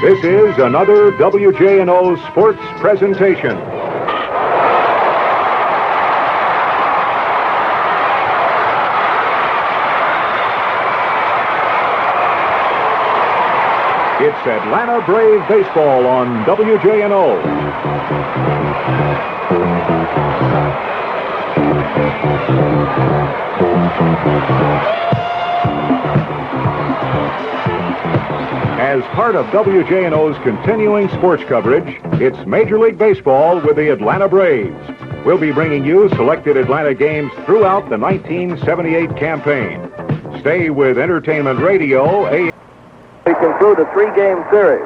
This is another WJNO Sports presentation. It's Atlanta Brave baseball on WJNO. As part of WJNO's continuing sports coverage, it's Major League Baseball with the Atlanta Braves. We'll be bringing you selected Atlanta games throughout the 1978 campaign. Stay with Entertainment Radio. We conclude a three-game series.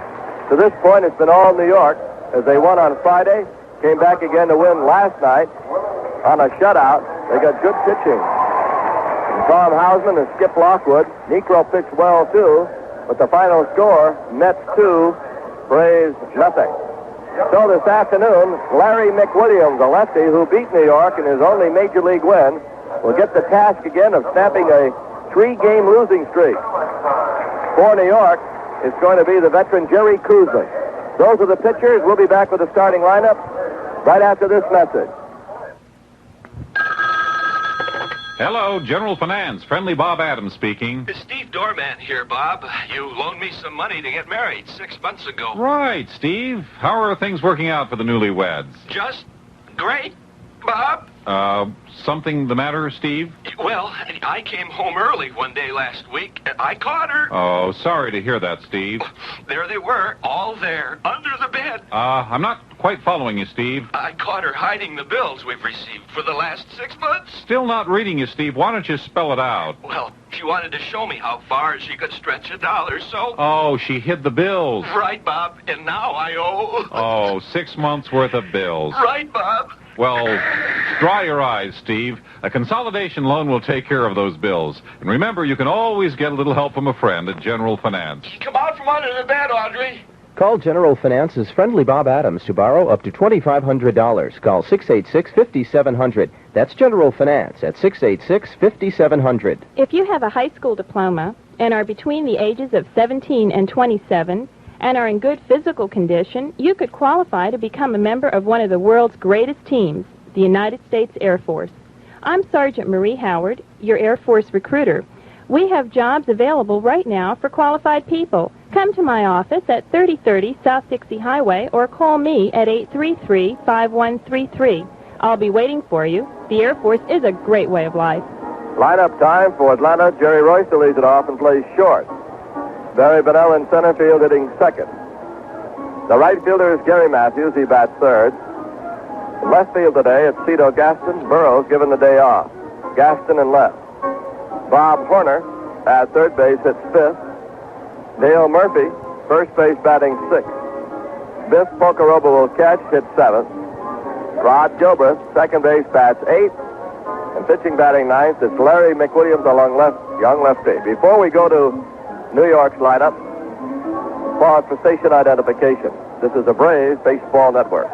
To this point, it's been all New York as they won on Friday, came back again to win last night on a shutout. They got good pitching. Tom Hausman and Skip Lockwood. Necro pitched well, too, but the final score, Mets 2, Braves nothing. So this afternoon, Larry McWilliams, a lefty who beat New York in his only Major League win, will get the task again of snapping a three-game losing streak. For New York, it's going to be the veteran Jerry Kuzman. Those are the pitchers. We'll be back with the starting lineup right after this message. Hello, General Finance. Friendly Bob Adams speaking. It's Steve Doorman here, Bob. You loaned me some money to get married 6 months ago. Right, Steve. How are things working out for the newlyweds? Just great, Bob. Something the matter, Steve? Well, I came home early one day last week, and I caught her. Oh, sorry to hear that, Steve. There they were, all there, under the bed. I'm not quite following you, Steve. I caught her hiding the bills we've received for the last 6 months. Still not reading you, Steve. Why don't you spell it out? Well, she wanted to show me how far she could stretch $1, so... Oh, she hid the bills. Right, Bob, and now I owe... Oh, 6 months worth of bills. Right, Bob. Well, dry your eyes, Steve. A consolidation loan will take care of those bills. And remember, you can always get a little help from a friend at General Finance. Come out from under the bed, Audrey. Call General Finance's friendly Bob Adams to borrow up to $2,500. Call 686-5700. That's General Finance at 686-5700. If you have a high school diploma and are between the ages of 17 and 27 and are in good physical condition, you could qualify to become a member of one of the world's greatest teams, the United States Air Force. I'm Sergeant Marie Howard, your Air Force recruiter. We have jobs available right now for qualified people. Come to my office at 3030 South Dixie Highway or call me at 833-5133. I'll be waiting for you. The Air Force is a great way of life. Lineup time for Atlanta. Jerry Royster leads it off and plays short. Barry Bonnell in center field hitting second. The right fielder is Gary Matthews. He bats third. In left field today, it's Cito Gaston. Burroughs given the day off. Gaston in left. Bob Horner at third base hits fifth. Dale Murphy, first base, batting sixth. Biff Pocoroba will catch, hit seventh. Rod Gilbreth, second base, bats eighth. And pitching, batting ninth, it's Larry McWilliams, along left, young lefty. Before we go to New York's lineup, pause for station identification. This is the Braves Baseball Network.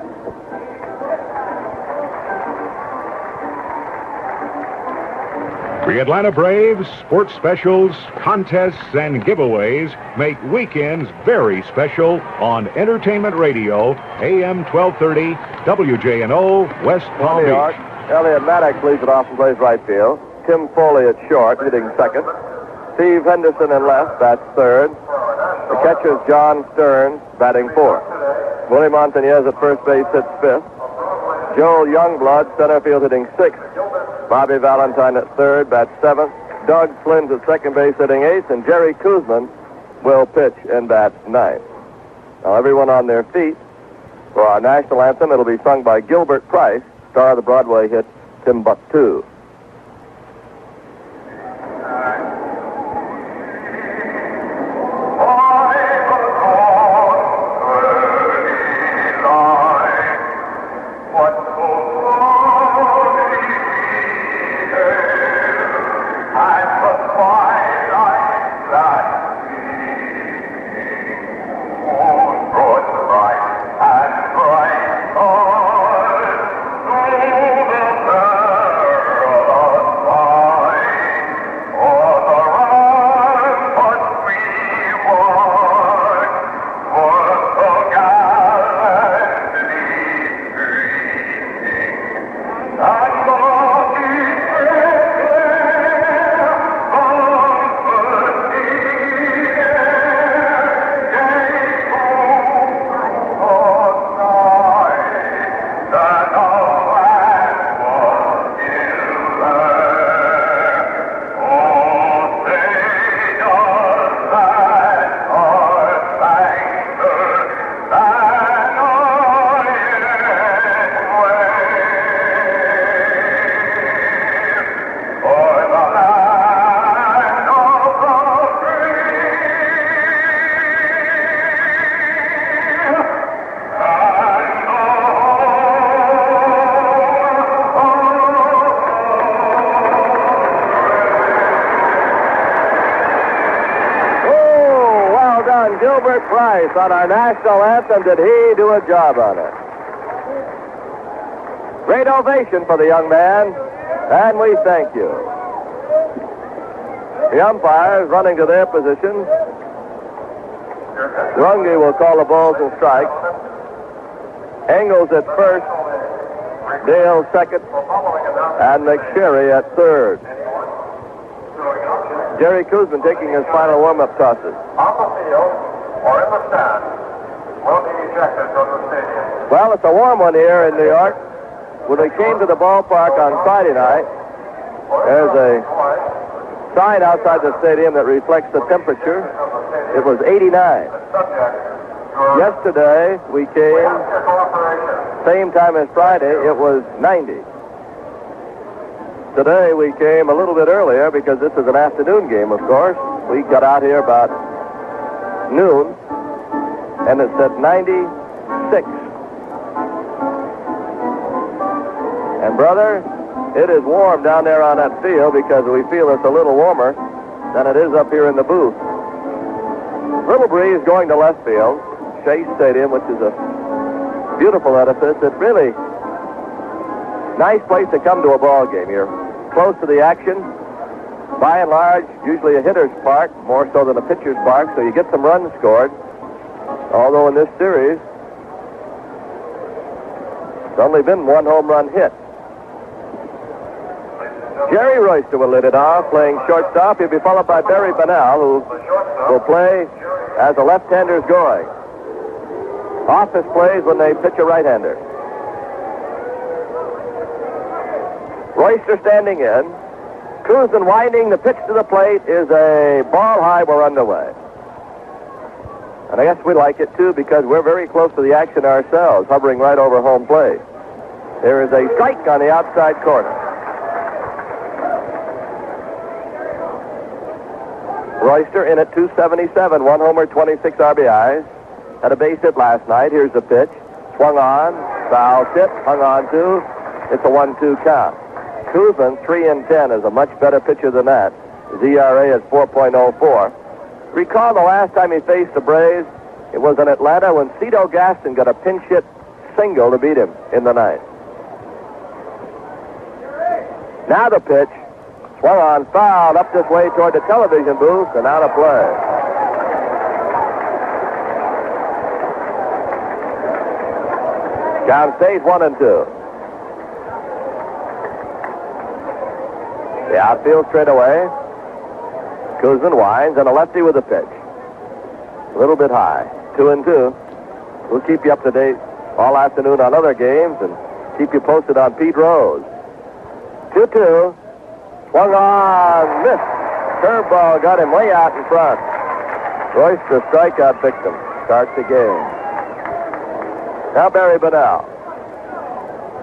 The Atlanta Braves sports specials, contests, and giveaways make weekends very special on Entertainment Radio, AM 1230, WJNO, West Palm New York, Beach. Elliot Maddox leads it off and plays right field. Tim Foley at short, hitting second. Steve Henderson in left, bats third. The catcher is John Stearns, batting fourth. Willie Montañez at first base hits fifth. Joel Youngblood, center field, hitting sixth. Bobby Valentine at third, bats seventh. Doug Flint at second base, hitting eighth. And Jerry Kuzman will pitch and bat ninth. Now everyone on their feet for our national anthem. It'll be sung by Gilbert Price, star of the Broadway hit Timbuktu. Gilbert Price on our national anthem. Did he do a job on it? Great ovation for the young man, and we thank you. The umpires running to their positions. Runge will call the balls and strikes. Engels at first, Dale second, and McSherry at third. Jerry Kuzman taking his final warm-up tosses. On the field or in the stand will be ejected from the stadium. Well, it's a warm one here in New York. When we came to the ballpark on Friday night, there's a sign outside the stadium that reflects the temperature. It was 89. Yesterday, we came, same time as Friday, it was 90. Today, we came a little bit earlier because this is an afternoon game, of course. We got out here about noon, and it's at 96. And, brother, it is warm down there on that field because we feel it's a little warmer than it is up here in the booth. Little breeze going to left field, Shea Stadium, which is a beautiful edifice. It's really nice place to come to a ball game. You're close to the action. By and large, usually a hitter's park, more so than a pitcher's park, so you get some runs scored. Although in this series, it's only been one home run hit. Jerry Royster will lead it off, playing shortstop. He'll be followed by Barry Bonnell, who will play as the left-hander's going. Office plays when they pitch a right-hander. Royster standing in. Kuzman winding. The pitch to the plate is a ball high. We're underway. And I guess we like it, too, because we're very close to the action ourselves, hovering right over home plate. There is a strike on the outside corner. Royster in at 277, one homer, 26 RBIs. Had a base hit last night. Here's the pitch. Swung on, foul tip, hung on to. It's a 1-2 count. Kuzman, 3-10, is a much better pitcher than that. His ERA is 4.04. Recall the last time he faced the Braves, it was in Atlanta when Cito Gaston got a pinch hit single to beat him in the ninth. Now the pitch. Swung on, fouled, up this way toward the television booth, and out of play. Count stays 1-2. The outfield straight away. Kuzman winds, and a lefty with a pitch. A little bit high. 2-2. We'll keep you up to date all afternoon on other games and keep you posted on Pete Rose. 2-2. Swung on, missed. Curveball got him way out in front. Royce, the strikeout victim, starts the game. Now Barry Bonnell.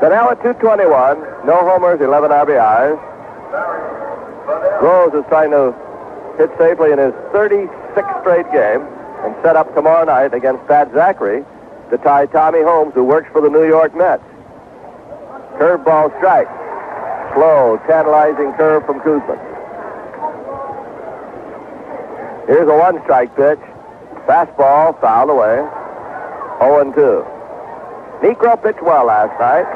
Bonnell at 221, no homers, 11 RBIs. Rose is trying to hit safely in his 36th straight game and set up tomorrow night against Pat Zachary to tie Tommy Holmes, who works for the New York Mets. Curveball strike. Slow, tantalizing curve from Kuzman. Here's a one-strike pitch. Fastball, fouled away. 0-2. Negro pitched well last night.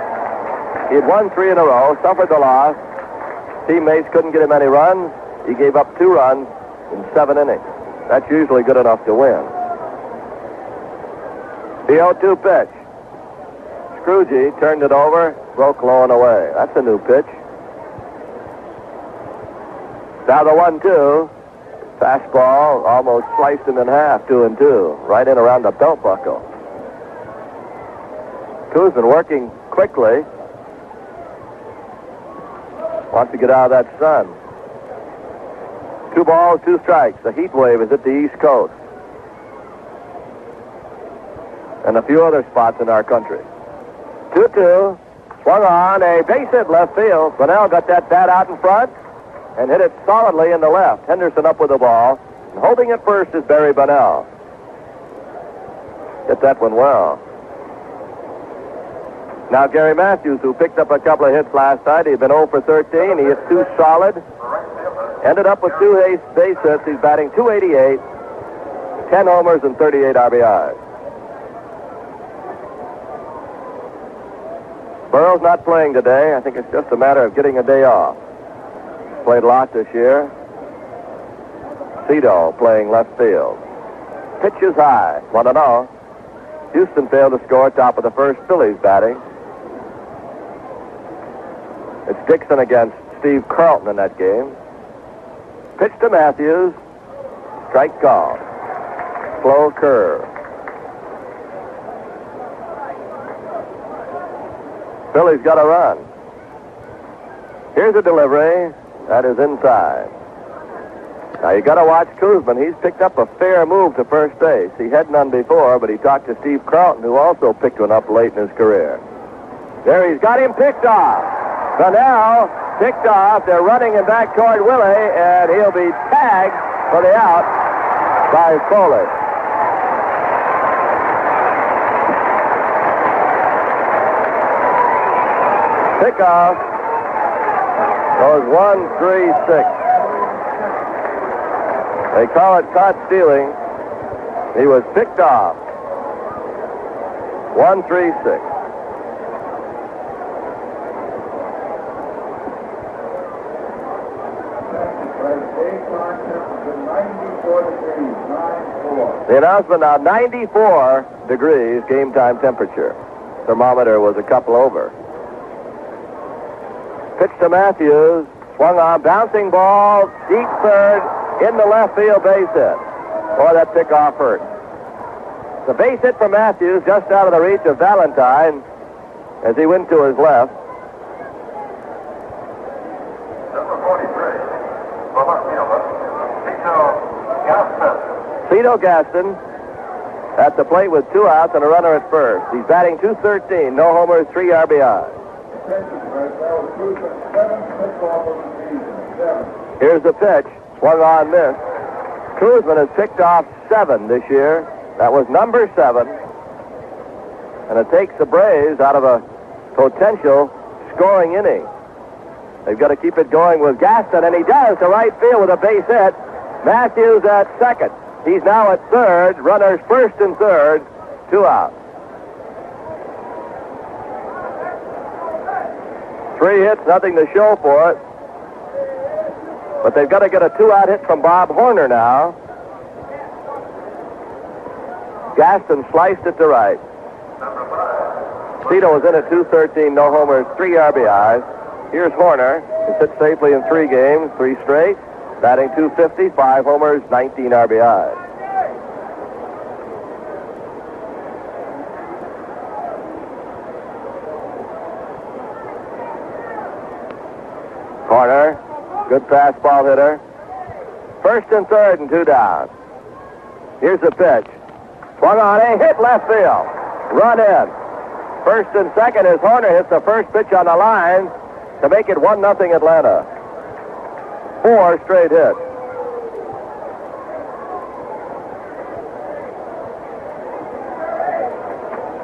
He had won 3 in a row, suffered the loss. Teammates couldn't get him any runs. He gave up 2 runs in 7 innings. That's usually good enough to win. The 0-2 pitch. Scroogey turned it over, broke low and away. That's a new pitch. Now the 1-2. Fastball almost sliced him in half, 2-2. Right in around the belt buckle. Kuzman working quickly. Wants to get out of that sun. 2 balls, 2 strikes. The heat wave is at the East Coast. And a few other spots in our country. 2-2. Swung on, a base hit left field. Bonnell got that bat out in front and hit it solidly in the left. Henderson up with the ball. And holding it first is Barry Bonnell. Hit that one well. Now Gary Matthews, who picked up a couple of hits last night. He'd been 0 for 13. He hit 2 solid. Ended up with 2 base hits. He's batting .288. 10 homers and 38 RBIs. Burrow's not playing today. I think it's just a matter of getting a day off. Played a lot this year. Cito playing left field. Pitch is high. 1-0. Houston failed to score top of the first. Phillies batting. It's Dixon against Steve Carlton in that game. Pitch to Matthews. Strike call. Slow curve. Phillies got a run. Here's a delivery. That is inside. Now you got to watch Kuzman. He's picked up a fair move to first base. He had none before, but he talked to Steve Carlton, who also picked one up late in his career. There, he's got him picked off. So now, picked off. They're running him back toward Willie, and he'll be tagged for the out by Foley. Pickoff goes 1-3-6. They call it caught stealing. He was picked off. 1-3-6. The announcement now, 94 degrees game time temperature. Thermometer was a couple over. Pitch to Matthews. Swung on, bouncing ball, deep third, in the left field base hit. Boy, that pickoff hurt. The base hit for Matthews just out of the reach of Valentine as he went to his left. Number 43, the left fielder, Cito Gaston. Cito Gaston at the plate with 2 outs and a runner at first. He's batting .213, no homers, 3 RBI. Here's the pitch. Swung on, missed. Kuzman has picked off 7 this year. That was number 7. And it takes the Braves out of a potential scoring inning. They've got to keep it going with Gaston, and he does to right field with a base hit. Matthews at second. He's now at third. Runners first and third. 2 outs. 3 hits, nothing to show for it. But they've got to get a 2-out hit from Bob Horner now. Gaston sliced it to right. Cito was in at .213, no homers, 3 RBIs. Here's Horner, who sits safely in 3 games, 3 straight, batting .250, 5 homers, 19 RBIs. Horner, good fastball hitter. First and third and 2 down. Here's the pitch. Swung on, a hit left field. Run in. First and second as Horner hits the first pitch on the line to make it 1-0 Atlanta. 4 straight hits.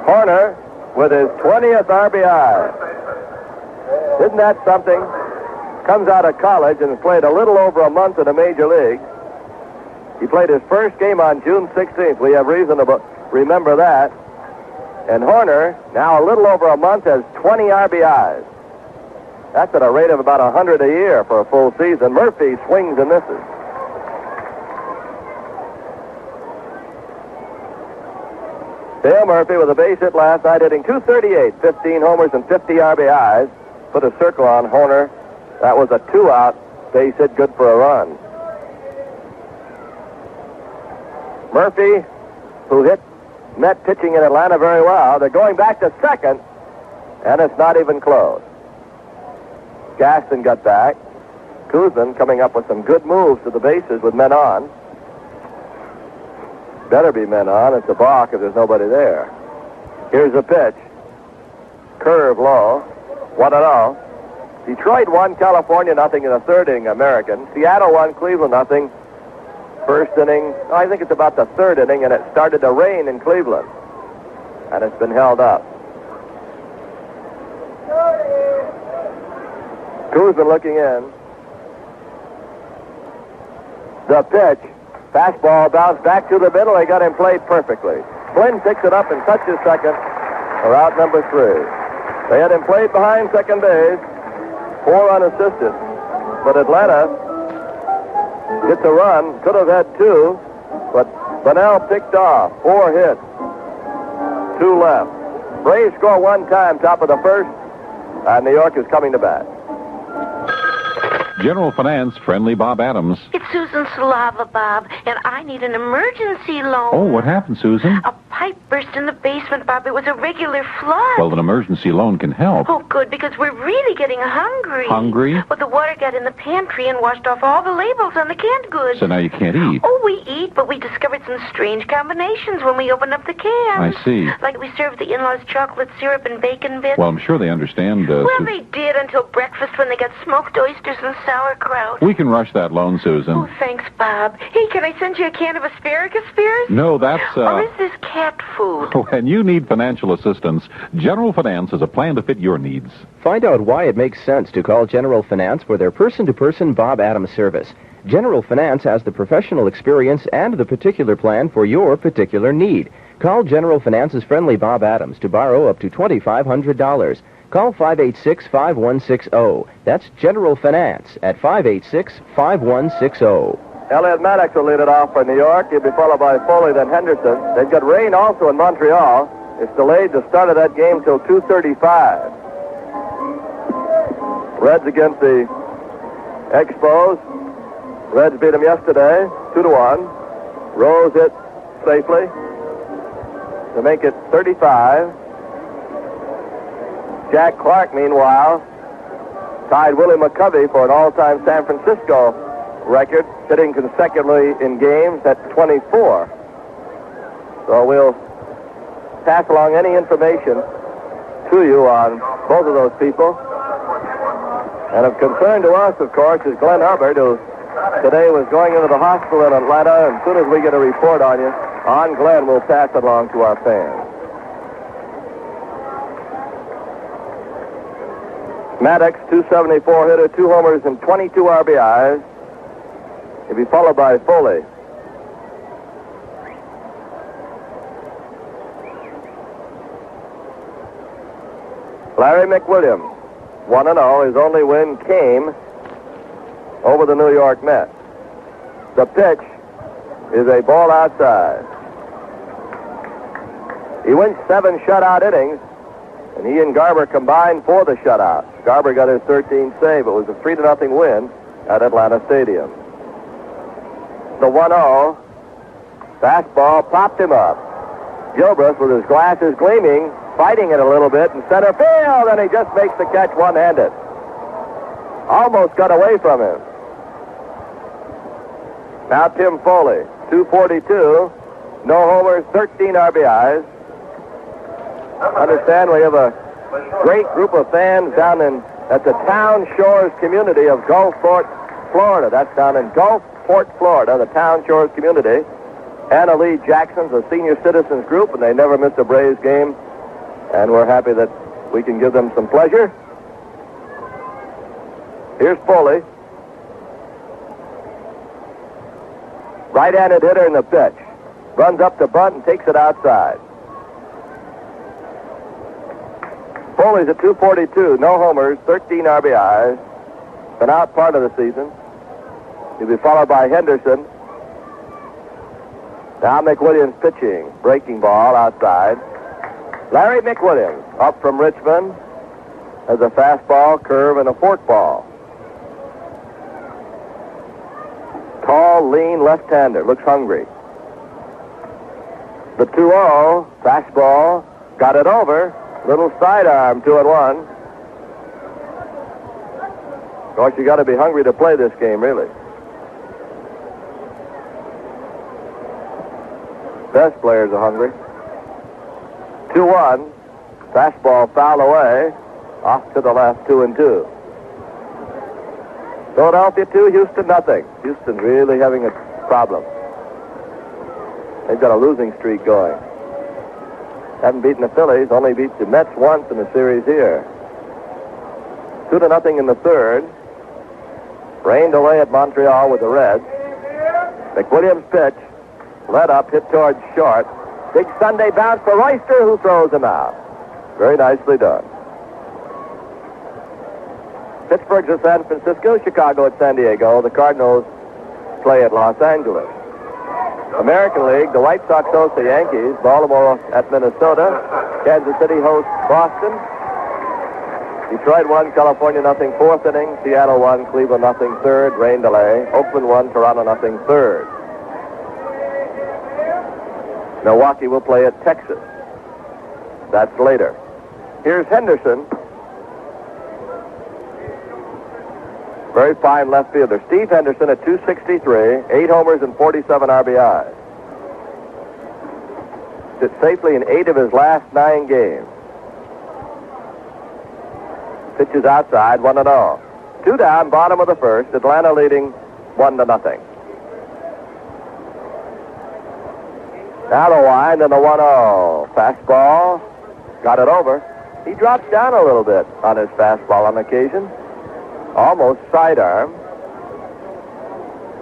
Horner with his 20th RBI. Isn't that something? Comes out of college and has played a little over a month in the major league. He played his first game on June 16th. We have reason to remember that. And Horner, now a little over a month, has 20 RBIs. That's at a rate of about 100 a year for a full season. Murphy swings and misses. Dale Murphy with a base hit last night, hitting .238, 15 homers and 50 RBIs. Put a circle on Horner. That was a 2-out base hit, good for a run. Murphy, who hit Met pitching in Atlanta very well. They're going back to second, and it's not even close. Gaston got back. Kuzman coming up with some good moves to the bases with men on. Better be men on. It's a balk if there's nobody there. Here's the pitch. Curve low. 1-0. Detroit won California nothing in the third inning, American. Seattle won Cleveland nothing. First inning, I think it's about the third inning, and it started to rain in Cleveland. And it's been held up. Kuzman looking in. The pitch. Fastball bounced back to the middle. They got him played perfectly. Flynn picks it up and touches second for out number 3. They had him played behind second base, 4 unassisted. But Atlanta gets a run, could have had 2, but Bunnell picked off, 4 hits, 2 left. Braves score 1 time, top of the first, and New York is coming to bat. General Finance, friendly Bob Adams. It's Susan Slava, Bob, and I need an emergency loan. Oh, what happened, Susan? A pipe burst in the basement, Bob. It was a regular flood. Well, an emergency loan can help. Oh, good, because we're really getting hungry. Hungry? Well, the water got in the pantry and washed off all the labels on the canned goods. So now you can't eat. Oh, we eat, but we discovered some strange combinations when we opened up the cans. I see. Like we served the in-laws chocolate syrup and bacon bits. Well, I'm sure they understand. Well, they did until breakfast when they got smoked oysters and sauerkraut. We can rush that loan, Susan. Oh, thanks, Bob. Hey, can I send you a can of asparagus spears? No, that's, Or is this cat food? When you need financial assistance, General Finance has a plan to fit your needs. Find out why it makes sense to call General Finance for their person-to-person Bob Adams service. General Finance has the professional experience and the particular plan for your particular need. Call General Finance's friendly Bob Adams to borrow up to $2,500. Call 586-5160. That's General Finance at 586-5160. Elliot Maddox will lead it off for New York. He'll be followed by Foley, then Henderson. They've got rain also in Montreal. It's delayed the start of that game till 2:35. Reds against the Expos. Reds beat them yesterday, 2-1. Rose hit safely to make it 35. Jack Clark, meanwhile, tied Willie McCovey for an all-time San Francisco record, hitting consecutively in games at 24. So we'll pass along any information to you on both of those people. And of concern to us, of course, is Glenn Hubbard, who today was going into the hospital in Atlanta. And as soon as we get a report on you, on Glenn, we'll pass it along to our fans. Maddox, 274 hitter, 2 homers and 22 RBIs. He'll be followed by Foley. Larry McWilliams, 1-0. His only win came over the New York Mets. The pitch is a ball outside. He went 7 shutout innings, and he and Garber combined for the shutout. Garber got his 13th save. It was a 3-0 win at Atlanta Stadium. The 1-0 fastball popped him up. Gilbreth, with his glasses gleaming, fighting it a little bit in center field, and he just makes the catch one-handed. Almost got away from him. Now Tim Foley, 242, no homers, 13 RBIs. Understand we have a great group of fans down at the Town Shores community of Gulfport, Florida. That's down in Gulfport, Florida, the Town Shores community. Anna Lee Jackson's a senior citizens group, and they never miss a Braves game. And we're happy that we can give them some pleasure. Here's Foley. Right-handed hitter in the pitch. Runs up the bunt and takes it outside. Foley's at 242, no homers, 13 RBIs. Been out part of the season. He'll be followed by Henderson. Now McWilliams pitching. Breaking ball outside. Larry McWilliams, up from Richmond, has a fastball, curve, and a forkball. Tall, lean left-hander. Looks hungry. The 2-0, fastball, got it over. Little sidearm, 2-1. Of course, you got to be hungry to play this game, really. Best players are hungry. 2-1. Fastball foul away. Off to the left, 2-2. Philadelphia 2, Houston nothing. Houston's really having a problem. They've got a losing streak going. Haven't beaten the Phillies, only beat the Mets once in the series here. 2-0 in the third. Rained away at Montreal with the Reds. McWilliams' pitch, led up, hit towards short. Big Sunday bounce for Royster, who throws him out. Very nicely done. Pittsburgh's at San Francisco, Chicago at San Diego. The Cardinals play at Los Angeles. American League, the White Sox host the Yankees. Baltimore at Minnesota. Kansas City hosts Boston. Detroit won, California nothing, fourth inning. Seattle won, Cleveland nothing, third, rain delay. Oakland won, Toronto nothing, third. Milwaukee will play at Texas. That's later. Here's Henderson. Very fine left fielder. Steve Henderson at 263, 8 homers and 47 RBIs. Sits safely in 8 of his last 9 games. Pitches outside, 1-0. 2 down, bottom of the first. Atlanta leading 1-0. Now the wind and the 1-0. Fastball. Got it over. He drops down a little bit on his fastball on occasion. Almost sidearm.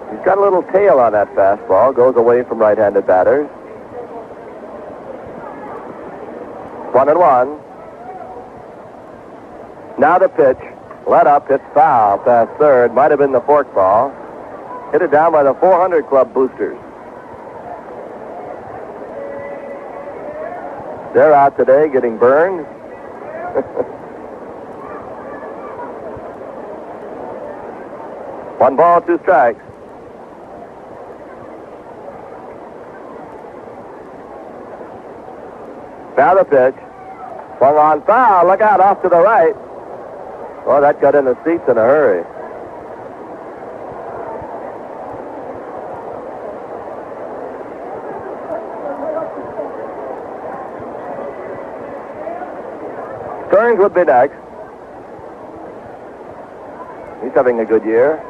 He's got a little tail on that fastball. Goes away from right-handed batters. 1-1. Now the pitch. Let up, hit foul past third. Might have been the fork ball. Hit it down by the 400 Club boosters. They're out today getting burned. One ball, 2 strikes. Now the pitch. Swung on foul. Look out, off to the right. Oh, that got in the seats in a hurry. Stearns would be next. He's having a good year.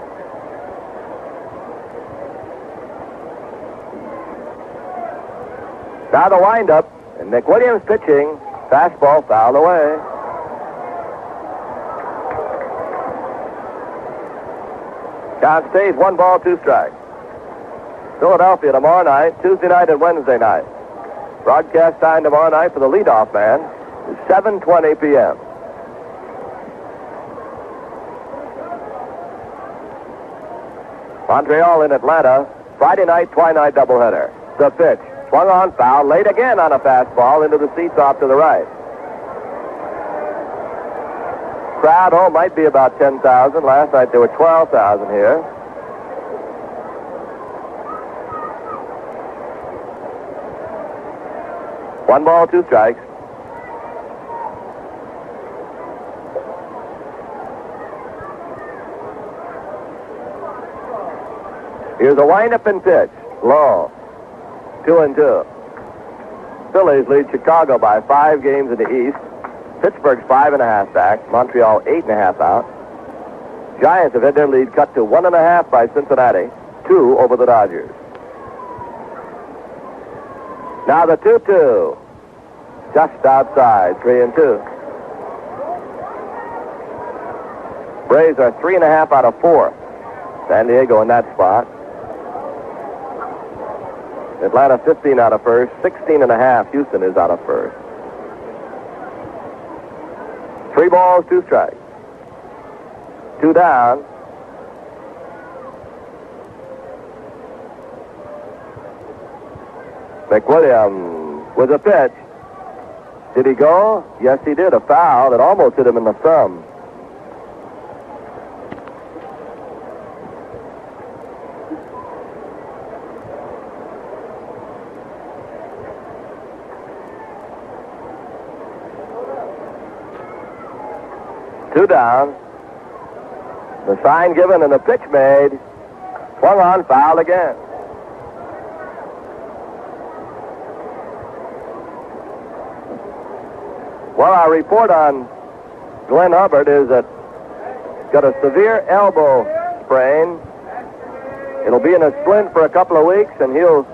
Now the windup, and McWilliams pitching. Fastball fouled away. Count stays 1 ball, 2 strikes. Philadelphia tomorrow night, Tuesday night and Wednesday night. Broadcast time tomorrow night for the leadoff man is 7:20 p.m. Montreal in Atlanta, Friday night, twilight doubleheader. The pitch. Swung on foul, late again on a fastball into the seats off to the right. Crowd home might be about 10,000. Last night there were 12,000 here. One ball, 2 strikes. Here's a windup and pitch. Low. 2-2. Phillies lead Chicago by 5 games in the East. Pittsburgh's 5.5 back. Montreal 8.5 out. Giants have had their lead cut to 1.5 by Cincinnati. 2 over the Dodgers. Now the 2-2. Just outside. 3-2. Braves are 3.5 out of 4. San Diego in that spot. Atlanta 15 out of first, 16.5. Houston is out of first. 3 balls, 2 strikes. 2 down. McWilliams with a pitch. Did he go? Yes, he did. A foul that almost hit him in the thumb. Two down. The sign given and the pitch made. Swung on, fouled again. Well, our report on Glenn Hubbard is that he's got a severe elbow sprain. It'll be in a splint for a couple of weeks, and he'll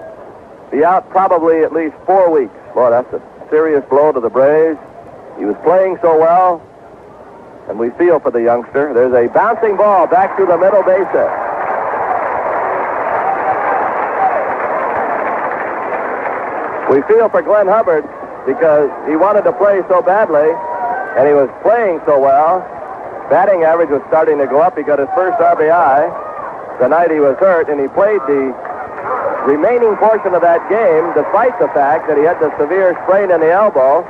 be out probably at least 4 weeks. Boy, that's a serious blow to the Braves. He was playing so well. And we feel for the youngster. There's a bouncing ball back to the middle base hit. We feel for Glenn Hubbard because he wanted to play so badly, and he was playing so well. Batting average was starting to go up. He got his first RBI the night he was hurt, and he played the remaining portion of that game despite the fact that he had the severe sprain in the elbow.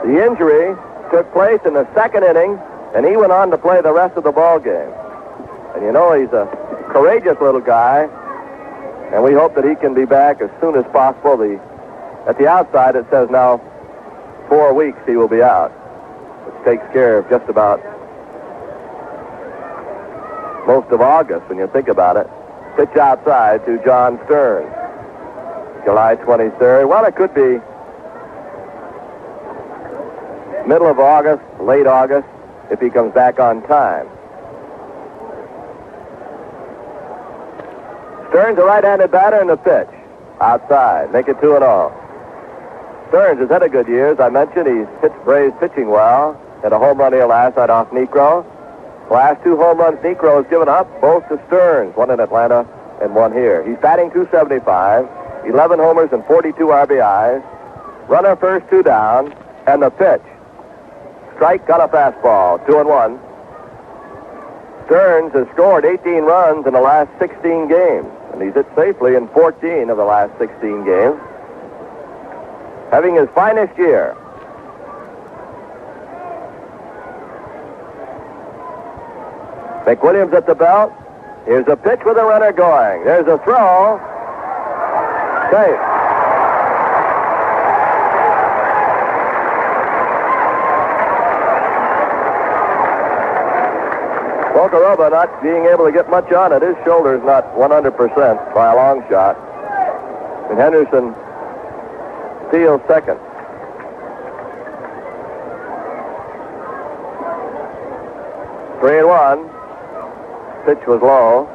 The injury took place in the second inning, and he went on to play the rest of the ball game. And you know, he's a courageous little guy, and we hope that he can be back as soon as possible. At the outside, it says now 4 weeks he will be out, which takes care of just about most of August when you think about it. Pitch outside to John Stearns. July 23rd. Well, it could be middle of August, late August, if he comes back on time. Stearns, a right-handed batter, in the pitch. Outside. Make it 2-0. Stearns has had a good year. As I mentioned, he's hit Braves pitching well. Had a home run here last night off Necro. Last 2 home runs Necro has given up, both to Stearns. One in Atlanta and one here. He's batting .275, 11 homers and 42 RBIs. Runner first, 2 down, and the pitch. Strike, got a fastball, 2-1. Stearns has scored 18 runs in the last 16 games, and he's hit safely in 14 of the last 16 games. Having his finest year. McWilliams at the belt. Here's a pitch with a runner going. There's a throw. Safe. Volkaroba not being able to get much on it. His shoulder's not 100% by a long shot. And Henderson steals second. Three and one. Pitch was low.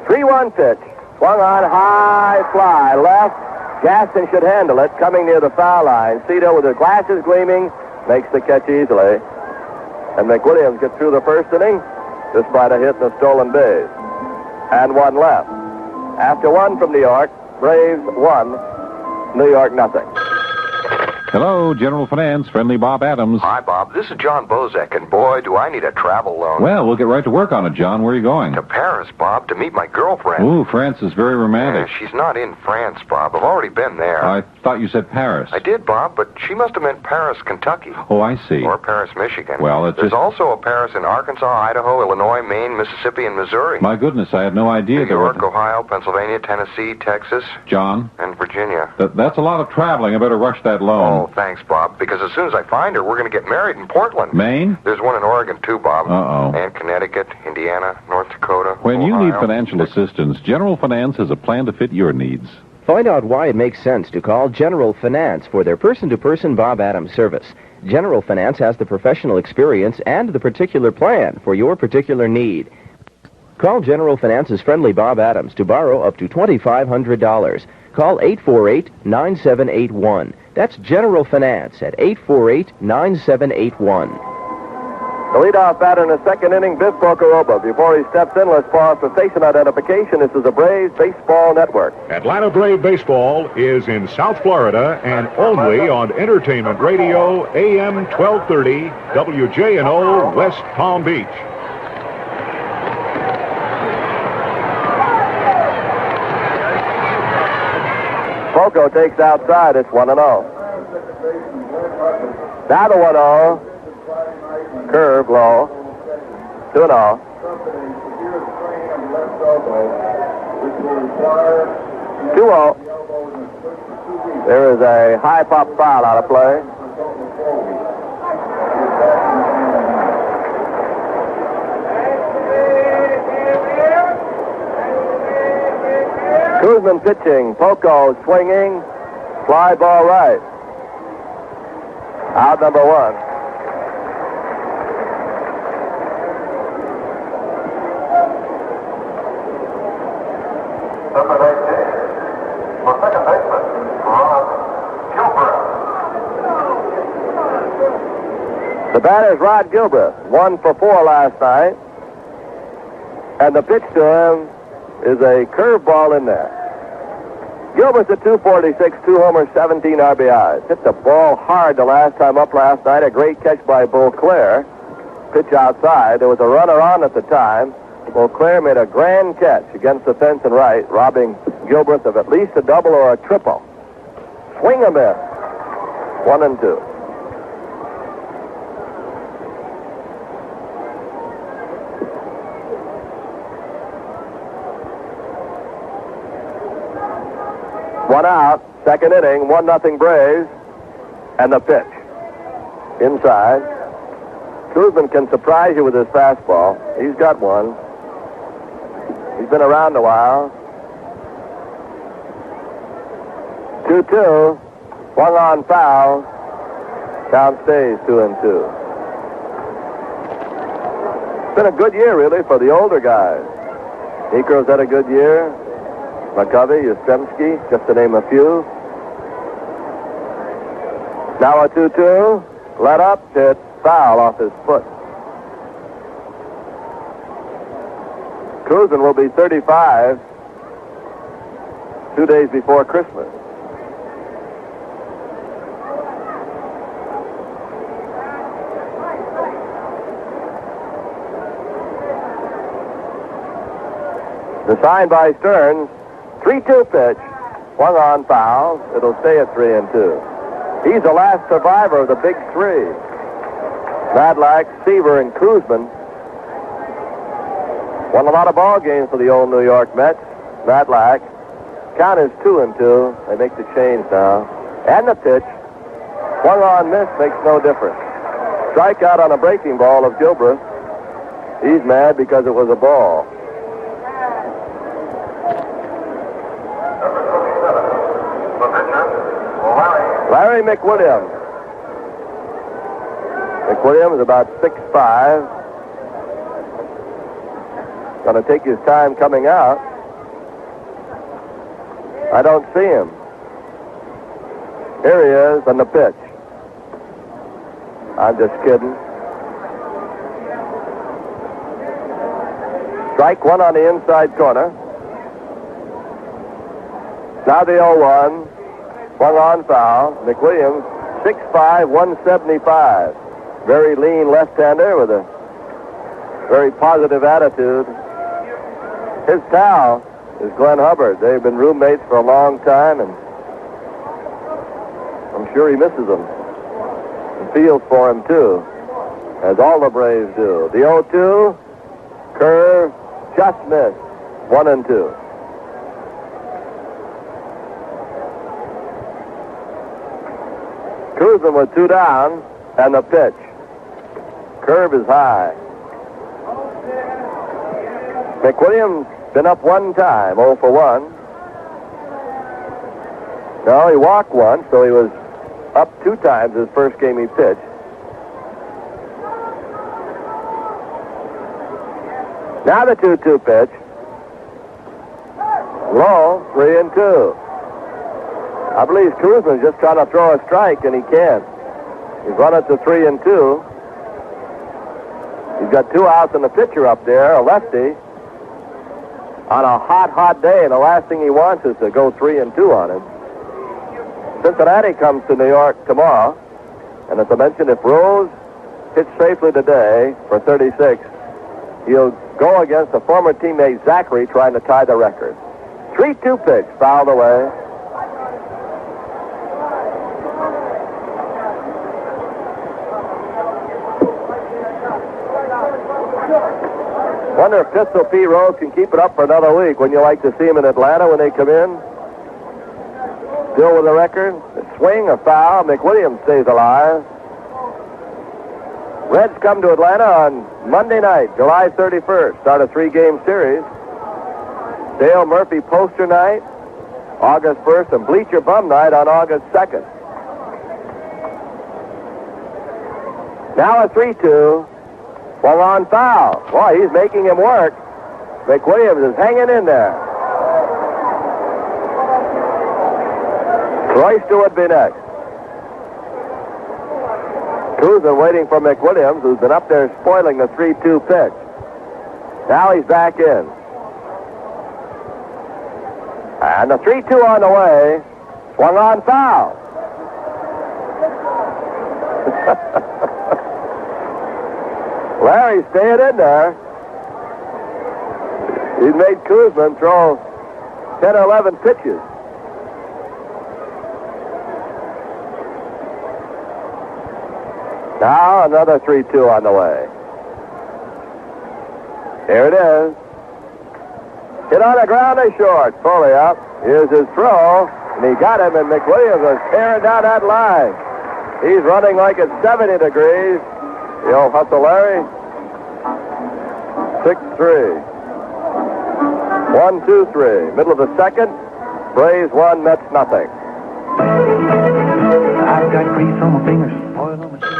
Three-one pitch. Swung on, high fly. Left. Gaston should handle it. Coming near the foul line. Cito, with his glasses gleaming, makes the catch easily. And McWilliams gets through the first inning despite a hit and a stolen base. And one left. After one from New York, Braves 1, New York nothing. Hello, General Finance, friendly Bob Adams. Hi, Bob. This is John Bozek, and boy, do I need a travel loan. Well, we'll get right to work on it, John. Where are you going? To Paris, Bob, to meet my girlfriend. Ooh, France is very romantic. She's not in France, Bob. I've already been there. I thought you said Paris. I did, Bob, but she must have meant Paris, Kentucky. Oh, I see. Or Paris, Michigan. Well, There's also a Paris in Arkansas, Idaho, Illinois, Maine, Mississippi, and Missouri. My goodness, I had no idea. New York, Ohio, Pennsylvania, Tennessee, Texas. John? And Virginia. That's a lot of traveling. I better rush that loan. Oh, thanks, Bob. Because as soon as I find her, we're going to get married in Portland. Maine? There's one in Oregon, too, Bob. Uh-oh. And Connecticut, Indiana, North Dakota, When Ohio. you need financial assistance, General Finance has a plan to fit your needs. Find out why it makes sense to call General Finance for their person-to-person Bob Adams service. General Finance has the professional experience and the particular plan for your particular need. Call General Finance's friendly Bob Adams to borrow up to $2,500. Call 848-9781. That's General Finance at 848-9781. The leadoff batter in the second inning, Biff Volkaroba. Before he steps in, let's pause for station identification. This is the Braves Baseball Network. Atlanta Brave Baseball is in South Florida and only on Entertainment Radio, AM 1230, WJNO, West Palm Beach. Poco takes outside. It's 1-0. Now the 1-0. Curve low. 2-0. There is a high pop foul out of play. Kuzman pitching. Poco swinging. Fly ball right. Out number one. Number 19, for second baseman, Rod Gilbreth. The batter is Rod Gilbreth. 1 for 4 last night. And the pitch to him is a curveball in there. Gilbert's at 246, 2 homers, 17 RBIs. Hit the ball hard the last time up last night. A great catch by Beauclair. Pitch outside. There was a runner on at the time. Beauclair made a grand catch against the fence and right, robbing Gilbert of at least a double or a triple. Swing and miss. 1-2. One out, second inning, 1-0 Braves, and the pitch. Inside. Koosman can surprise you with his fastball. He's got one. He's been around a while. 2-2. Swung on foul. Count stays 2-2. It's been a good year, really, for the older guys. Necro's had a good year. McCovey, Yastrzemski, just to name a few. Now a 2-2. Let up, hit, foul off his foot. Koosman will be 35 2 days before Christmas. The sign by Stearns. 3-2 pitch. Swung on foul. It'll stay at 3-2. He's the last survivor of the big three. Madlack, Seaver, and Koosman won a lot of ball games for the old New York Mets. Madlack. Count is 2-2. They make the change now. And the pitch. Swung on miss makes no difference. Strikeout on a breaking ball of Gilbreth. He's mad because it was a ball. Larry McWilliams. McWilliams is about 6'5". Going to take his time coming out. I don't see him. Here he is on the pitch. I'm just kidding. Strike one on the inside corner. Now the 0-1. Swung on foul. McWilliams, 6'5", 175. Very lean left-hander with a very positive attitude. His pal is Glenn Hubbard. They've been roommates for a long time, and I'm sure he misses him. And feels for him, too, as all the Braves do. The 0-2, curve, just missed. 1-2. Koosman with 2 down, and the pitch. Curve is high. McWilliams been up one time, 0 for 1. No, he walked once, so he was up 2 times his first game he pitched. Now the 2-2 pitch. Low, 3-2. I believe Koosman's just trying to throw a strike, and he can't. He's run it to 3-2. He's got 2 outs and the pitcher up there, a lefty, on a hot, hot day, and the last thing he wants is to go 3-2 on him. Cincinnati comes to New York tomorrow, and as I mentioned, if Rose hits safely today for 36, he'll go against a former teammate Zachary trying to tie the record. 3-2 pitch, fouled away. Wonder if Pistol P. Rose can keep it up for another week. Wouldn't you like to see him in Atlanta when they come in? Still with the record. A swing, a foul. McWilliams stays alive. Reds come to Atlanta on Monday night, July 31st. Start a 3-game series. Dale Murphy poster night, August 1st, and Bleacher Bum night on August 2nd. Now a 3-2. Swung on foul. Boy, he's making him work. McWilliams is hanging in there. Royster would be next. Koosman waiting for McWilliams, who's been up there spoiling the 3-2 pitch. Now he's back in. And the 3-2 on the way. Swung on foul. Larry staying in there. He made Kuzman throw 10 or 11 pitches. Now another 3-2 on the way. Here it is. Hit on the ground is short. Foley up. Here's his throw. And he got him, and McWilliams was tearing down that line. He's running like it's 70 degrees. The old hustle, Larry. 6-3. 1-2-3. Middle of the second. Braves 1, Mets nothing. I've got grease on my fingers. Oil on my shoes.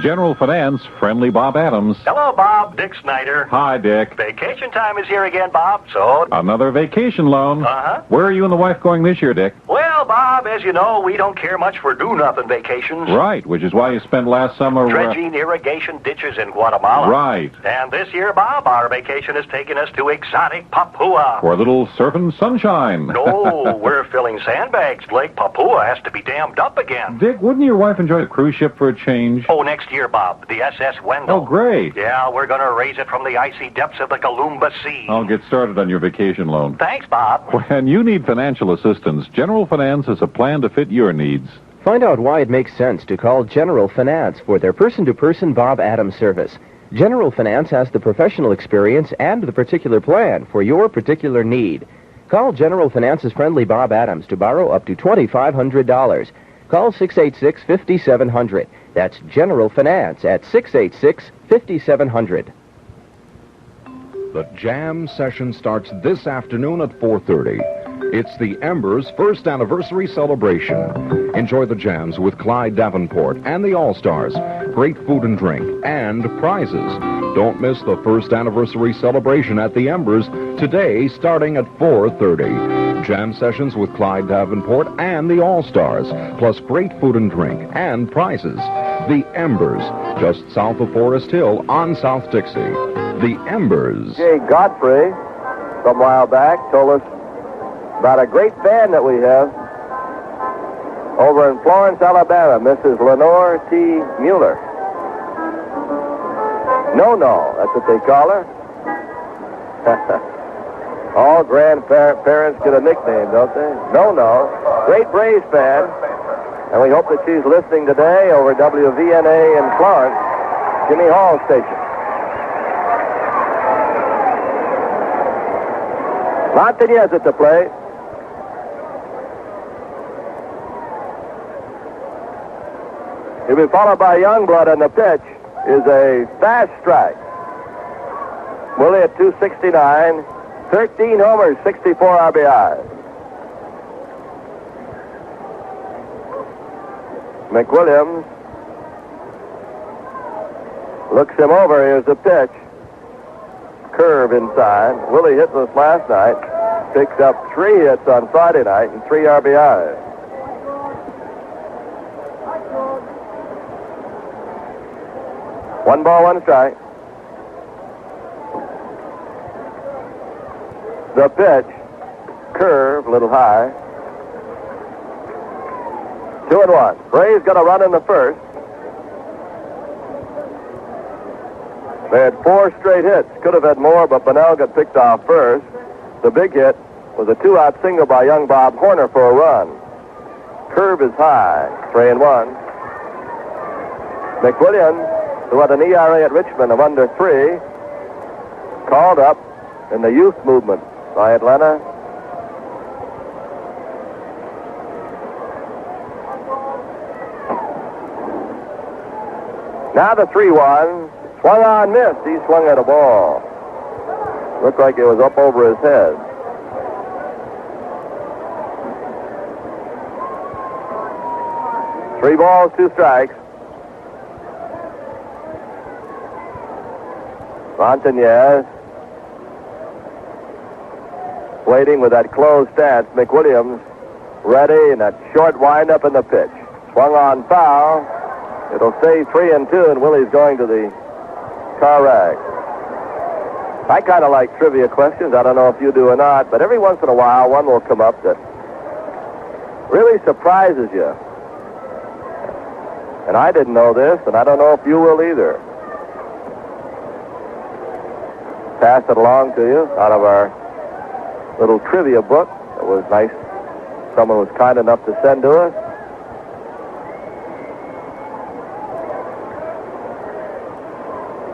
General Finance, friendly Bob Adams. Hello, Bob. Dick Snyder. Hi, Dick. Vacation time is here again, Bob, so... Another vacation loan. Uh-huh. Where are you and the wife going this year, Dick? Well, Bob, as you know, we don't care much for do-nothing vacations. Right, which is why you spent last summer... Dredging irrigation ditches in Guatemala. Right. And this year, Bob, our vacation has taken us to exotic Papua. For a little surfing sunshine. No, we're filling sandbags. Lake Papua has to be dammed up again. Dick, wouldn't your wife enjoy a cruise ship for a change? Oh, next year, Bob, the SS Wendell. Oh, great. Yeah, we're going to raise it from the icy depths of the Kalumba Sea. I'll get started on your vacation loan. Thanks, Bob. When you need financial assistance, General Finance has a plan to fit your needs. Find out why it makes sense to call General Finance for their person-to-person Bob Adams service. General Finance has the professional experience and the particular plan for your particular need. Call General Finance's friendly Bob Adams to borrow up to $2,500. Call 686-5700. That's General Finance at 686-5700. The jam session starts this afternoon at 4:30. It's the Embers' first anniversary celebration. Enjoy the jams with Clyde Davenport and the All-Stars. Great food and drink and prizes. Don't miss the first anniversary celebration at the Embers today starting at 4:30. Jam sessions with Clyde Davenport and the All-Stars, plus great food and drink and prizes. The Embers, just south of Forest Hill on South Dixie. The Embers. Jay Godfrey, some while back, told us about a great fan that we have over in Florence, Alabama, Mrs. Lenore T. Mueller. No, that's what they call her. All grandparents get a nickname, don't they? No. Great Braves fan. And we hope that she's listening today over WVNA in Florence, Jimmy Hall station. Montañez at the plate. He'll be followed by Youngblood, and the pitch is a fast strike. Willie at 269, 13 homers, 64 RBIs. McWilliams looks him over. Here's the pitch. Curve inside. Willie hit this last night. Picks up 3 hits on Friday night and 3 RBIs. One ball, one strike. The pitch. Curve, a little high. 2-1. Braves got a run in the first. They had 4 straight hits. Could have had more, but Bunnell got picked off first. The big hit was a 2-out single by young Bob Horner for a run. Curve is high. 3-1. McWilliams, who had an ERA at Richmond of under 3, called up in the youth movement by Atlanta. Now the 3-1. Swung on, missed. He swung at a ball. Looked like it was up over his head. Three balls, 2 strikes. Montañez waiting with that closed stance. McWilliams ready, and that short windup in the pitch. Swung on foul. It'll stay 3-2, and Willie's going to the car rag. I kind of like trivia questions. I don't know if you do or not, but every once in a while, one will come up that really surprises you. And I didn't know this, and I don't know if you will either. Pass it along to you out of our little trivia book. It was nice. Someone was kind enough to send to us.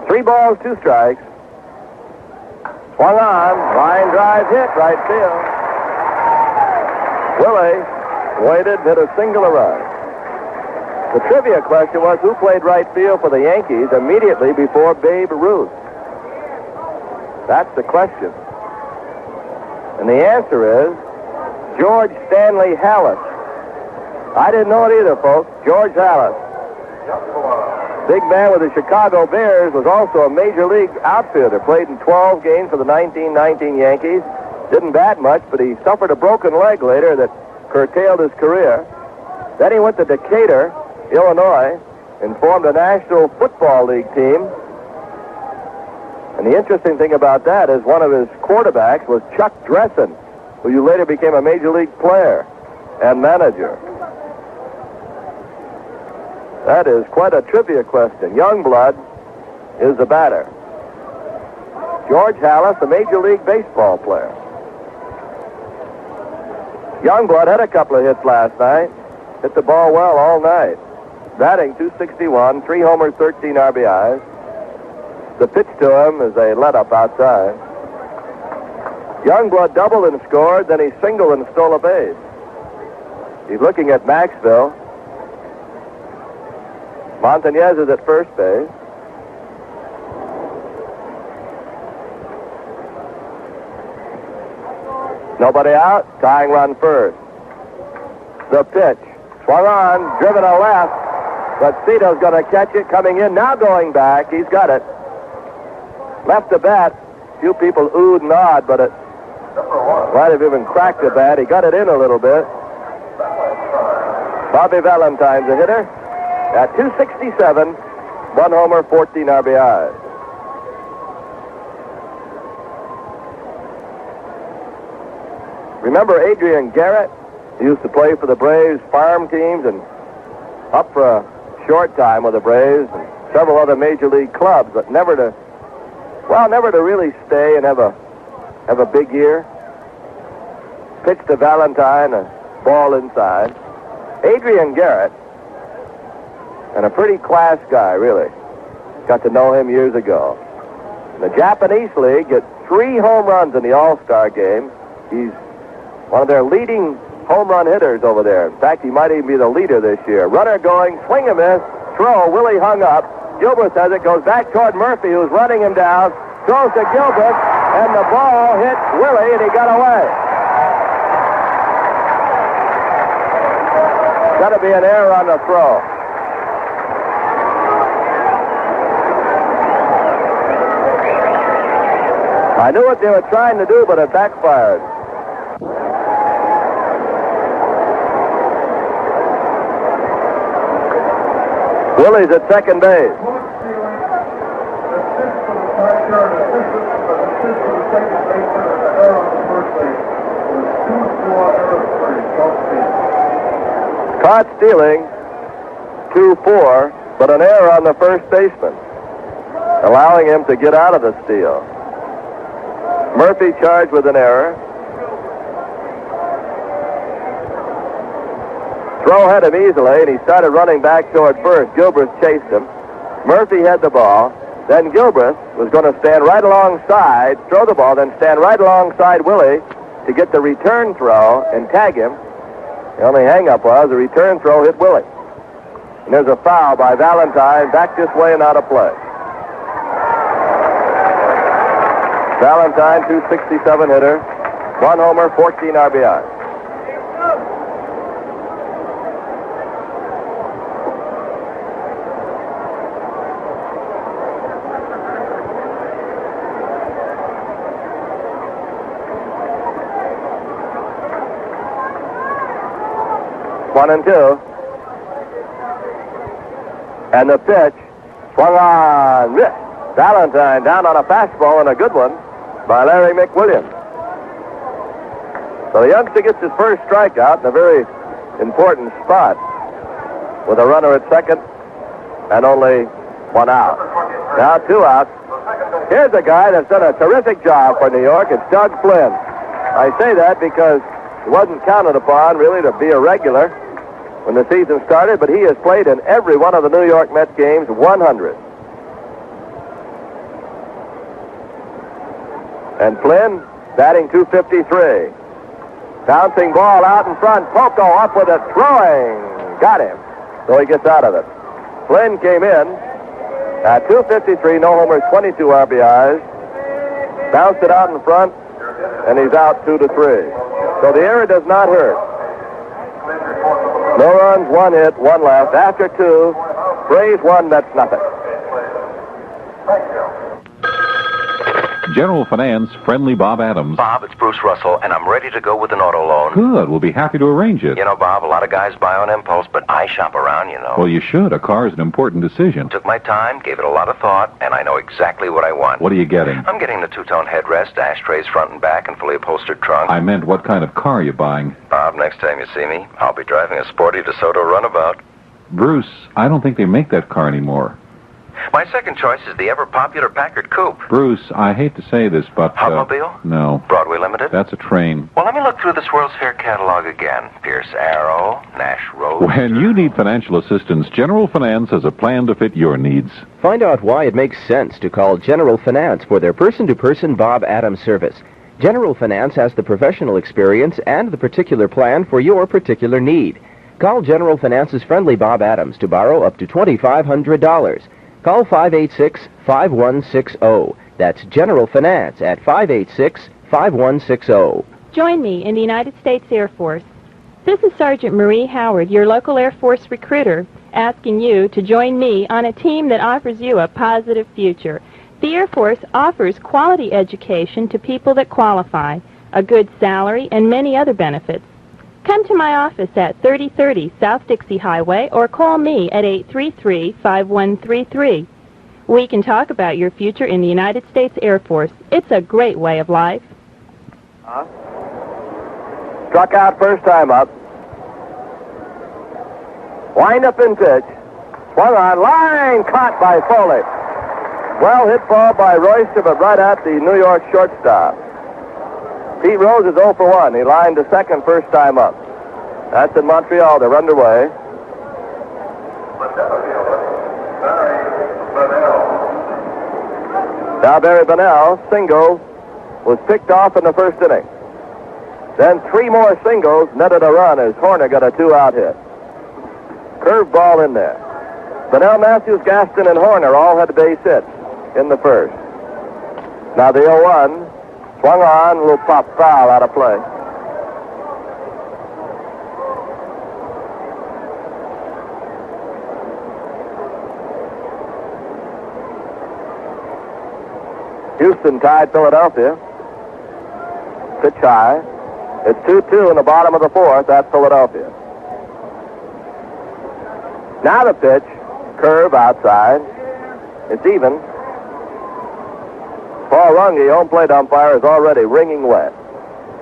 Three balls, two strikes. Swung on. Line drive hit, right field. Willie waited, hit a single run. The trivia question was, who played right field for the Yankees immediately before Babe Ruth? That's the question. And the answer is George Stanley Hallis. I didn't know it either, folks. George Hallis. Big man with the Chicago Bears, was also a major league outfielder. Played in 12 games for the 1919 Yankees. Didn't bat much, but he suffered a broken leg later that curtailed his career. Then he went to Decatur, Illinois, and formed a National Football League team. And the interesting thing about that is one of his quarterbacks was Chuck Dressen, who later became a major league player and manager. That is quite a trivia question. Youngblood is the batter. George Hallis, a major league baseball player. Youngblood had a couple of hits last night. Hit the ball well all night. Batting .261, 3 homers, 13 RBIs. The pitch to him is a let-up outside. Youngblood doubled and scored, then he singled and stole a base. He's looking at Maxville. Montañez is at first base. Nobody out. Tying run first. The pitch. Swung on. Driven to left. But Cito's going to catch it. Coming in. Now going back. He's got it. Left the bat. Few people oohed and awed, but it might have even cracked the bat. He got it in a little bit. Bobby Valentine's a hitter. At .267, 1 homer, 14 RBIs. Remember Adrian Garrett? He used to play for the Braves farm teams and up for a short time with the Braves and several other major league clubs, but never to really stay and have a big year. Pitched to Valentine, a ball inside. Adrian Garrett, and a pretty class guy, really. Got to know him years ago. In the Japanese League, get 3 home runs in the All-Star game. He's one of their leading home run hitters over there. In fact, he might even be the leader this year. Runner going, swing and miss, throw. Willie hung up. Gilbert has it, goes back toward Murphy, who's running him down. Throws to Gilbert, and the ball hit Willie, and he got away. Got to be an error on the throw. I knew what they were trying to do, but it backfired. Willie's at second base. Caught stealing, 2-4, but an error on the first baseman, allowing him to get out of the steal. Murphy charged with an error. Throw hit him easily, and he started running back toward first. Gilbreth chased him. Murphy had the ball. Then Gilbreth was going to stand right alongside, throw the ball, then stand right alongside Willie to get the return throw and tag him. The only hang-up was the return throw hit Willie. And there's a foul by Valentine, back this way and out of play. Valentine, .267 hitter, 1 homer, 14 RBI. One and two. And the pitch swung on, missed. Valentine down on a fastball and a good one by Larry McWilliams. So the youngster gets his first strikeout in a very important spot with a runner at second and only one out. Now 2 outs. Here's a guy that's done a terrific job for New York. It's Doug Flynn. I say that because he wasn't counted upon really to be a regular when the season started, but he has played in every one of the New York Mets games 100. And Flynn batting .253. Bouncing ball out in front. Poco up with it, throwing. Got him. So he gets out of it. Flynn came in at .253, no homers, 22 RBIs. Bounced it out in front, and he's out 2-3. So the error does not hurt. No runs, 1 hit, 1 left. After 2, Braves 1, Mets nothing. General Finance, friendly Bob Adams. Bob, it's Bruce Russell, and I'm ready to go with an auto loan. Good. We'll be happy to arrange it. You know, Bob, a lot of guys buy on impulse, but I shop around, you know. Well, you should. A car is an important decision. Took my time, gave it a lot of thought, and I know exactly what I want. What are you getting? I'm getting the two-tone headrest, ashtrays front and back, and fully upholstered trunk. I meant what kind of car you're buying. Bob, next time you see me, I'll be driving a sporty DeSoto runabout. Bruce, I don't think they make that car anymore. My second choice is the ever-popular Packard Coupe. Bruce, I hate to say this, but... Hotmobile? No. Broadway Limited? That's a train. Well, let me look through this World's Fair catalog again. Pierce Arrow, Nash Rose... When you need financial assistance, General Finance has a plan to fit your needs. Find out why it makes sense to call General Finance for their person-to-person Bob Adams service. General Finance has the professional experience and the particular plan for your particular need. Call General Finance's friendly Bob Adams to borrow up to $2,500. Call 586-5160. That's General Finance at 586-5160. Join me in the United States Air Force. This is Sergeant Marie Howard, your local Air Force recruiter, asking you to join me on a team that offers you a positive future. The Air Force offers quality education to people that qualify, a good salary, and many other benefits. Come to my office at 3030 South Dixie Highway or call me at 833-5133. We can talk about your future in the United States Air Force. It's a great way of life. Struck out first time up. Wind up and pitch. Swung on line, caught by Foley. Well hit ball by Royster, but right at the New York shortstop. Pete Rose is 0 for 1. He lined to second first time up. That's in Montreal. They're underway. Now Barry Bonnell, single, was picked off in the first inning. Then 3 more singles netted a run as Horner got a 2-out hit. Curved ball in there. Bonnell, Matthews, Gaston, and Horner all had base hits in the first. Now the 0-1. Swung on, a little pop foul out of play. Houston tied Philadelphia. Pitch high. It's 2-2 in the bottom of the 4th. That's Philadelphia. Now the pitch. Curve outside. It's even. Paul Runge, home plate umpire, is already wringing wet.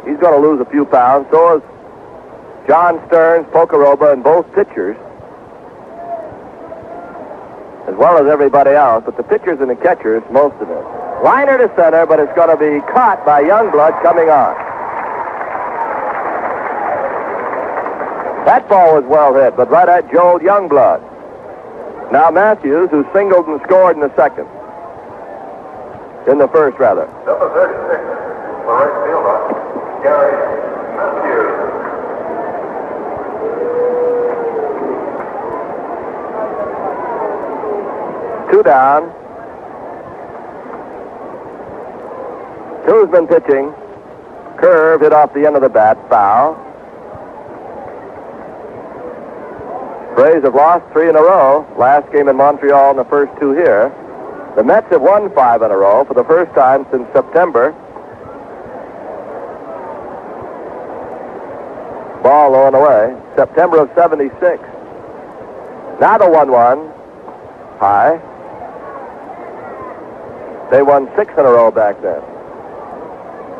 He's going to lose a few pounds. So is John Stearns, Pocoroba, and both pitchers, as well as everybody else. But the pitchers and the catchers, most of it. Liner to center, but it's going to be caught by Youngblood coming on. That ball was well hit, but right at Joel Youngblood. Now Matthews, who singled and scored in the second. In the first, rather. Number 36, the right fielder, Gary Matthews. Two down. Two's been pitching. Curve hit off the end of the bat. Foul. Braves have lost 3 in a row. Last game in Montreal and the first 2 here. The Mets have won 5 in a row for the first time since September. Ball low and away. September of 76. Now the 1-1. High. They won 6 in a row back then.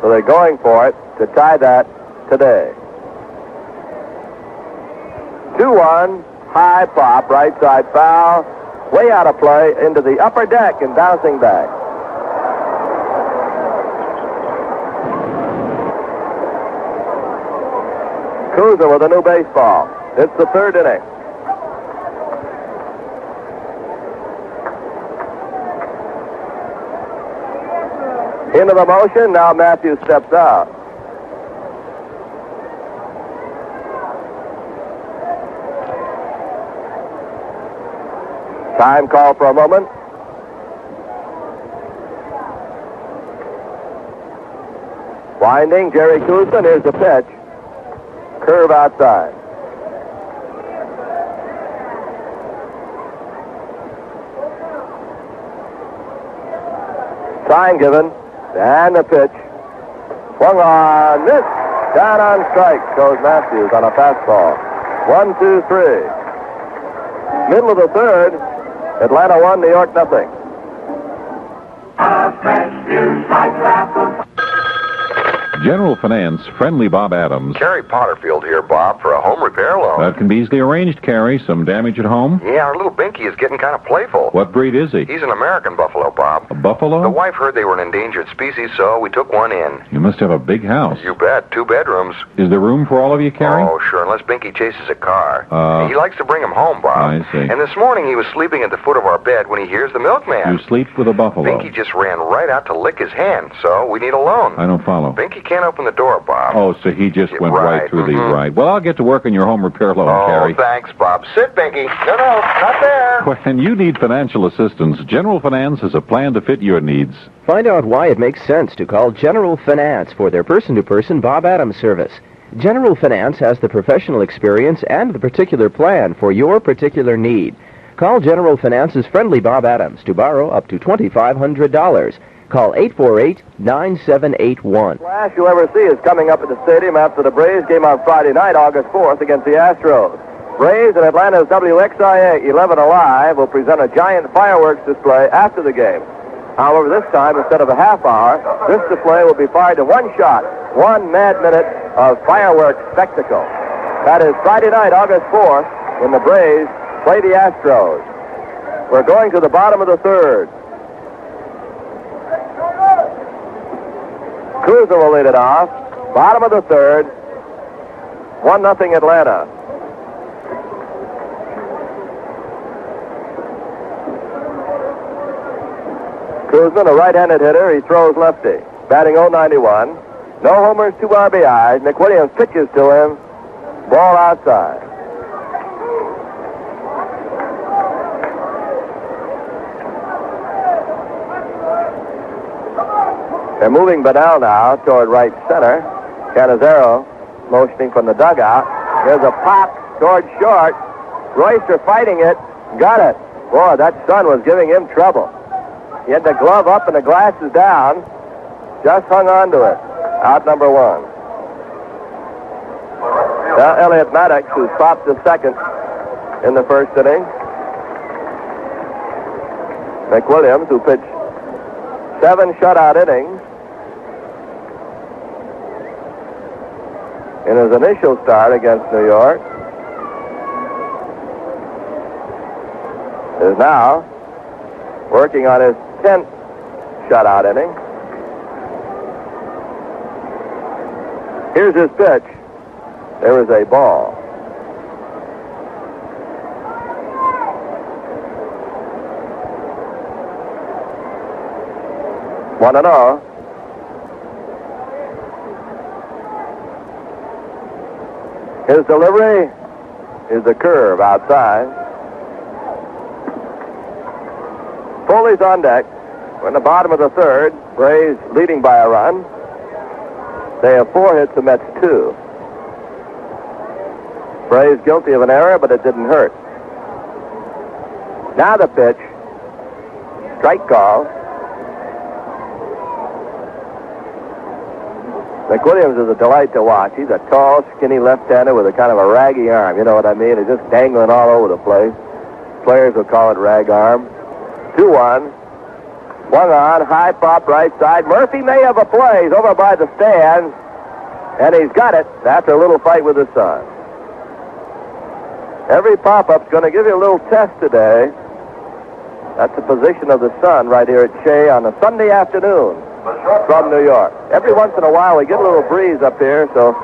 So they're going for it to tie that today. 2-1, high pop, right side foul, way out of play into the upper deck and bouncing back. Cruiser with a new baseball. It's the third inning. Into the motion, now Matthews steps out. Time call for a moment. Winding, Jerry Kuzman, here's the pitch. Curve outside. Sign given, and the pitch. Swung on, missed. Down on strike goes Matthews on a fastball. 1-2-3. Middle of the third, Atlanta 1, New York nothing. General Finance, friendly Bob Adams. Carrie Potterfield here, Bob, for a home repair loan. That can be easily arranged, Carrie. Some damage at home? Yeah, our little Binky is getting kind of playful. What breed is he? He's an American buffalo, Bob. A buffalo? The wife heard they were an endangered species, so we took one in. You must have a big house. You bet. 2 bedrooms. Is there room for all of you, Carrie? Oh, sure, unless Binky chases a car. He likes to bring him home, Bob. I see. And this morning he was sleeping at the foot of our bed when he hears the milkman. You sleep with a buffalo. Binky just ran right out to lick his hand, so we need a loan. I don't follow. Binky can't open the door, Bob. Oh, so he just went right through the right. Well, I'll get to work on your home repair loan, Carrie. Oh, thanks, Bob. Sit, Binky. No, not there. When you need financial assistance, General Finance has a plan to fit your needs. Find out why it makes sense to call General Finance for their person-to-person Bob Adams service. General Finance has the professional experience and the particular plan for your particular need. Call General Finance's friendly Bob Adams to borrow up to $2,500. Call 848-9781. Last you'll ever see is coming up at the stadium after the Braves game on Friday night, August 4th, against the Astros. Braves and Atlanta's WXIA 11 Alive will present a giant fireworks display after the game. However, this time, instead of a half hour, this display will be fired to one shot, 1 mad minute of fireworks spectacle. That is Friday night, August 4th, when the Braves play the Astros. We're going to the bottom of the third. Cruiser will lead it off. Bottom of the third. 1-0 Atlanta. Kuzman, a right-handed hitter. He throws lefty. Batting .091. No homers, 2 RBIs. Nick Williams pitches to him. Ball outside. They're moving Bedell now toward right center. Canizero motioning from the dugout. There's a pop toward short. Royster fighting it. Got it. Boy, that sun was giving him trouble. He had the glove up and the glasses down. Just hung on to it. Out number 1. Now Elliot Maddox, who popped to second in the first inning. McWilliams, who pitched 7 shutout innings in his initial start against New York, is now working on his 10th shutout inning. Here's his pitch. There is a ball. One and oh. His delivery is a curve outside. Foley's on deck. We're in the bottom of the third. Braves leading by a run. They have 4 hits, the Mets 2. Braves guilty of an error, but it didn't hurt. Now the pitch. Strike call. McWilliams is a delight to watch. He's a tall, skinny left-hander with a kind of a raggy arm. You know what I mean? He's just dangling all over the place. Players will call it rag arm. 2-1. Swung on, high pop right side. Murphy may have a play. He's over by the stands, and he's got it after a little fight with his son. Every pop-up's going to give you a little test today. That's the position of the sun right here at Shea on a Sunday afternoon from New York. Every once in a while we get a little breeze up here, so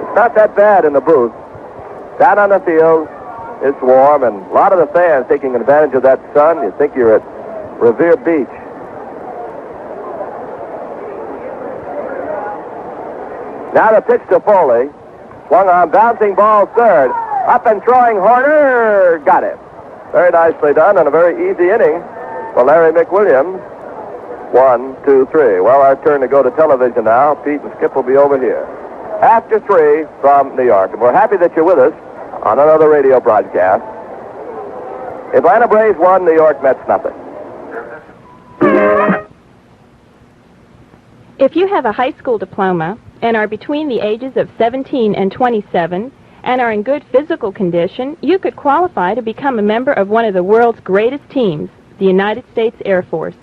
it's not that bad in the booth. Down on the field, it's warm, and a lot of the fans taking advantage of that sun. You think you're at Revere Beach. Now the pitch to Foley. Swung on, bouncing ball third. Up and throwing Horner. Got it. Very nicely done, and a very easy inning for Larry McWilliams. 1, 2, 3. Well, our turn to go to television now. Pete and Skip will be over here. After 3 from New York. And we're happy that you're with us on another radio broadcast. Atlanta Braves 1, New York Mets nothing. If you have a high school diploma and are between the ages of 17 and 27 and are in good physical condition, you could qualify to become a member of one of the world's greatest teams, the United States Air Force.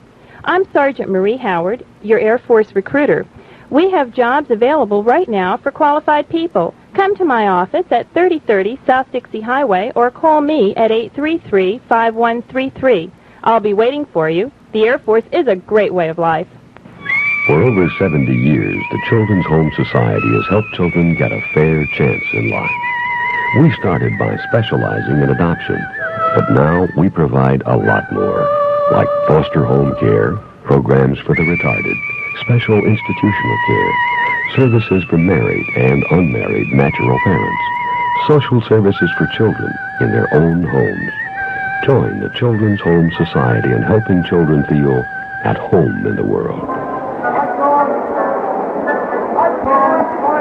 I'm Sergeant Marie Howard, your Air Force recruiter. We have jobs available right now for qualified people. Come to my office at 3030 South Dixie Highway or call me at 833-5133. I'll be waiting for you. The Air Force is a great way of life. For over 70 years, the Children's Home Society has helped children get a fair chance in life. We started by specializing in adoption, but now we provide a lot more, like foster home care, programs for the retarded, special institutional care, services for married and unmarried natural parents, social services for children in their own homes. Join the Children's Home Society in helping children feel at home in the world.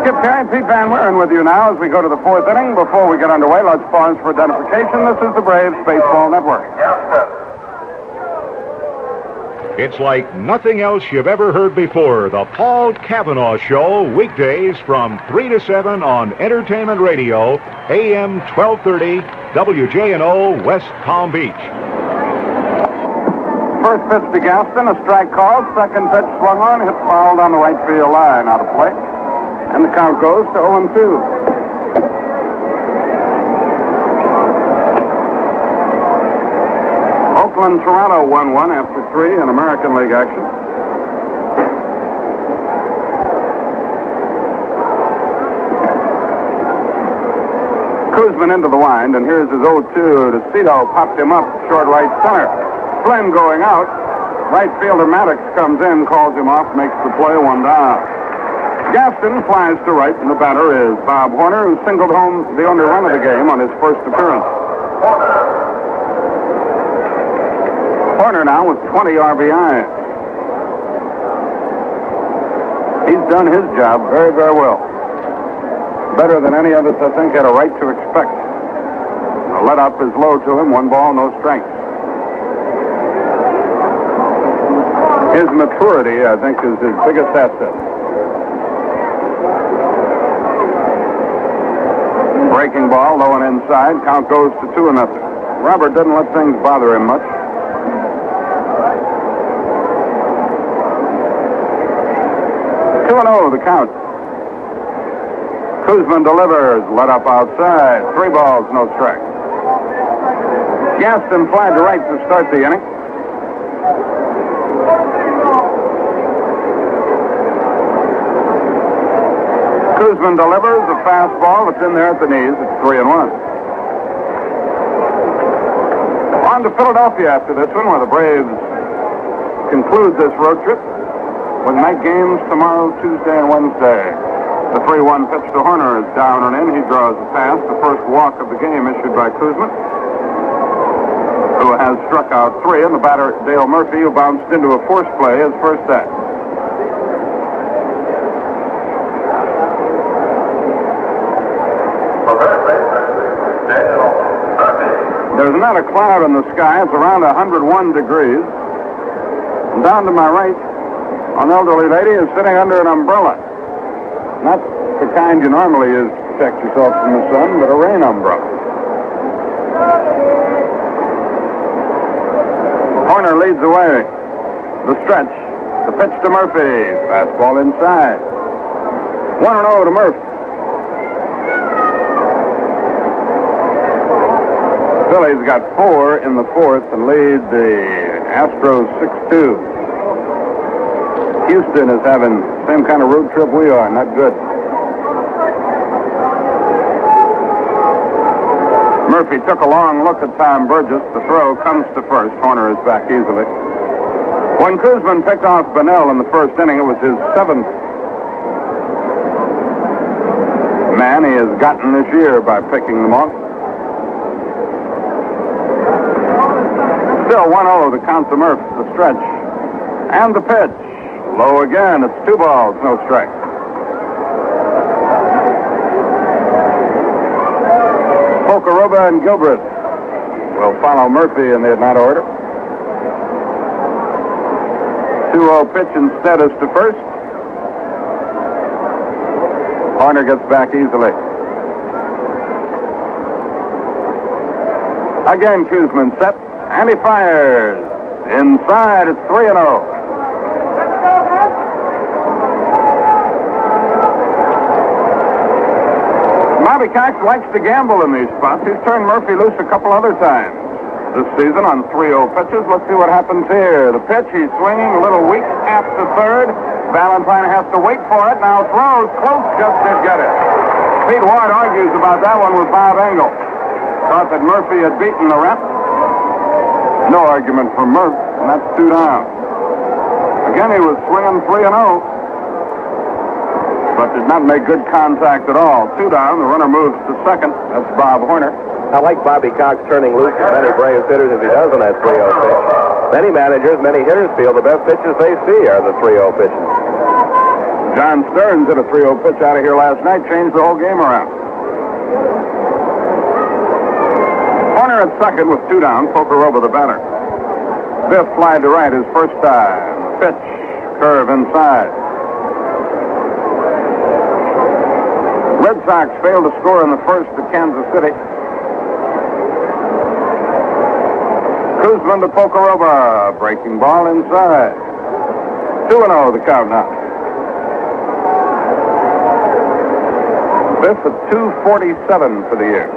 Skip Terry, Pete Van Wieren with you now as we go to the 4th inning. Before we get underway, let's pause for identification. This is the Braves Baseball Network. It's like nothing else you've ever heard before. The Paul Kavanaugh Show, weekdays from 3 to 7 on Entertainment Radio, AM 1230, WJNO, West Palm Beach. First pitch to Gaston, a strike called. Second pitch swung on, hit fouled on the right field line, out of play. And the count goes to 0-2. Oakland, Toronto 1-1 after 3 in American League action. Kuzman into the wind, and here's his 0-2. DeCito popped him up, short right center. Flynn going out. Right fielder Maddox comes in, calls him off, makes the play, 1 down. Gaston flies to right, and the batter is Bob Horner, who singled home the only run of the game on his first appearance. Horner now with 20 RBIs. He's done his job very, very well. Better than any of us, I think, had a right to expect. The let-up is low to him, 1 ball, no strikes. His maturity, I think, is his biggest asset. Breaking ball, low and inside. Count goes to 2-0. Robert doesn't let things bother him much. The count. Kuzman delivers, let up outside. 3 balls, no strike. Gaston flied to right to start the inning. Kuzman delivers a fastball that's in there at the knees. It's 3-1. On to Philadelphia after this one, where the Braves conclude this road trip with night games tomorrow, Tuesday, and Wednesday. The 3-1 pitch to Horner is down and in. He draws a pass. The first walk of the game issued by Kuzman, who has struck out 3, and the batter, Dale Murphy, who bounced into a force play, his first at. There's not a cloud in the sky. It's around 101 degrees. And down to my right, an elderly lady is sitting under an umbrella. Not the kind you normally use to protect yourself from the sun, but a rain umbrella. Horner leads away. The stretch. The pitch to Murphy. Fastball inside. 1-0 to Murphy. Phillies got 4 in the fourth and lead the Astros 6-2. Houston is having the same kind of road trip we are. Not good. Murphy took a long look at Tom Burgess. The throw comes to first. Horner is back easily. When Kuzman picked off Bunnell in the first inning, it was his 7th man he has gotten this year by picking them off. Still 1-0, the count to Murphy, the stretch. And the pitch. Low again. It's 2 balls, no strike. Pocoroba and Gilbert will follow Murphy in the Atlanta order. 2-0 pitch instead is to first. Horner gets back easily. Again, Kuzman set, and he fires. Inside, it's 3-0. Bobby Cox likes to gamble in these spots. He's turned Murphy loose a couple other times this season on 3-0 pitches. Let's see what happens here. The pitch, he's swinging a little weak after third. Valentine has to wait for it. Now throws close, just did get it. Pete Ward argues about that one with Bob Engel. Thought that Murphy had beaten the rep. No argument from Murphy, and that's 2 down. Again, he was swinging 3-0. But did not make good contact at all. 2 down, the runner moves to second. That's Bob Horner. I like Bobby Cox turning loose as many Braves hitters as he does on that 3-0 pitch. Many managers, many hitters feel the best pitches they see are the 3-0 pitches. John Stearns hit a 3-0 pitch out of here last night, changed the whole game around. Horner at second with 2 down, Pocoroba the batter. Biff fly to right his first time. Pitch, curve inside. Red Sox failed to score in the first at Kansas City. Kuzman to Pocoroba. Breaking ball inside. 2-0 the count now. Biff at 247 for the year.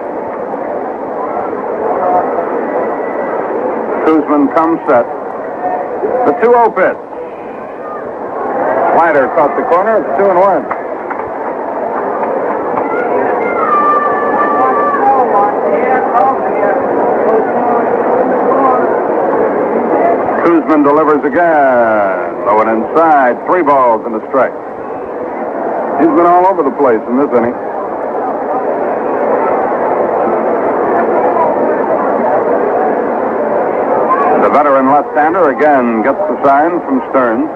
Kuzman comes set. The 2-0 pitch. Slider caught the corner. It's 2-1. Kuzman delivers again. Low and inside. 3 balls and a strike. He's been all over the place in this inning. The veteran left-hander again gets the sign from Stearns.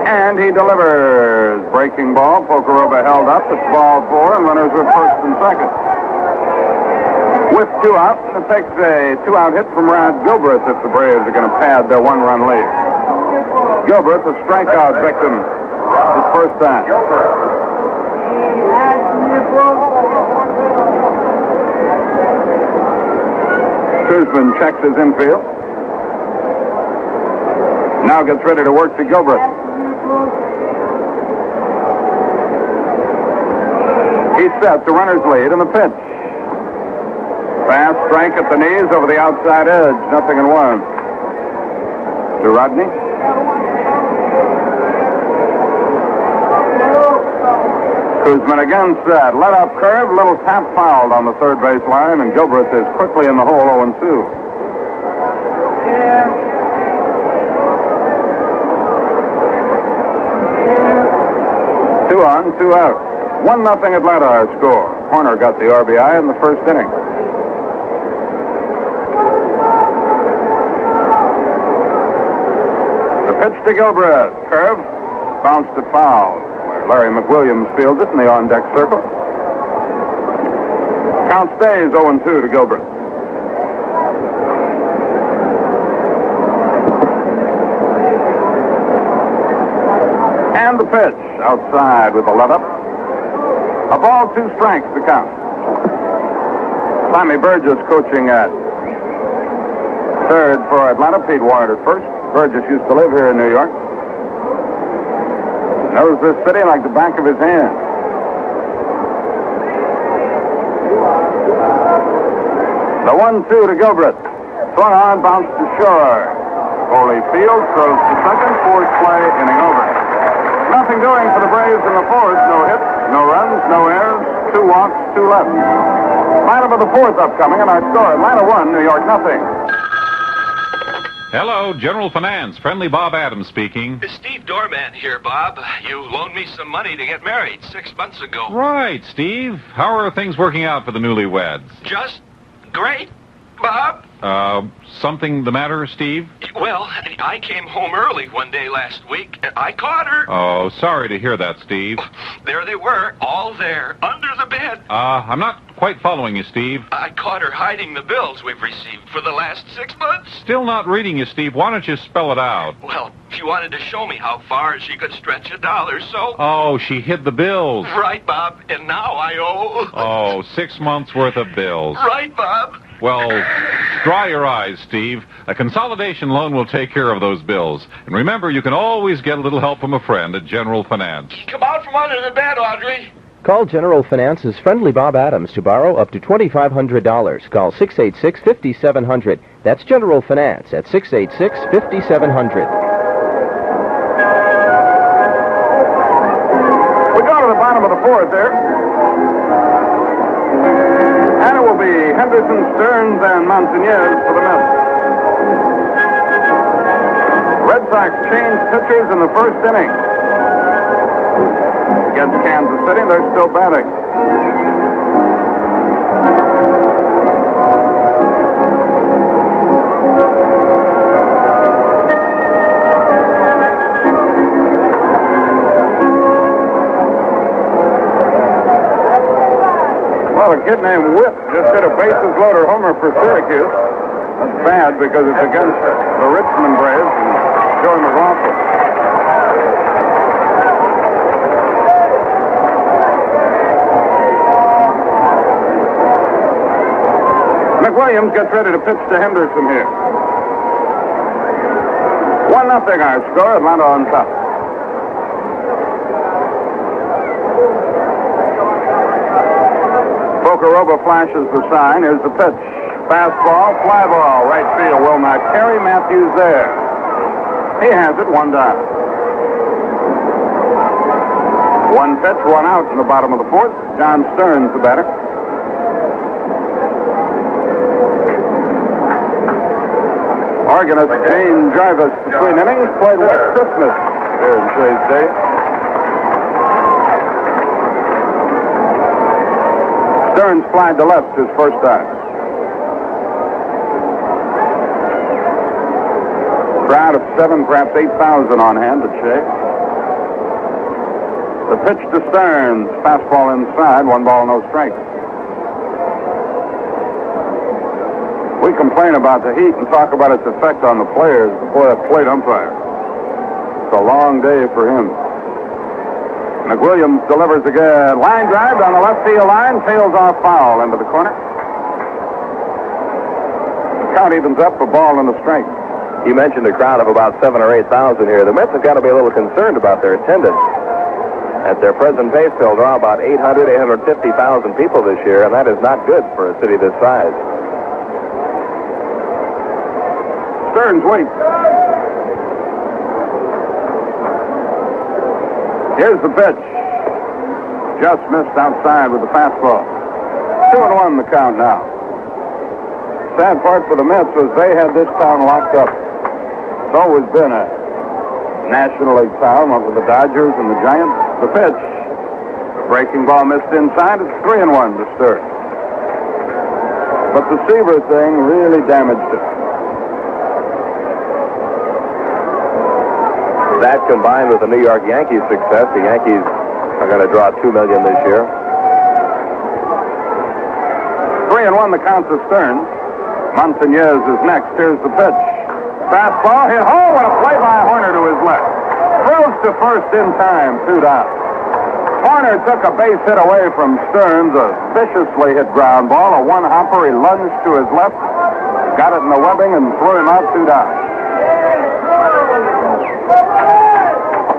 And he delivers. Breaking ball. Pocoroba held up. It's ball 4, and runners are first and second. With 2 out, it takes a 2-out hit from Rod Gilbert if the Braves are going to pad their 1-run lead. Gilbert, the strikeout victim, his first time. Kuzman checks his infield. Now gets ready to work to Gilbert. He's set. The runner's lead in the pitch. Fast strike at the knees over the outside edge. 0-1. To Rodney. Kuzman again set. Let up curve. Little tap fouled on the third base line, and Gilbert is quickly in the hole 0-2. Two on, 2 out. 1-0 Atlanta our score. Horner got the RBI in the first inning. Pitch to Gilbert. Curve. Bounced to foul. Where Larry McWilliams fields it in the on-deck circle. Count stays 0-2 to Gilbert. And the pitch. Outside with a let-up. A ball, 2 strikes to count. Tommy Burgess coaching at third for Atlanta. Pete Ward at first. Burgess used to live here in New York. Knows this city like the back of his hand. The 1-2 to Gilbreth. Swung on, bounced to shore. Foley fields, throws to second, fourth play, inning over. Nothing doing for the Braves in the fourth. No hits, no runs, no errors, 2 walks, 2 left. Bottom of the fourth upcoming, and our score, Atlanta 1, New York nothing. Hello, General Finance. Friendly Bob Adams speaking. Steve Doorman here, Bob. You loaned me some money to get married 6 months ago. Right, Steve. How are things working out for the newlyweds? Just great, Bob. Something the matter, Steve? Well, I came home early one day last week, and I caught her. Oh, sorry to hear that, Steve. There they were, all there, under the bed. I'm not quite following you, Steve. I caught her hiding the bills we've received for the last 6 months. Still not reading you, Steve. Why don't you spell it out? Well, she wanted to show me how far she could stretch $1, so... Oh, she hid the bills. Right, Bob, and now I owe... Oh, 6 months worth of bills. Right, Bob. Well, dry your eyes, Steve. A consolidation loan will take care of those bills. And remember, you can always get a little help from a friend at General Finance. Come out from under the bed, Audrey. Call General Finance's friendly Bob Adams to borrow up to $2,500. Call 686-5700. That's General Finance at 686-5700. We go to the bottom of the fourth there. And it will be Henderson, Stearns, and Montañez for the Mets. Red Sox changed pitchers in the first inning. Against Kansas City, they're still batting. Well, a kid named Whip just hit a bases loader homer for Syracuse. That's bad because it's against the Richmond Braves and Joey McLaughlin. McWilliams gets ready to pitch to Henderson here. 1-0 our score, Atlanta on top. Bocaroba flashes the sign. Here's the pitch. Fastball, fly ball, right field. Will not carry. Matthews there. He has it, 1 down. 1 pitch, 1 out in the bottom of the fourth. John Stearns, the batter. Organist Gene Jarvis between innings played West Christmas here in Shea State. Stearns flied to left his first time. Crowd of 7, perhaps 8,000 on hand at Shea. The pitch to Stearns, fastball inside, 1 ball, no strike. We complain about the heat and talk about its effect on the players before that plate umpire. It's a long day for him. McWilliams delivers again. Line drive down the left field line, tails off foul into the corner. The count evens up, a ball and a strike. You mentioned a crowd of about 7,000 or 8,000 here. The Mets have got to be a little concerned about their attendance. At their present pace, they'll draw about 850,000 people this year, and that is not good for a city this size. Stearns waits. Here's the pitch. Just missed outside with the fastball. 2-1 the count now. Sad part for the Mets was they had this town locked up. It's always been a National League town, what with the Dodgers and the Giants. The pitch. Breaking ball missed inside. It's 3-1 to Stearns. But the Seaver thing really damaged it. That combined with the New York Yankees' success, the Yankees are going to draw $2 million this year. 3-1 the count to Stearns. Montañez is next. Here's the pitch. Fastball hit home. What a play by Horner to his left. Throws to first in time. 2 down. Horner took a base hit away from Stearns. A viciously hit ground ball. A one-hopper. He lunged to his left. Got it in the webbing and threw him out. 2 down.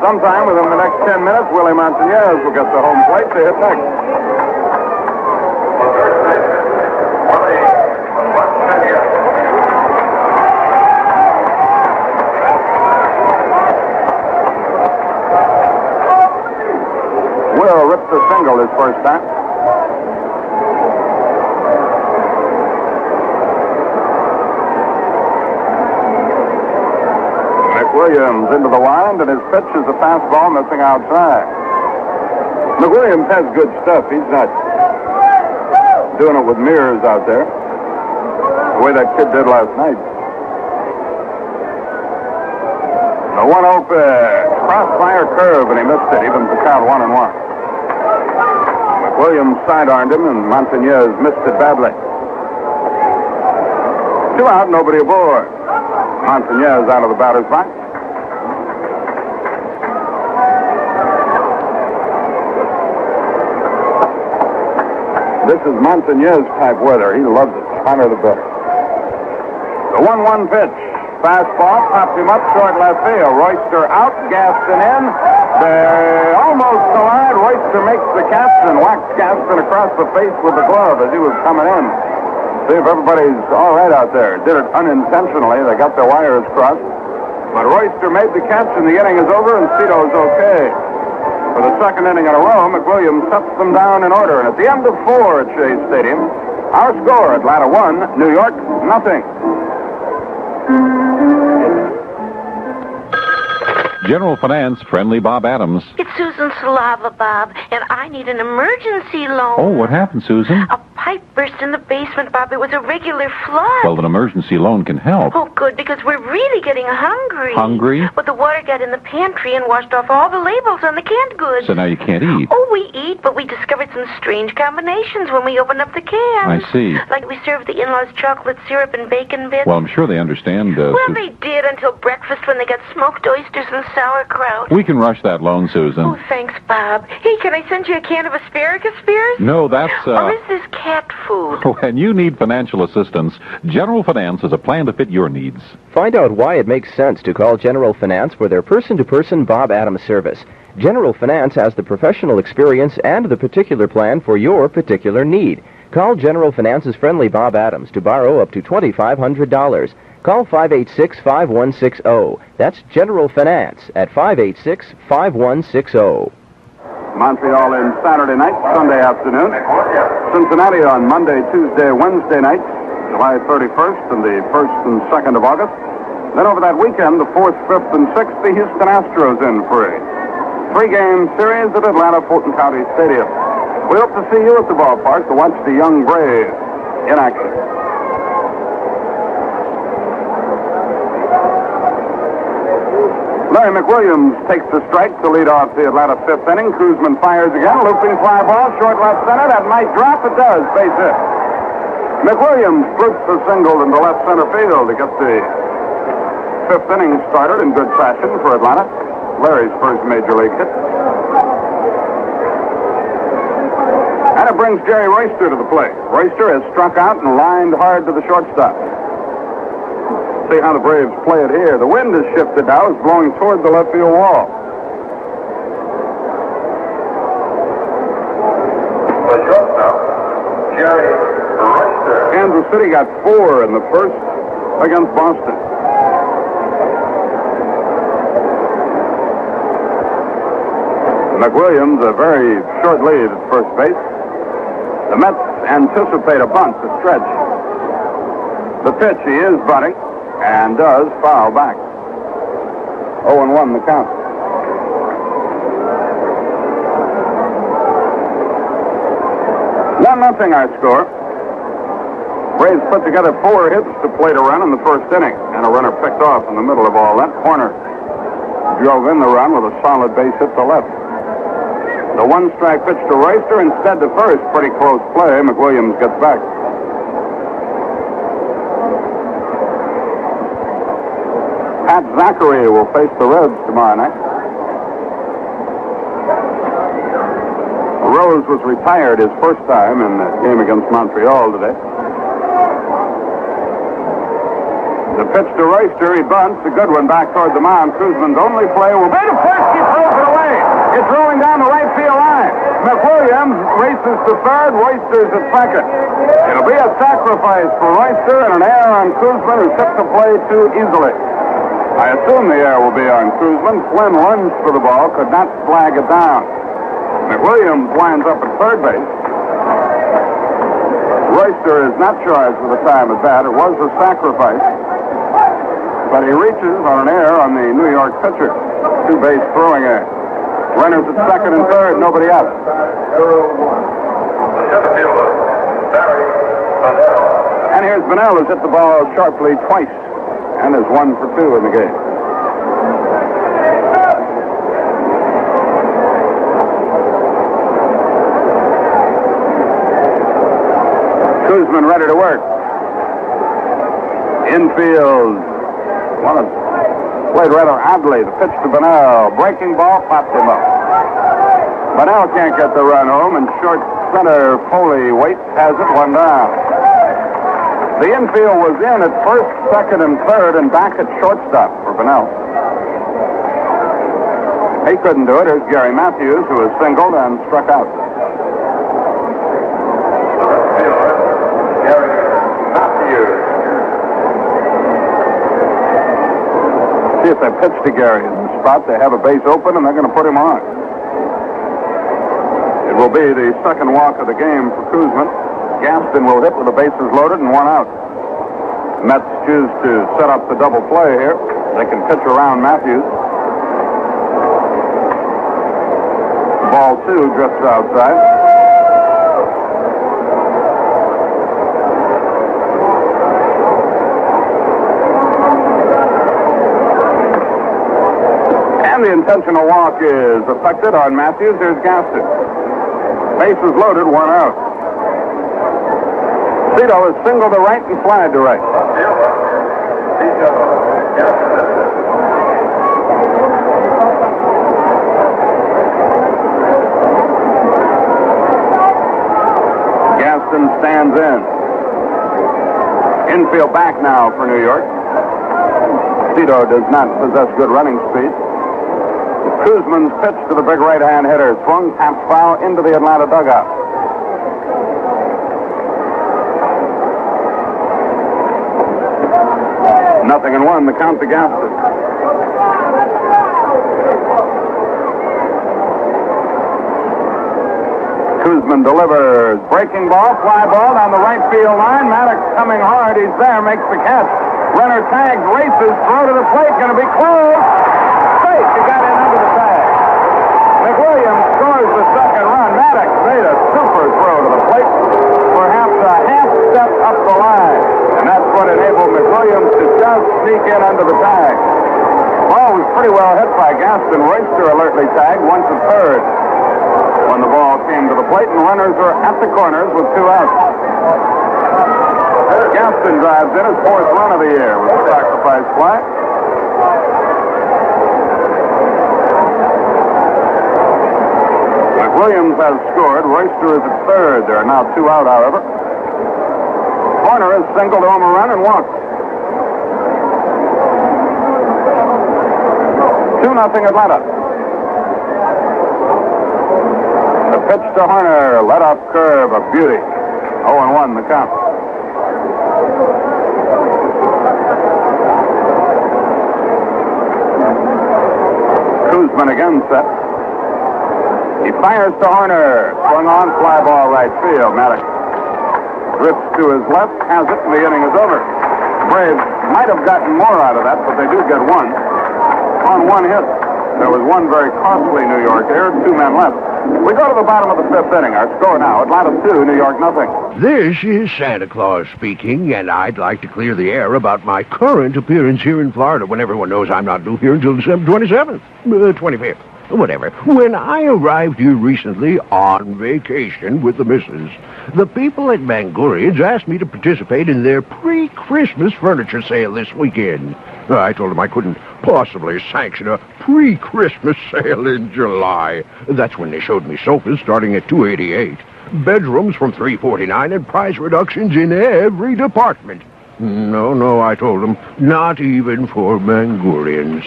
Sometime within the next 10 minutes, Willie Montañez will get the home plate to hit next. Will ripped the single his first time. McWilliams into the wind, and his pitch is a fastball missing outside. McWilliams has good stuff. He's not doing it with mirrors out there, the way that kid did last night. The 1-0 pitch, crossfire curve, and he missed it. Evens the count 1-1. McWilliams sidearmed him, and Montañez missed it badly. 2 out, nobody aboard. Montañez out of the batter's box. This is Montañez type weather. He loves it. Hotter the better. The 1-1 pitch. Fastball popped him up short left field. Royster out, Gaston in. They almost collide. Royster makes the catch and whacks Gaston across the face with the glove as he was coming in. See if everybody's all right out there. Did it unintentionally. They got their wires crossed. But Royster made the catch, and the inning is over, and Cito's okay. For the second inning in a row, McWilliams sets them down in order. And at the end of 4 at Shea Stadium, our score, Atlanta 1, New York 0. General Finance, friendly Bob Adams. It's Susan Salava, Bob, and I need an emergency loan. Oh, what happened, Susan? A pipe burst in the basement, Bob. It was a regular flood. Well, an emergency loan can help. Oh, good, because we're really getting hungry. Hungry? But the water got in the pantry and washed off all the labels on the canned goods. So now you can't eat. Oh, we eat, but we discovered some strange combinations when we opened up the cans. I see. Like we served the in-laws chocolate syrup and bacon bits. Well, I'm sure they understand. Well, they did until breakfast when they got smoked oysters and sauerkraut. We can rush that loan, Susan. Oh, thanks, Bob. Hey, can I send you a can of asparagus spears? No, that's, Or is this cat food? When you need financial assistance, General Finance has a plan to fit your needs. Find out why it makes sense to call General Finance for their person-to-person Bob Adams service. General Finance has the professional experience and the particular plan for your particular need. Call General Finance's friendly Bob Adams to borrow up to $2,500. Call 586-5160. That's General Finance at 586-5160. Montreal in Saturday night, Sunday afternoon. Cincinnati on Monday, Tuesday, Wednesday nights, July 31st and the 1st and 2nd of August. Then over that weekend, the 4th, 5th, and 6th, the Houston Astros in for a 3-game series at Atlanta Fulton County Stadium. We hope to see you at the ballpark to watch the young Braves in action. Larry McWilliams takes the strike to lead off the Atlanta 5th inning. Kuzman fires again, looping fly ball, short left center. That might drop. It does. Base hit. McWilliams flukes a single into left center field to get the 5th inning started in good fashion for Atlanta. Larry's first major league hit. And it brings Jerry Royster to the plate. Royster has struck out and lined hard to the shortstop. See how the Braves play it here. The wind has shifted now. It's blowing toward the left field wall. The shortstop, Jerry Royster. Kansas City got 4 in the first against Boston. McWilliams, a very short lead at first base. The Mets anticipate a bunt to stretch. The pitch, he is bunting. And does foul back. 0-1 the count. One nothing our score. Braves put together 4 hits to plate a run in the first inning, and a runner picked off in the middle of all that. Horner drove in the run with a solid base hit to left. The 1-strike pitch to Royster instead to first. Pretty close play. McWilliams gets back. Pat Zachary will face the Reds tomorrow night. Rose was retired his first time in the game against Montreal today. The pitch to Royster, he bunts, a good one back toward the mound. Kuzman's only play will be to first. It's rolling down the right field line. McWilliams races to third, Royster's at second. It'll be a sacrifice for Royster and an error on Kuzman, who took the play too easily. I assume the error will be on Kuzman. Flynn runs for the ball, could not flag it down. McWilliams winds up at third base. Royster is not charged with a time at bat. It was a sacrifice. But he reaches on an error on the New York pitcher. Two-base throwing error. Runners at second and third, nobody out. And here's Bunnell, who's hit the ball sharply twice and is 1 for 2 in the game. Kuzman ready to work. Infield. Played rather oddly. The pitch to Bunnell. Breaking ball, popped him up. Bunnell can't get the run home, and short center Foley waits, has it, one down. The infield was in at first, second, and third, and back at shortstop for Bunnell. He couldn't do it. Here's Gary Matthews, who was singled and struck out. See if they pitch to Gary in the spot. They have a base open, and they're going to put him on. It will be the second walk of the game for Kuzman. Gaston will hit with the bases loaded and one out. Mets choose to set up the double play here. They can pitch around Matthews. Ball 2 drifts outside. The intentional walk is affected on Matthews. There's Gaston. Bases loaded, one out. Cito has singled to right and flied to right. Gaston stands in. Infield back now for New York. Cito does not possess good running speed. Kuzman's pitch to the big right-hand hitter. Swung, tapped foul into the Atlanta dugout. Nothing in one, the count to Gaston. Kuzman delivers. Breaking ball, fly ball down the right field line. Maddox coming hard. He's there, makes the catch. Runner tags, races, throw to the plate, going to be close. Safe, he got in under the tag. McWilliams scores the second run. Maddox made a super throw to the plate, perhaps a half step up the line. And that's what enabled McWilliams to just sneak in under the tag. Ball was pretty well hit by Gaston. Royster alertly tagged once at third when the ball came to the plate, and runners are at the corners with 2 outs. Gaston drives in his 4th run of the year with a sacrifice fly. McWilliams has scored. Royster is at third. There are now 2 out, however. Horner has singled home a run and walked. 2-0 Atlanta. The pitch to Horner, let off curve, a beauty. 0-1 the count. Kuzman again set. He fires to Horner. Swung on, fly ball right field. Maddox drifts to his left, has it, and the inning is over. Braves might have gotten more out of that, but they do get one. On 1 hit. There was one very costly New York error, 2 men left. We go to the bottom of the 5th inning. Our score now, Atlanta 2, New York nothing. This is Santa Claus speaking, and I'd like to clear the air about my current appearance here in Florida when everyone knows I'm not due here until December 27th, 25th, whatever. When I arrived here recently on vacation with the missus, the people at Mangorians asked me to participate in their pre-Christmas furniture sale this weekend. I told them I couldn't possibly sanction a pre-Christmas sale in July. That's when they showed me sofas starting at $288, bedrooms from $349, and price reductions in every department. No, I told them, not even for Mangorians.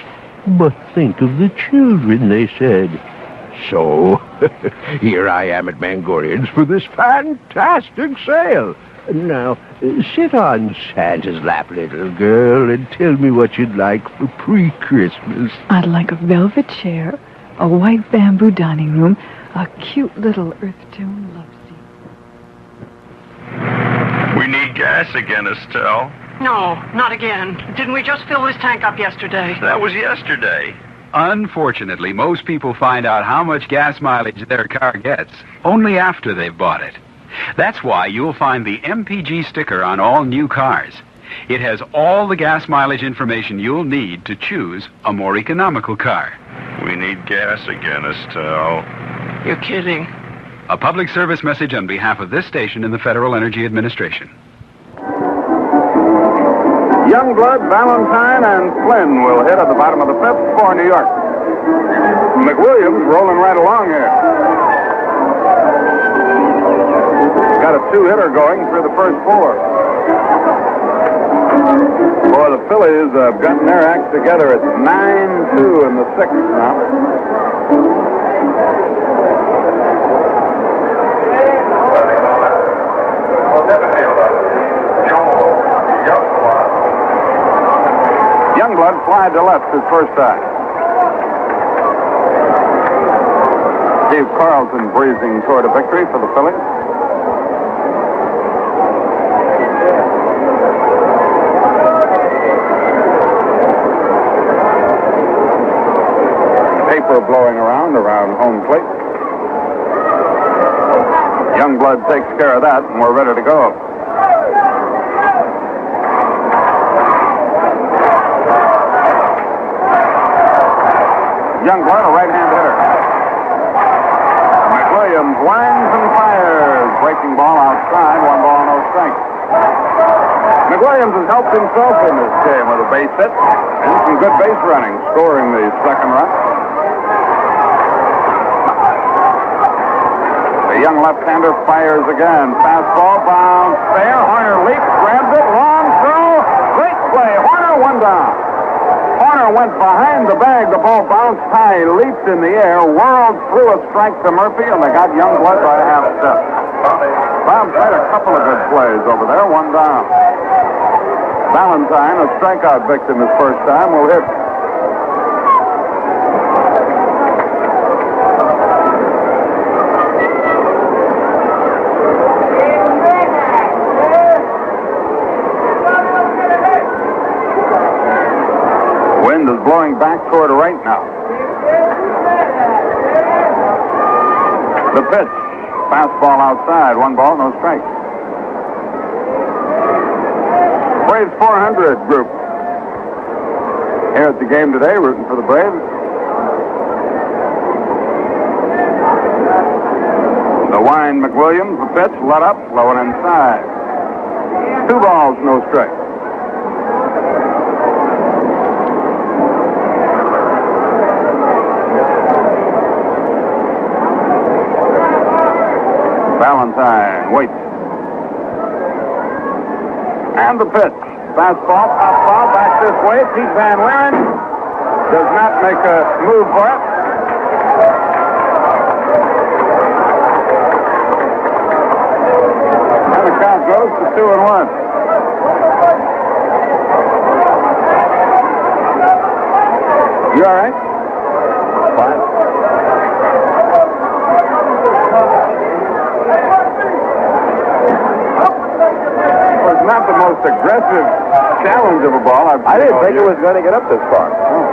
But think of the children, they said. So, here I am at Mangorian's for this fantastic sale. Now, sit on Santa's lap, little girl, and tell me what you'd like for pre-Christmas. I'd like a velvet chair, a white bamboo dining room, a cute little earth-tone love seat. We need gas again, Estelle. No, not again. Didn't we just fill this tank up yesterday? That was yesterday. Unfortunately, most people find out how much gas mileage their car gets only after they've bought it. That's why you'll find the MPG sticker on all new cars. It has all the gas mileage information you'll need to choose a more economical car. We need gas again, Estelle. You're kidding. A public service message on behalf of this station and the Federal Energy Administration. Youngblood, Valentine, and Flynn will hit at the bottom of the fifth for New York. McWilliams rolling right along here. Got a two-hitter going through the first four. Boy, the Phillies have gotten their act together. It's 9-2 in the sixth now. Youngblood flied to left his first time. Steve Carlton breezing toward a victory for the Phillies. Paper blowing around home plate. Youngblood takes care of that, and we're ready to go. Youngblood, a right-hand hitter. McWilliams winds and fires. Breaking ball outside, 1 ball, no strike. McWilliams has helped himself in this game with a base hit and some good base running, scoring the second run. The young left-hander fires again. Fastball, bounce, fair. Horner leaps, grabs it, long throw. Great play. Horner, 1 down. Horner went behind the bag. The ball bounced high, leaped in the air, whirled through a strike to Murphy, and they got Youngblood by a half step. Bob's had a couple of good plays over there, 1 down. Valentine, a strikeout victim his first time, will hit. Wind is blowing back toward right now. The pitch. Fastball outside. 1 ball, no strike. Braves 400 group here at the game today, rooting for the Braves. The wind, McWilliams, the pitch, let up, low and inside. 2 balls, no strike. Valentine waits. And the pitch. Fastball, fastball, back this way. Pete Van Leeuwen does not make a move for it. And the count goes to 2-1. You all right? Fine. Not the most aggressive challenge of a ball. I didn't think it was going to get up this far. Oh.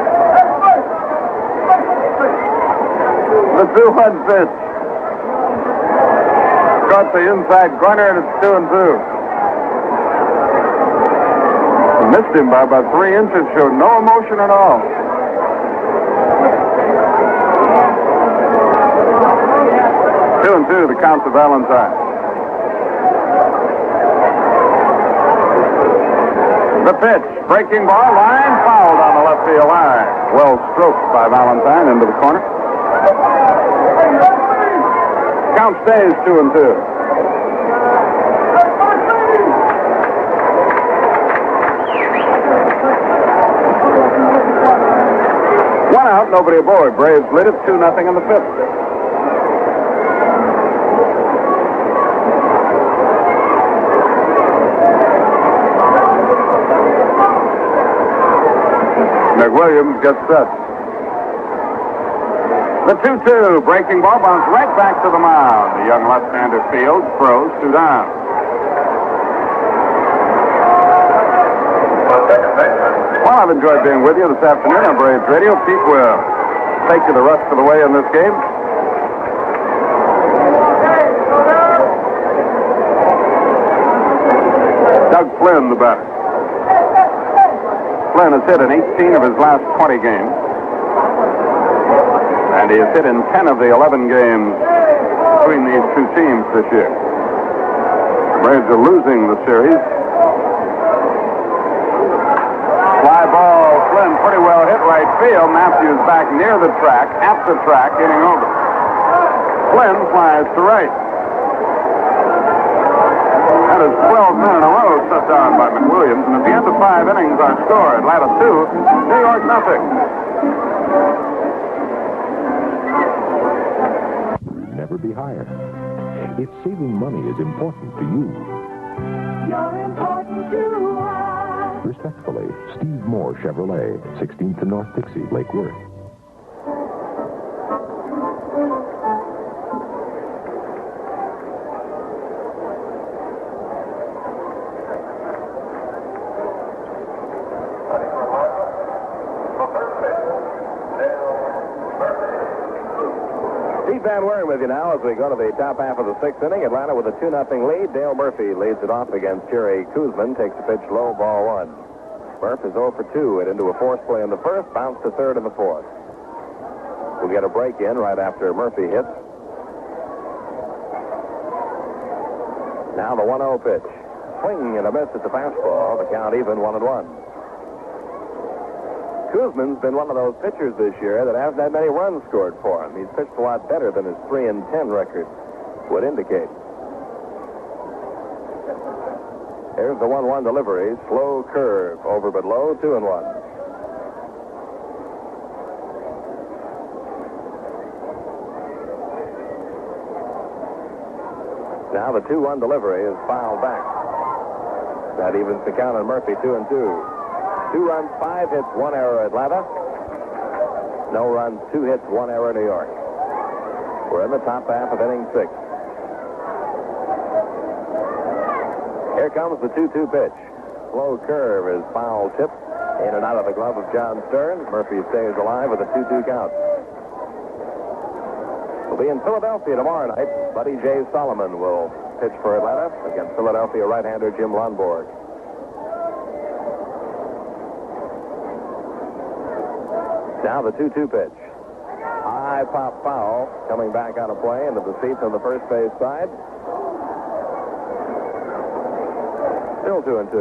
The 2-1 pitch. Caught the inside corner, and it's 2-2. Missed him by about 3 inches, showed no emotion at all. Two and two, the count to Valentine. The pitch, breaking ball, line fouled on the left field line. Well stroked by Valentine into the corner. Count stays 2-2. One out, nobody aboard. Braves lead it 2-0 in the fifth. McWilliams gets set. The 2-2 breaking ball bounced right back to the mound. The young left-hander fields, throws, 2 down. Well, I've enjoyed being with you this afternoon on Braves Radio. Pete will take you the rest of the way in this game. Doug Flynn, the batter. Flynn has hit in 18 of his last 20 games. And he has hit in 10 of the 11 games between these two teams this year. The Braves are losing the series. Fly ball, Flynn pretty well hit right field. Matthews back near the track, at the track, hitting over. Flynn flies to right. That is 12 men in a row shut down by McWilliams. And at the end of 5 innings, our score, Atlanta 2, New York nothing. Never be higher. If saving money is important to you, you're important to us. Respectfully, Steve Moore Chevrolet, 16th and North Dixie, Lake Worth. Van Weren with you now as we go to the top half of the 6th inning. Atlanta with a 2-0 lead. Dale Murphy leads it off against Jerry Kuzman. Takes a pitch low, ball 1. Murph is 0 for 2. Hit into a force play in the first, bounced to third in the fourth. We'll get a break in right after Murphy hits. Now the 1-0 pitch. Swing and a miss at the fastball. The count even, 1-1. Kuzman's been one of those pitchers this year that hasn't had many runs scored for him. He's pitched a lot better than his 3-10 record would indicate. Here's the 1-1 delivery. Slow curve, over but low, 2-1. Now the 2-1 delivery is fouled back. That evens the count on Murphy, 2-2. 2 runs, 5 hits, 1 error, Atlanta. No runs, 2 hits, 1 error, New York. We're in the top half of inning 6. Here comes the 2-2 pitch. Slow curve is foul tipped in and out of the glove of John Stern. Murphy stays alive with a 2-2 count. We'll be in Philadelphia tomorrow night. Buddy J. Solomon will pitch for Atlanta against Philadelphia right-hander Jim Lonborg. Now the 2-2 pitch. High pop foul coming back on a play into the seats on the first base side. Still 2-2.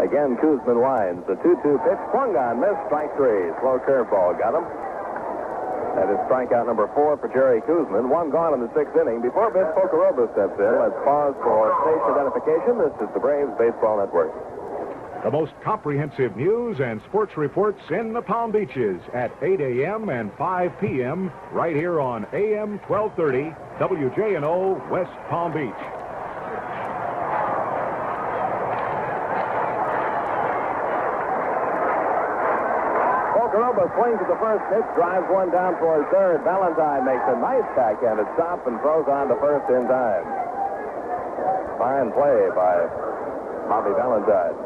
Again, Kuzman winds. The 2-2 pitch. Swung on, missed, strike 3. Slow curveball, got him. That is strikeout number 4 for Jerry Kuzman. 1 gone in the 6th inning. Before Vince Pocorobo steps in, let's pause for station identification. This is the Braves Baseball Network. The most comprehensive news and sports reports in the Palm Beaches at 8 a.m. and 5 p.m. right here on AM 1230 WJNO West Palm Beach. Pocorobo swings at the first pitch, drives 1 down towards third. Valentine makes a nice backhanded stop and throws on to first in time. Fine play by Bobby Valentine.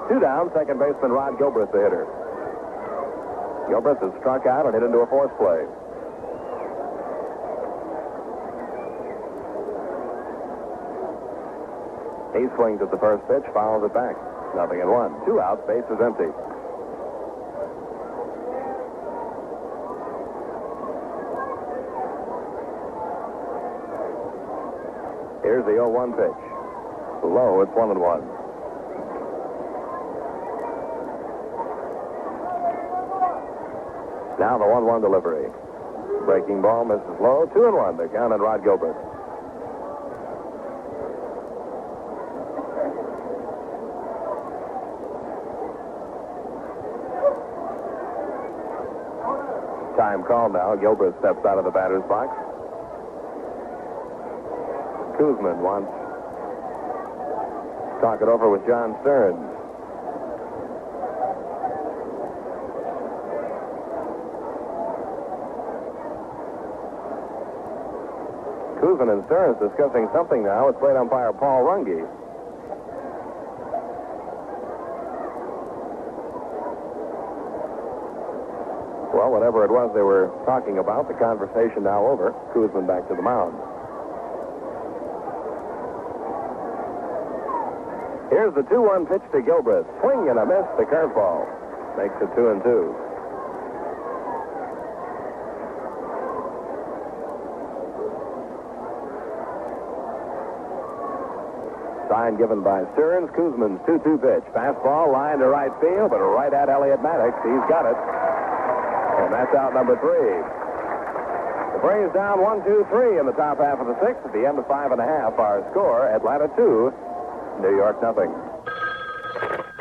2 down, second baseman Rod Gilbreth, the hitter. Gilbreth has struck out and hit into a force play. He swings at the first pitch, fouls it back. 0-1. 2 outs, base is empty. Here's the 0-1 pitch. Low, it's 1-1. Now the 1-1 delivery. Breaking ball misses low. 2-1. The count on Rod Gilbert. Time called now. Gilbert steps out of the batter's box. Kuzman wants to talk it over with John Stearns. Kuzman and Stearns discussing something now with plate umpire Paul Runge. Well, whatever it was they were talking about, the conversation now over. Kuzman back to the mound. Here's the 2-1 pitch to Gilbreth. Swing and a miss. The curveball makes it 2-2. Sign given by Stearns. Kuzman's 2-2 pitch. Fastball line to right field, but right at Elliott Maddox. He's got it. And that's out number 3. The Braves down 1-2-3 in the top half of the 6th. At the end of 5 1/2, our score, Atlanta 2, New York nothing.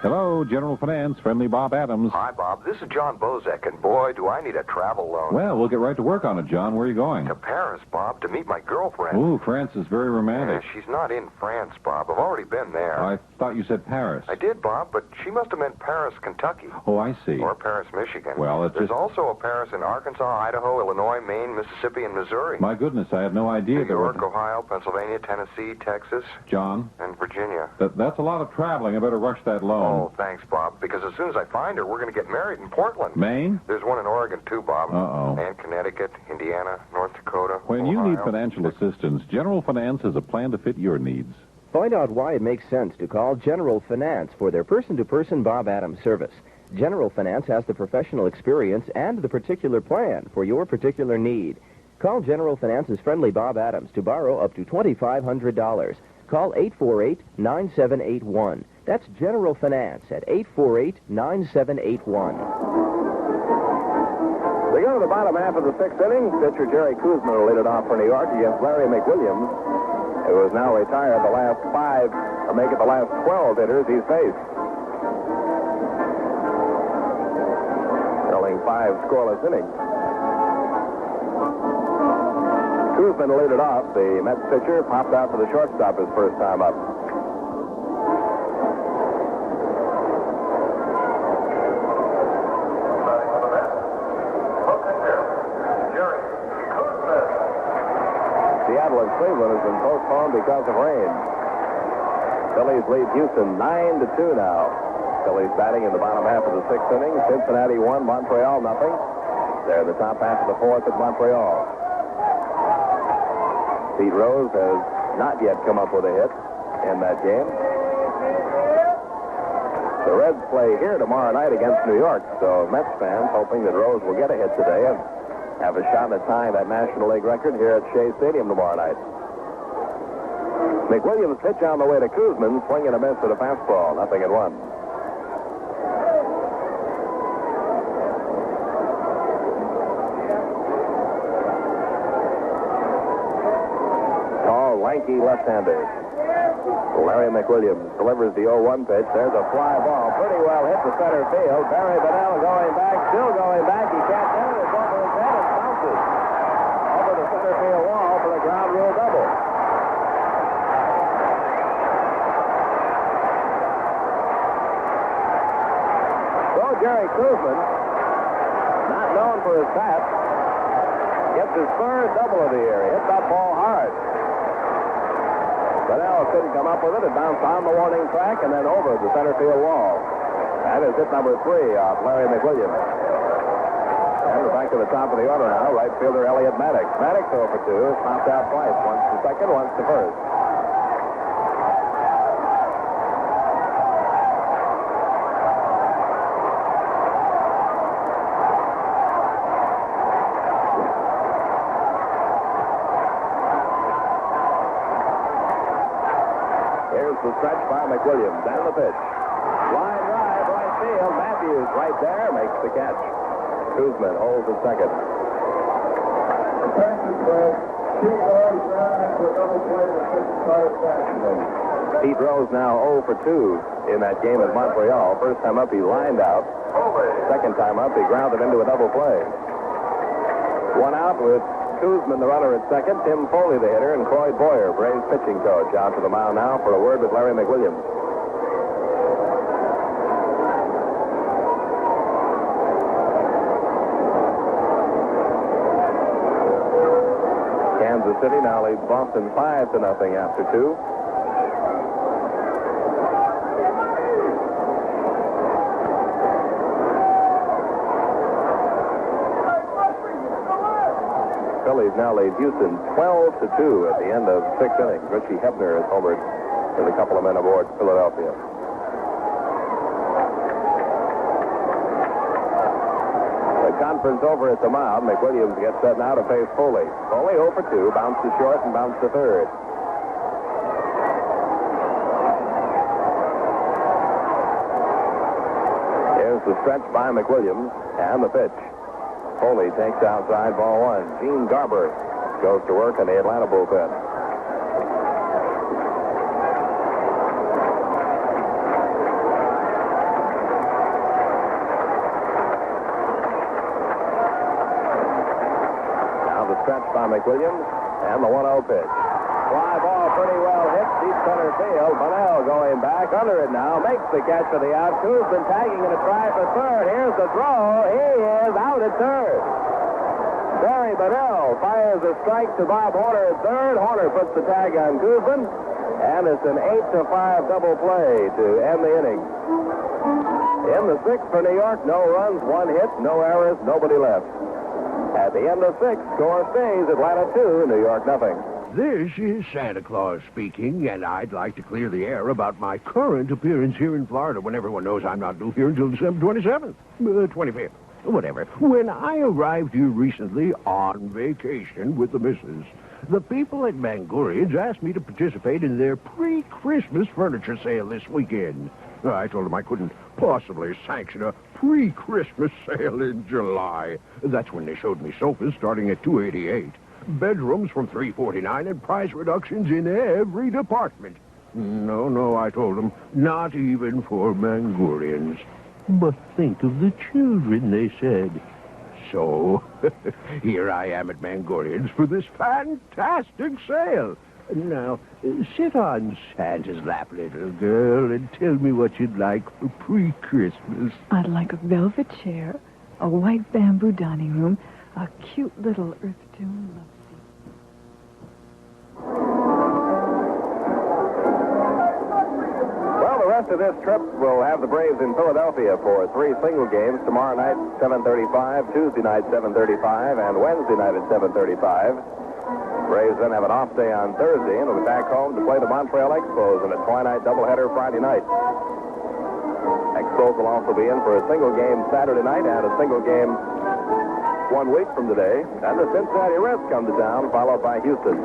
Hello, General Finance, friendly Bob Adams. Hi, Bob. This is John Bozek, and boy, do I need a travel loan. Well, we'll get right to work on it, John. Where are you going? To Paris, Bob, to meet my girlfriend. Ooh, France is very romantic. She's not in France, Bob. I've already been there. I thought you said Paris. I did, Bob, but she must have meant Paris, Kentucky. Oh, I see. Or Paris, Michigan. Well, There's also a Paris in Arkansas, Idaho, Illinois, Maine, Mississippi, and Missouri. My goodness, I had no idea New there York, were... Ohio, Pennsylvania, Tennessee, Texas. John? And Virginia. That's a lot of traveling. I better rush that loan. Oh, thanks, Bob, because as soon as I find her, we're going to get married in Portland. Maine? There's one in Oregon, too, Bob. Uh-oh. And Connecticut, Indiana, North Dakota, When Ohio. you need financial assistance, General Finance has a plan to fit your needs. Find out why it makes sense to call General Finance for their person-to-person Bob Adams service. General Finance has the professional experience and the particular plan for your particular need. Call General Finance's friendly Bob Adams to borrow up to $2,500. Call 848-9781. That's General Finance at 848-9781. We go to the bottom half of the 6th inning. Pitcher Jerry Kuzman will lead it off for New York against Larry McWilliams, who is now retired the last 5, or make it the last 12 hitters he's faced. Only 5 scoreless innings. Kuzman will lead it off. The Mets pitcher popped out for the shortstop his first time up. Seattle and Cleveland has been postponed because of rain. Phillies lead Houston 9-2 now. Phillies batting in the bottom half of the 6th inning. Cincinnati 1, Montreal nothing. They're in the top half of the 4th at Montreal. Pete Rose has not yet come up with a hit in that game. The Reds play here tomorrow night against New York, so Mets fans hoping that Rose will get a hit today and have a shot at tying that National League record here at Shea Stadium tomorrow night. McWilliams pitch on the way to Kuzman, swing and a miss at a fastball, 0-1. Tall, lanky left-hander. Larry McWilliams delivers the 0-1 pitch. There's a fly ball, pretty well hit to center field. Barry Bonnell going back, still going back. He can't get it. It's over his head and bounces over the center field wall for the ground rule double. So Jerry Kuzman, not known for his bat, gets his third double of the year. He hit that ball hard. Bonnell couldn't come up with it. It bounced on the warning track and then over the center field wall. That is hit number 3 off Larry McWilliams. And we're back to the top of the order now. Right fielder Elliott Maddox. Maddox 0 for 2. Popped out twice. Once to second, once to first. Here's the stretch by McWilliams. And the pitch. Line drive, right field. Matthews right there makes the catch. Kuzman holds at second. Pete Rose now 0 for 2 in that game at Montreal. First time up, he lined out. Second time up, he grounded into a double play. One out with Kuzman, the runner, at second. Tim Foley, the hitter, and Croyd Boyer, Braves pitching coach, out to the mound now for a word with Larry McWilliams. Kansas City now leads Boston 5-0 after 2. Phillies now lead Houston 12-2 at the end of 6 innings. Richie Hebner has homered with a couple of men aboard Philadelphia. The conference over at the mound. McWilliams gets set now to face Foley. Foley 0 for 2, bounced to short and bounced to third. Here's the stretch by McWilliams and the pitch. Foley takes outside, ball one. Gene Garber goes to work in the Atlanta bullpen. Now the stretch by McWilliams and the 1-0 pitch. Fly ball pretty well hit, deep center field. Bunnell going back under it now, makes the catch for the out. Kuzman tagging in a try for third. Here's the throw. He is out at third. Barry Bunnell fires a strike to Bob Horner at third. Horner puts the tag on Kuzman, and it's an 8-5 double play to end the inning. In the sixth for New York, no runs, 1 hit, no errors, nobody left. At the end of 6, score stays Atlanta 2, New York nothing. This is Santa Claus speaking, and I'd like to clear the air about my current appearance here in Florida when everyone knows I'm not due here until December 27th, 25th, whatever. When I arrived here recently on vacation with the missus, the people at Mangorians asked me to participate in their pre-Christmas furniture sale this weekend. I told them I couldn't possibly sanction a pre-Christmas sale in July. That's when they showed me sofas starting at $288. Bedrooms from $349 and price reductions in every department. No, I told them, not even for Mangorians. But think of the children, they said. So, here I am at Mangorians for this fantastic sale. Now, sit on Santa's lap, little girl, and tell me what you'd like for pre-Christmas. I'd like a velvet chair, a white bamboo dining room, a cute little earth tone love seat. Well, the rest of this trip will have the Braves in Philadelphia for 3 single games. Tomorrow night, 7:35, Tuesday night, 7:35, and Wednesday night at 7:35. Braves then have an off day on Thursday and will be back home to play the Montreal Expos in a twilight doubleheader Friday night. Expos will also be in for a single game Saturday night and a single game 1 week from today. And the Cincinnati Reds come to town, followed by Houston.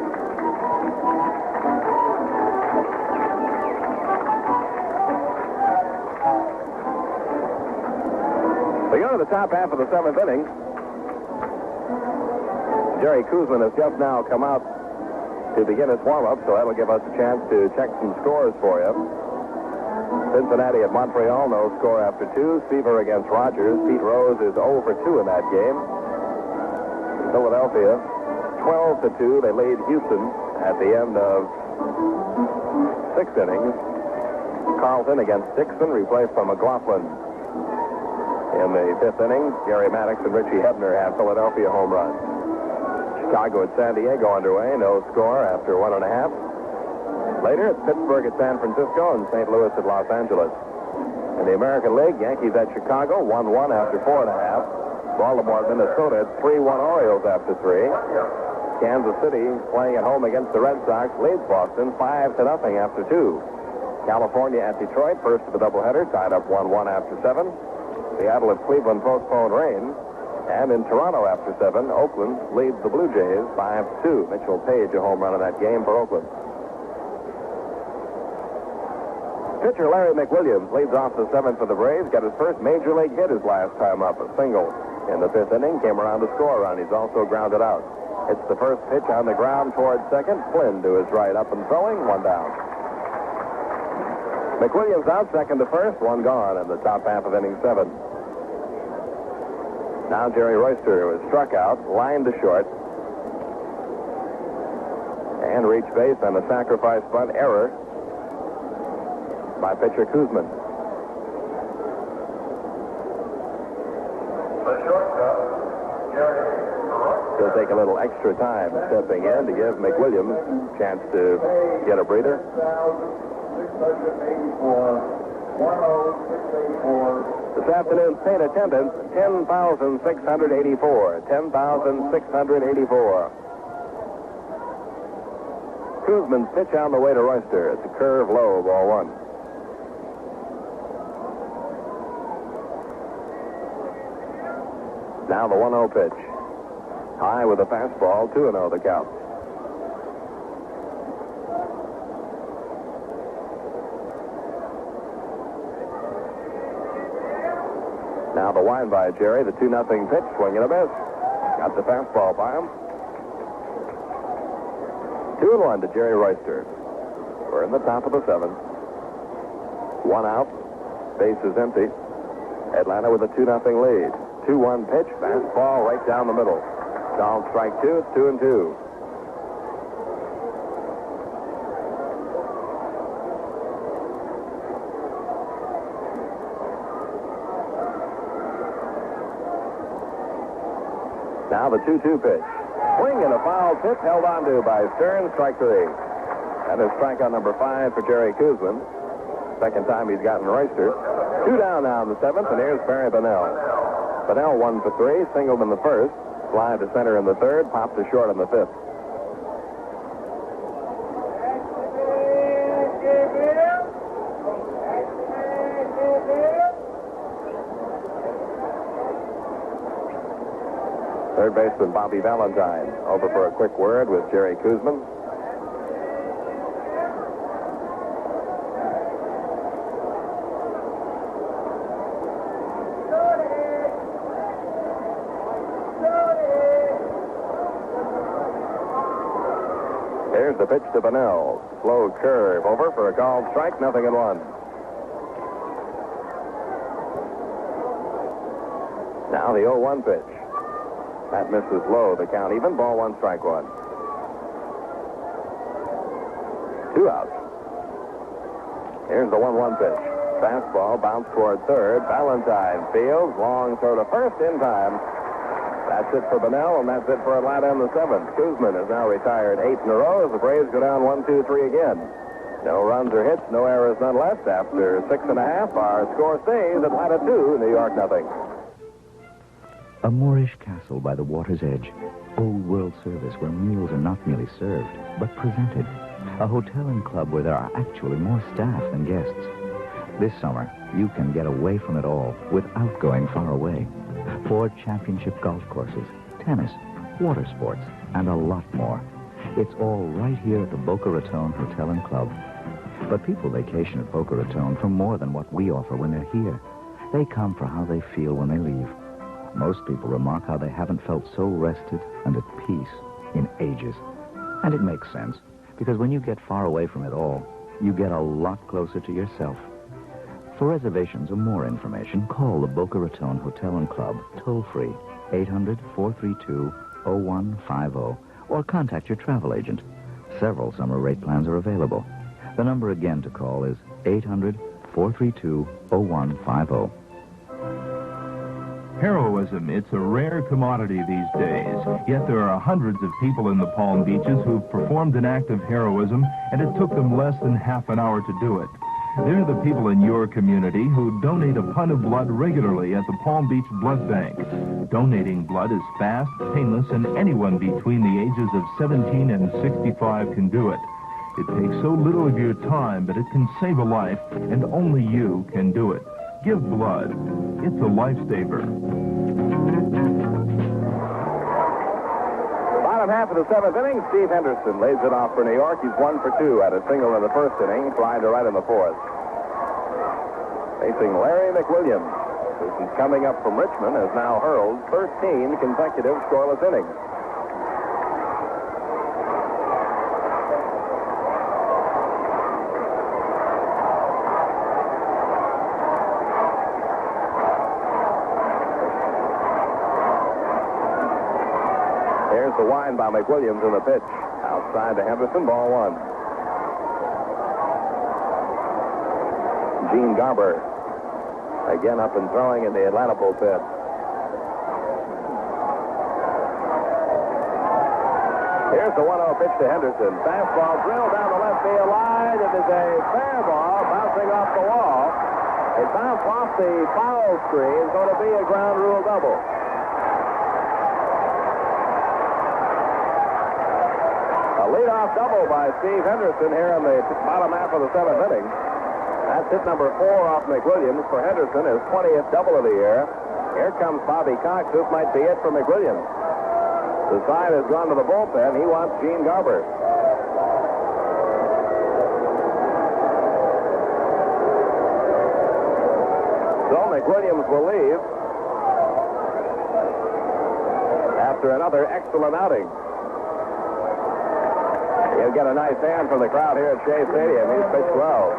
We go to the top half of the 7th inning. Jerry Kuzman has just now come out to begin his warm-up, so that'll give us a chance to check some scores for you. Cincinnati at Montreal, no score after 2. Seaver against Rogers. Pete Rose is 0 for 2 in that game. Philadelphia, 12-2. They lead Houston at the end of 6 innings. Carlton against Dixon, replaced by McLaughlin. In the 5th inning, Gary Maddox and Richie Hebner have Philadelphia home runs. Chicago at San Diego underway, no score after 1.5. Later, it's Pittsburgh at San Francisco and St. Louis at Los Angeles. In the American League, Yankees at Chicago, 1-1 after 4.5. Baltimore at Minnesota at 3-1 Orioles after 3. Kansas City playing at home against the Red Sox leads Boston 5-0 after 2. California at Detroit, first of the doubleheader, tied up 1-1 after 7. Seattle at Cleveland postponed rain. And in Toronto after 7, Oakland leads the Blue Jays 5-2. Mitchell Page a home run in that game for Oakland. Pitcher Larry McWilliams leads off the 7th for the Braves. Got his first major league hit his last time up, a single. in the fifth inning, came around to score a run. He's also grounded out. It's the first pitch on the ground toward second. Flynn to his right, up and throwing, one down. McWilliams out, second to first, one gone in the top half of inning 7. Now Jerry Royster was struck out, lined to short, and reached base on a sacrifice bunt error by pitcher Kuzman. The shortstop, Jerry Royster. He'll take a little extra time stepping in to give McWilliams a chance to get a breather. 684. This afternoon's paid attendance, 10,684. 10,684. Kuzman's pitch on the way to Royster. It's a curve low, ball one. Now the 1-0 pitch. High with a fastball, 2-0 the count. Now the wind by Jerry, the 2-0 pitch, swing and a miss. Got the fastball by him. 2-1 to Jerry Royster. We're in the top of the 7th. 1 out. Base is empty. Atlanta with a 2-0 lead. 2-1 pitch, fastball right down the middle. Called strike 2, it's 2-2. Now the 2-2 pitch. Swing and a foul tip held on to by Stern, strike 3. That is strikeout number 5 for Jerry Kuzman. Second time he's gotten Royster. 2 down now in the 7th, and here's Barry Bonnell. Bonnell 1 for 3, singled in the first, fly to center in the 3rd, popped to short in the 5th. Third baseman Bobby Valentine over for a quick word with Jerry Kuzman. Here's the pitch to Bonnell. Slow curve over for a called strike, 0-1. Now the 0-1 pitch. That misses low, the count even. Ball 1, strike 1. 2 outs. Here's the 1-1 pitch. Fastball bounced toward third. Valentine fields. Long throw to first in time. That's it for Bonnell, and that's it for Atlanta in the 7th. Kuzman is now retired 8 in a row as the Braves go down 1-2-3 again. No runs or hits, no errors nonetheless. After 6.5, our score stays Atlanta 2, New York 0. A Moorish castle by the water's edge. Old world service where meals are not merely served, but presented. A hotel and club where there are actually more staff than guests. This summer, you can get away from it all without going far away. 4 championship golf courses, tennis, water sports, and a lot more. It's all right here at the Boca Raton Hotel and Club. But people vacation at Boca Raton for more than what we offer when they're here. They come for how they feel when they leave. Most people remark how they haven't felt so rested and at peace in ages. And it makes sense, because when you get far away from it all, you get a lot closer to yourself. For reservations or more information, call the Boca Raton Hotel and Club, toll-free, 800-432-0150, or contact your travel agent. Several summer rate plans are available. The number again to call is 800-432-0150. Heroism, it's a rare commodity these days. Yet there are hundreds of people in the Palm Beaches who've performed an act of heroism, and it took them less than half an hour to do it. They're the people in your community who donate a pint of blood regularly at the Palm Beach Blood Bank. Donating blood is fast, painless, and anyone between the ages of 17 and 65 can do it. It takes so little of your time, but it can save a life, and only you can do it. Give blood. It's a lifesaver. Bottom half of the 7th inning, Steve Henderson lays it off for New York. He's 1 for 2 at a single in the first inning, fly to right in the 4th. Facing Larry McWilliams. as he's coming up from Richmond, has now hurled 13 consecutive scoreless innings. Here's the wind by McWilliams in the pitch. Outside to Henderson, ball one. Gene Garber again up and throwing in the Atlanta bullpen. Here's the 1-0 pitch to Henderson. Fastball drilled down the left field line. It is a fair ball bouncing off the wall. It bounced off the foul screen. It's going to be a ground rule double. A leadoff double by Steve Henderson here in the bottom half of the seventh inning. That's hit number 4 off McWilliams for Henderson, his 20th double of the year. Here comes Bobby Cox. This might be it for McWilliams. The side has gone to the bullpen. He wants Gene Garber. So McWilliams will leave after another excellent outing. He'll get a nice hand from the crowd here at Shea Stadium. He's pitched well.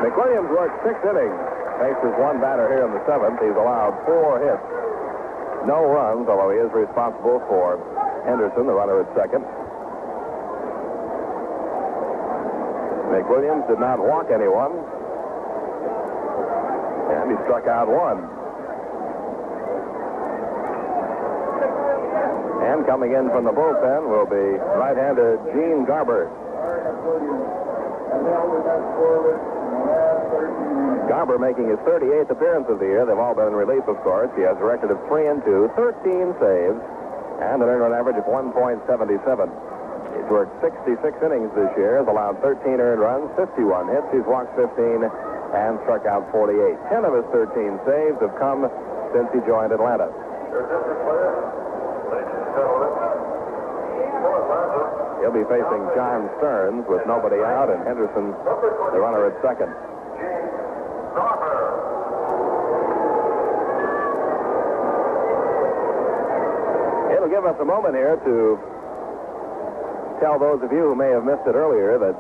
McWilliams worked 6 innings. Faces one batter here in the 7th. He's allowed 4 hits. No runs, although he is responsible for Henderson, the runner at second. McWilliams did not walk anyone. And he struck out 1. And coming in from the bullpen will be right-hander Gene Garber. Garber making his 38th appearance of the year. They've all been in relief, of course. He has a record of 3-2, 13 saves, and an earned run average of 1.77. He's worked 66 innings this year, has allowed 13 earned runs, 51 hits. He's walked 15 and struck out 48. 10 of his 13 saves have come since he joined Atlanta. He'll be facing John Stearns with nobody out and Henderson, the runner at second. It'll give us a moment here to tell those of you who may have missed it earlier that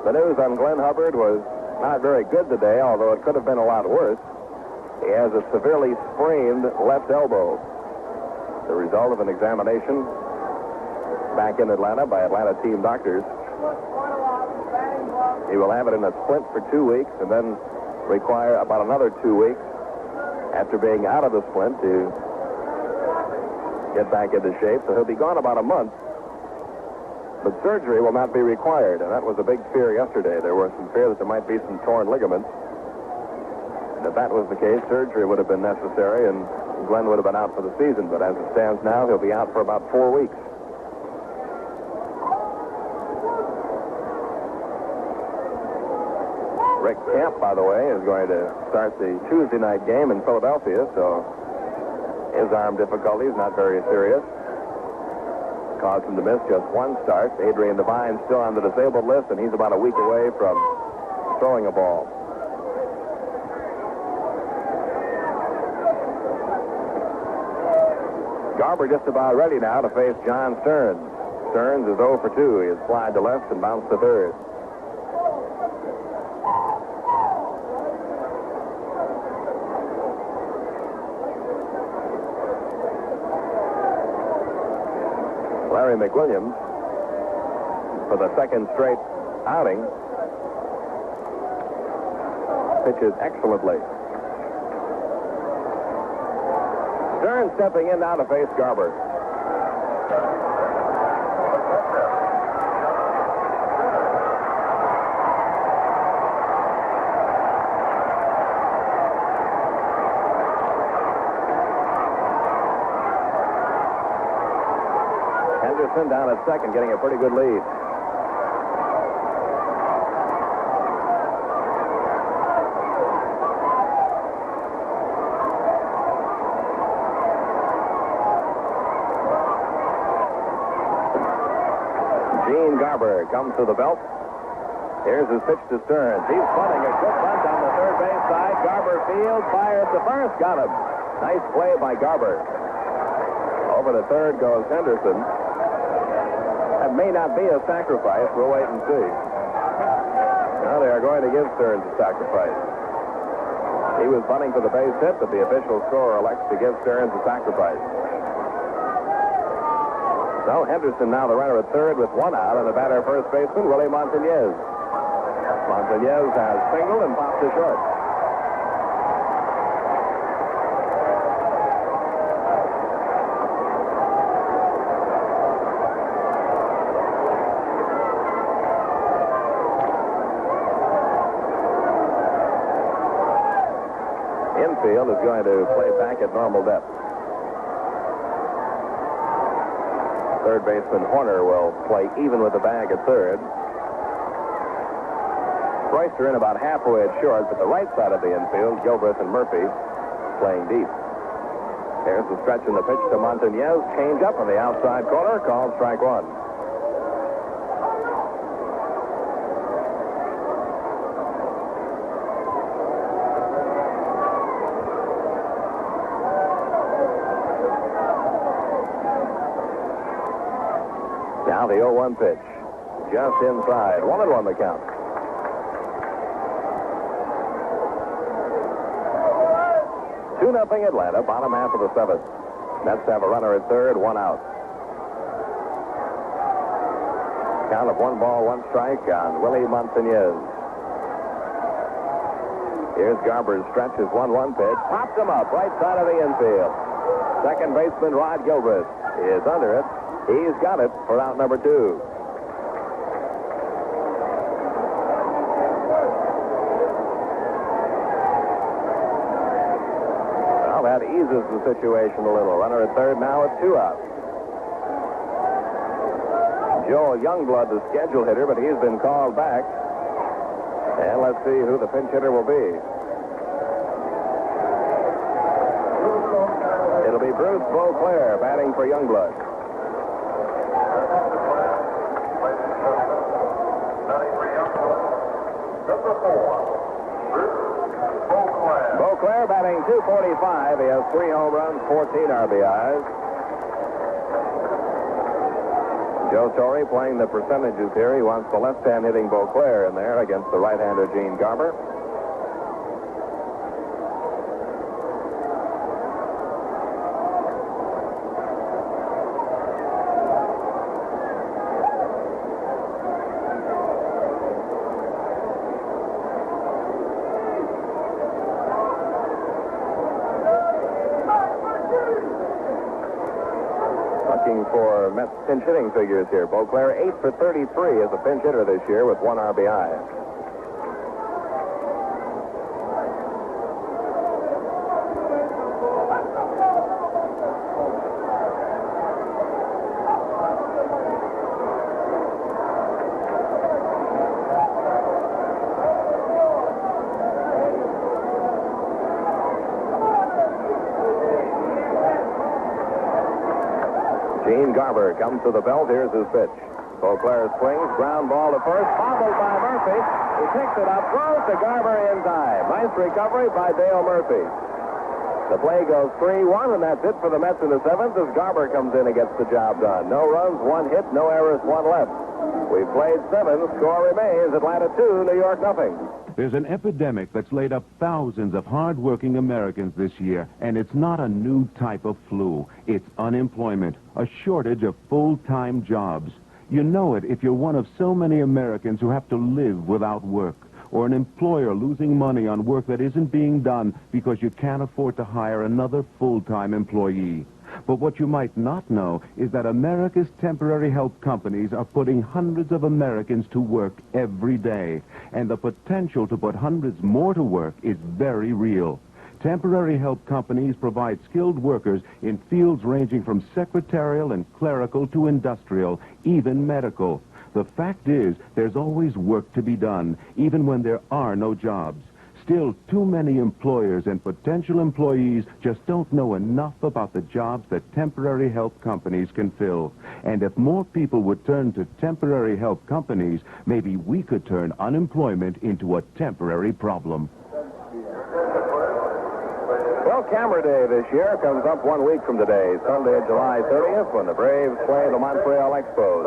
the news on Glenn Hubbard was not very good today, although it could have been a lot worse. He has a severely sprained left elbow. The result of an examination back in Atlanta by Atlanta team doctors. He will have it in a splint for 2 weeks and then require about another 2 weeks after being out of the splint to get back into shape. So he'll be gone about a month. But surgery will not be required, and that was a big fear yesterday. There was some fear that there might be some torn ligaments. And if that was the case, surgery would have been necessary, and Glenn would have been out for the season. But as it stands now, he'll be out for about 4 weeks. Rick Camp, by the way, is going to start the Tuesday night game in Philadelphia, so his arm difficulty is not very serious. Caused him to miss just 1 start. Adrian Devine's still on the disabled list, and he's about a week away from throwing a ball. Garber just about ready now to face John Stearns. Stearns is 0 for 2. He has flied to left and bounced to third. Larry McWilliams, for the second straight outing, pitches excellently. Stearns stepping in now to face Garber. Henderson down at second, getting a pretty good lead. Gene Garber comes to the belt. Here's his pitch to Stearns. He's bunting a good bunt on the third base side. Garber fields, fires to first. Got him. Nice play by Garber. Over to third goes Henderson. That may not be a sacrifice. We'll wait and see. Now they are going to give Stearns a sacrifice. He was bunting for the base hit, but the official scorer elects to give Stearns a sacrifice. So Henderson now the runner at third with one out, and the batter first baseman, Willie Montañez. Montañez has singled and popped to short. Infield is going to play back at normal depth. Third baseman Horner will play even with the bag at third. Royster in about halfway at short, but the right side of the infield, Gilbreth and Murphy playing deep. Here's the stretch in the pitch to Montañez. Change up on the outside corner, called strike one. Now the 0-1 pitch. Just inside. 1-1 the count. Two 2-0 Atlanta, bottom half of the seventh. Mets have a runner at third, one out. Count of 1 ball, 1 strike on Willie Montañez. Here's Garber's stretch, his 1-1 pitch. Popped him up, right side of the infield. Second baseman Rod Gilbreth is under it. He's got it for out number 2. Well, that eases the situation a little. Runner at third now at 2 outs. Joel Youngblood, the schedule hitter, but he's been called back. And let's see who the pinch hitter will be. It'll be Bruce Beauclair batting for Youngblood. Beauclair batting .245. He has 3 home runs, 14 RBIs. Joe Torre playing the percentages here. He wants the left-hand hitting Beauclair in there against the right-hander Gene Garber. For Mets pinch hitting figures here. Beauclair 8 for 33 as a pinch hitter this year with 1 RBI. Gene Garber comes to the belt. Here's his pitch. Beauclair swings, ground ball to first, bobbled by Murphy. He picks it up, throws to Garber in time. Nice recovery by Dale Murphy. The play goes 3-1, and that's it for the Mets in the 7th as Garber comes in and gets the job done. No runs, 1 hit, no errors, 1 left. We've played 7. Score remains Atlanta 2, New York nothing. There's an epidemic that's laid up thousands of hard-working Americans this year, and it's not a new type of flu. It's unemployment, a shortage of full-time jobs. You know it if you're one of so many Americans who have to live without work, or an employer losing money on work that isn't being done because you can't afford to hire another full-time employee. But what you might not know is that America's temporary help companies are putting hundreds of Americans to work every day. And the potential to put hundreds more to work is very real. Temporary help companies provide skilled workers in fields ranging from secretarial and clerical to industrial, even medical. The fact is, there's always work to be done, even when there are no jobs. Still, too many employers and potential employees just don't know enough about the jobs that temporary help companies can fill. And if more people would turn to temporary help companies, maybe we could turn unemployment into a temporary problem. Well, Camera Day this year comes up 1 week from today, Sunday, July 30th, when the Braves play the Montreal Expos.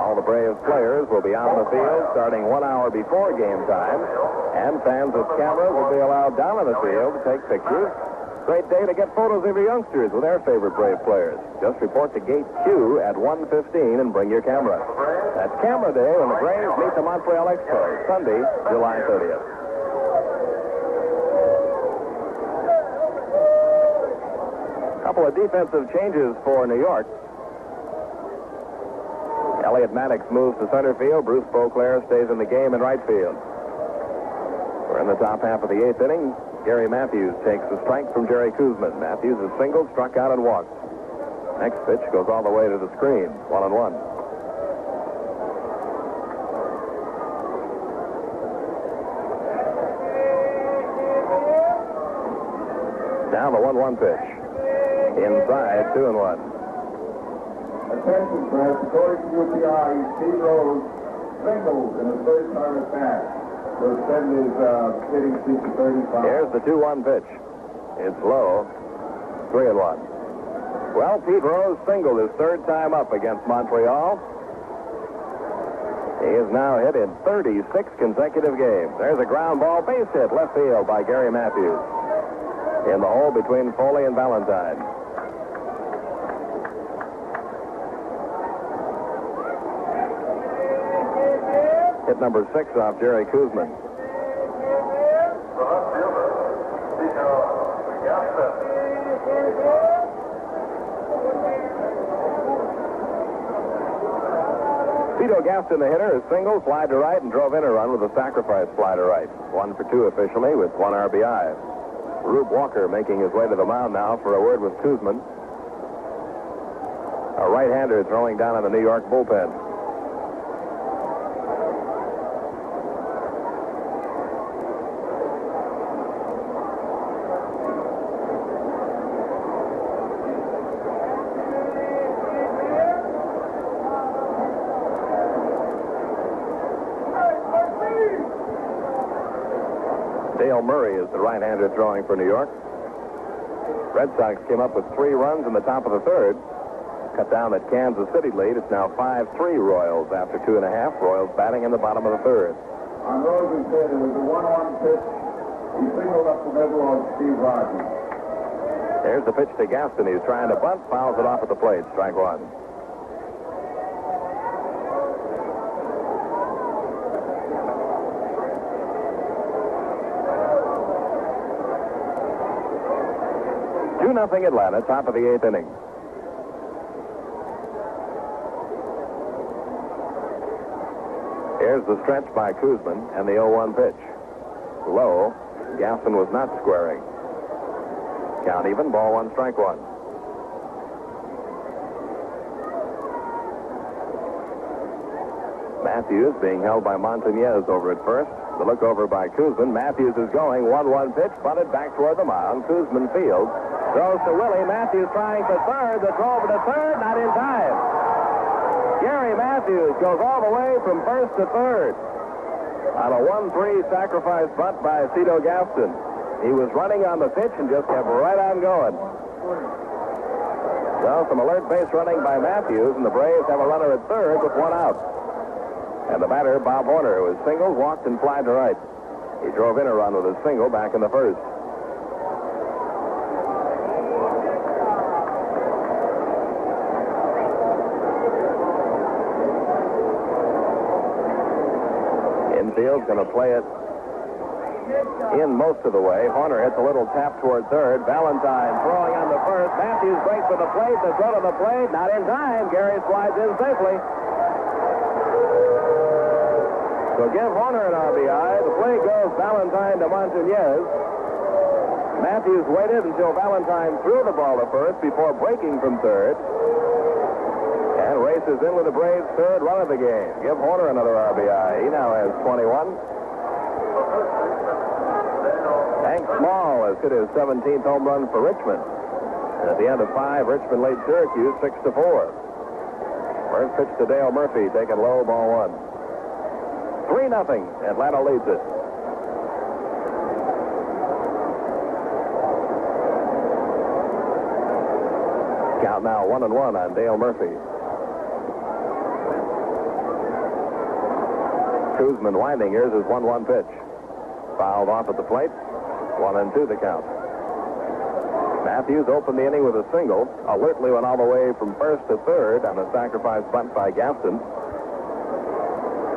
All the Braves players will be out on the field starting 1 hour before game time, and fans with cameras will be allowed down on the field to take pictures. Great day to get photos of your youngsters with their favorite Brave players. Just report to Gate Q at 1:15 and bring your camera. That's Camera Day when the Braves meet the Montreal Expos, Sunday, July 30th. Couple of defensive changes for New York. Elliot Maddox moves to center field. Bruce Beauclair stays in the game in right field. We're in the top half of the 8th inning. Gary Matthews takes the strike from Jerry Kuzman. Matthews is singled, struck out, and walked. Next pitch goes all the way to the screen. 1-1. Now the 1-1 pitch. Inside, 2-1. Attention, press. According to UPI, Steve Rose singled in his first time at bat. To extend his hitting streak to 35. Here's the 2-1 pitch. It's low. 3-1. Well, Pete Rose singled his third time up against Montreal. He is now hit in 36 consecutive games. There's a ground ball base hit left field by Gary Matthews. In the hole between Foley and Valentine. Hit number 6 off Jerry Kuzman. Tito Gaston, the hitter, is single, fly to right, and drove in a run with a sacrifice fly to right. 1 for 2 officially with 1 RBI. Rube Walker making his way to the mound now for a word with Kuzman. A right-hander throwing down in the New York bullpen. Dale Murray is the right-hander throwing for New York. Red Sox came up with 3 runs in the top of the 3rd. Cut down that Kansas City lead. It's now 5-3 Royals after 2.5. Royals batting in the bottom of the 3rd. On Rose's head, it was a 1-1 pitch. He singled up the middle on Steve Rogers. There's the pitch to Gaston. He's trying to bunt, fouls it off at the plate. Strike 1. Nothing Atlanta, top of the 8th inning. Here's the stretch by Kuzman and the 0-1 pitch. Low. Gaston was not squaring. Count even, ball 1, strike 1. Matthews being held by Montañez over at first. The look over by Kuzman. Matthews is going. 1-1 pitch, bunted back toward the mound. Kuzman fields. Throws to Willie. Matthews trying for third. The throw over to third. Not in time. Gary Matthews goes all the way from first to third on a 1-3 sacrifice bunt by Cito Gaston. He was running on the pitch and just kept right on going. Well, some alert base running by Matthews, and the Braves have a runner at third with 1 out. And the batter, Bob Horner, who was singled, walked, and flied to right. He drove in a run with a single back in the 1st. Infield's going to play it in most of the way. Horner hits a little tap toward third. Valentine throwing on the first. Matthews breaks for the plate. The throw to the plate. Not in time. Gary slides in safely. So give Horner an RBI. The play goes Valentine to Montañez. Matthews waited until Valentine threw the ball to first before breaking from third. And races in with the Braves' 3rd run of the game. Give Horner another RBI. He now has 21. Hank Small has hit his 17th home run for Richmond. And at the end of 5, Richmond leads Syracuse 6-4. First pitch to Dale Murphy, taken low, ball 1. 3-0. Atlanta leads it. Count now 1-1 on Dale Murphy. Kuzman winding. Here's his 1-1 pitch. Fouled off at the plate. 1-2 the count. Matthews opened the inning with a single. Alertly went all the way from first to third on a sacrifice bunt by Gaston.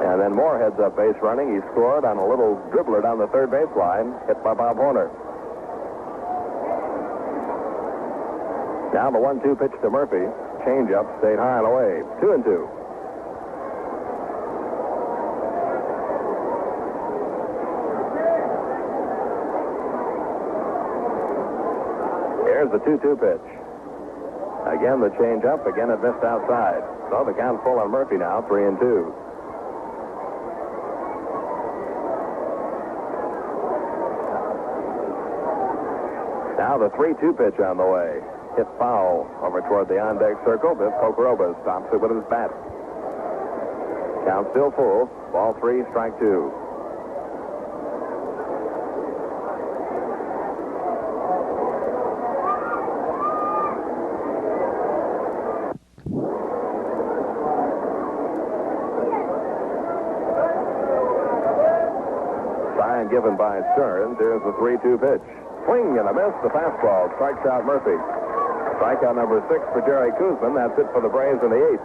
And then Moore heads up base running. He scored on a little dribbler down the third base line, hit by Bob Horner. Now the 1-2 pitch to Murphy. Changeup stayed high and away. 2-2. Here's the 2-2 pitch. Again the changeup. Again it missed outside. So the count's full on Murphy now. 3-2. Now the 3-2 pitch on the way. Hit foul over toward the on-deck circle. Biff Kokorova stops it with his bat. Count still full. Ball 3, strike 2. Sign given by Stearns. Here's the 3-2 pitch. Swing and a miss. The fastball strikes out Murphy. Strikeout number 6 for Jerry Kuzman. That's it for the Braves in the 8th.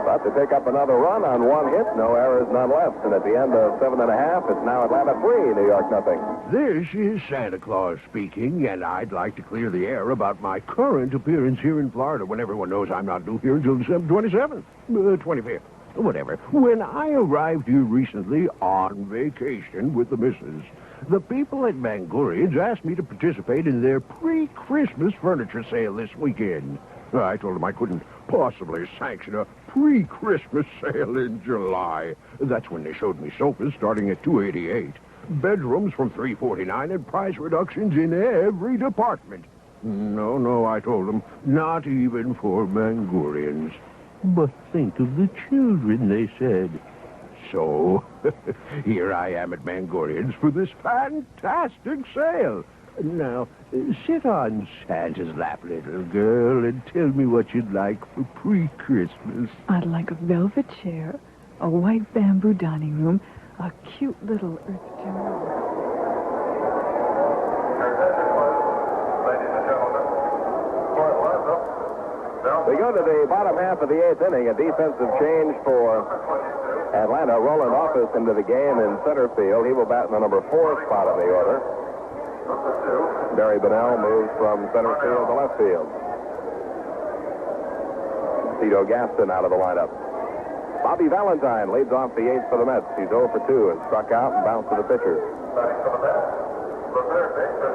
But to pick up another run on 1 hit, no errors, none left. And at the end of 7.5, it's now Atlanta 3, New York nothing. This is Santa Claus speaking, and I'd like to clear the air about my current appearance here in Florida when everyone knows I'm not due here until December 27th, 25th, whatever. When I arrived here recently on vacation with the missus, the people at Mangorians asked me to participate in their pre-Christmas furniture sale this weekend. I told them I couldn't possibly sanction a pre-Christmas sale in July. That's when they showed me sofas starting at $288, bedrooms from $349, and price reductions in every department. No, I told them, not even for Mangorians. But think of the children, they said. So, here I am at Mangorians for this fantastic sale. Now, sit on Santa's lap, little girl, and tell me what you'd like for pre-Christmas. I'd like a velvet chair, a white bamboo dining room, a cute little earth tone. We go to the bottom half of the 8th inning. A defensive change for Atlanta. Roland Office into the game in center field. He will bat in the number 4 spot in the order. Barry Bonnell moves from center field to left field. Tito Gaston out of the lineup. Bobby Valentine leads off the 8th for the Mets. He's 0 for 2 and struck out and bounced to the pitcher.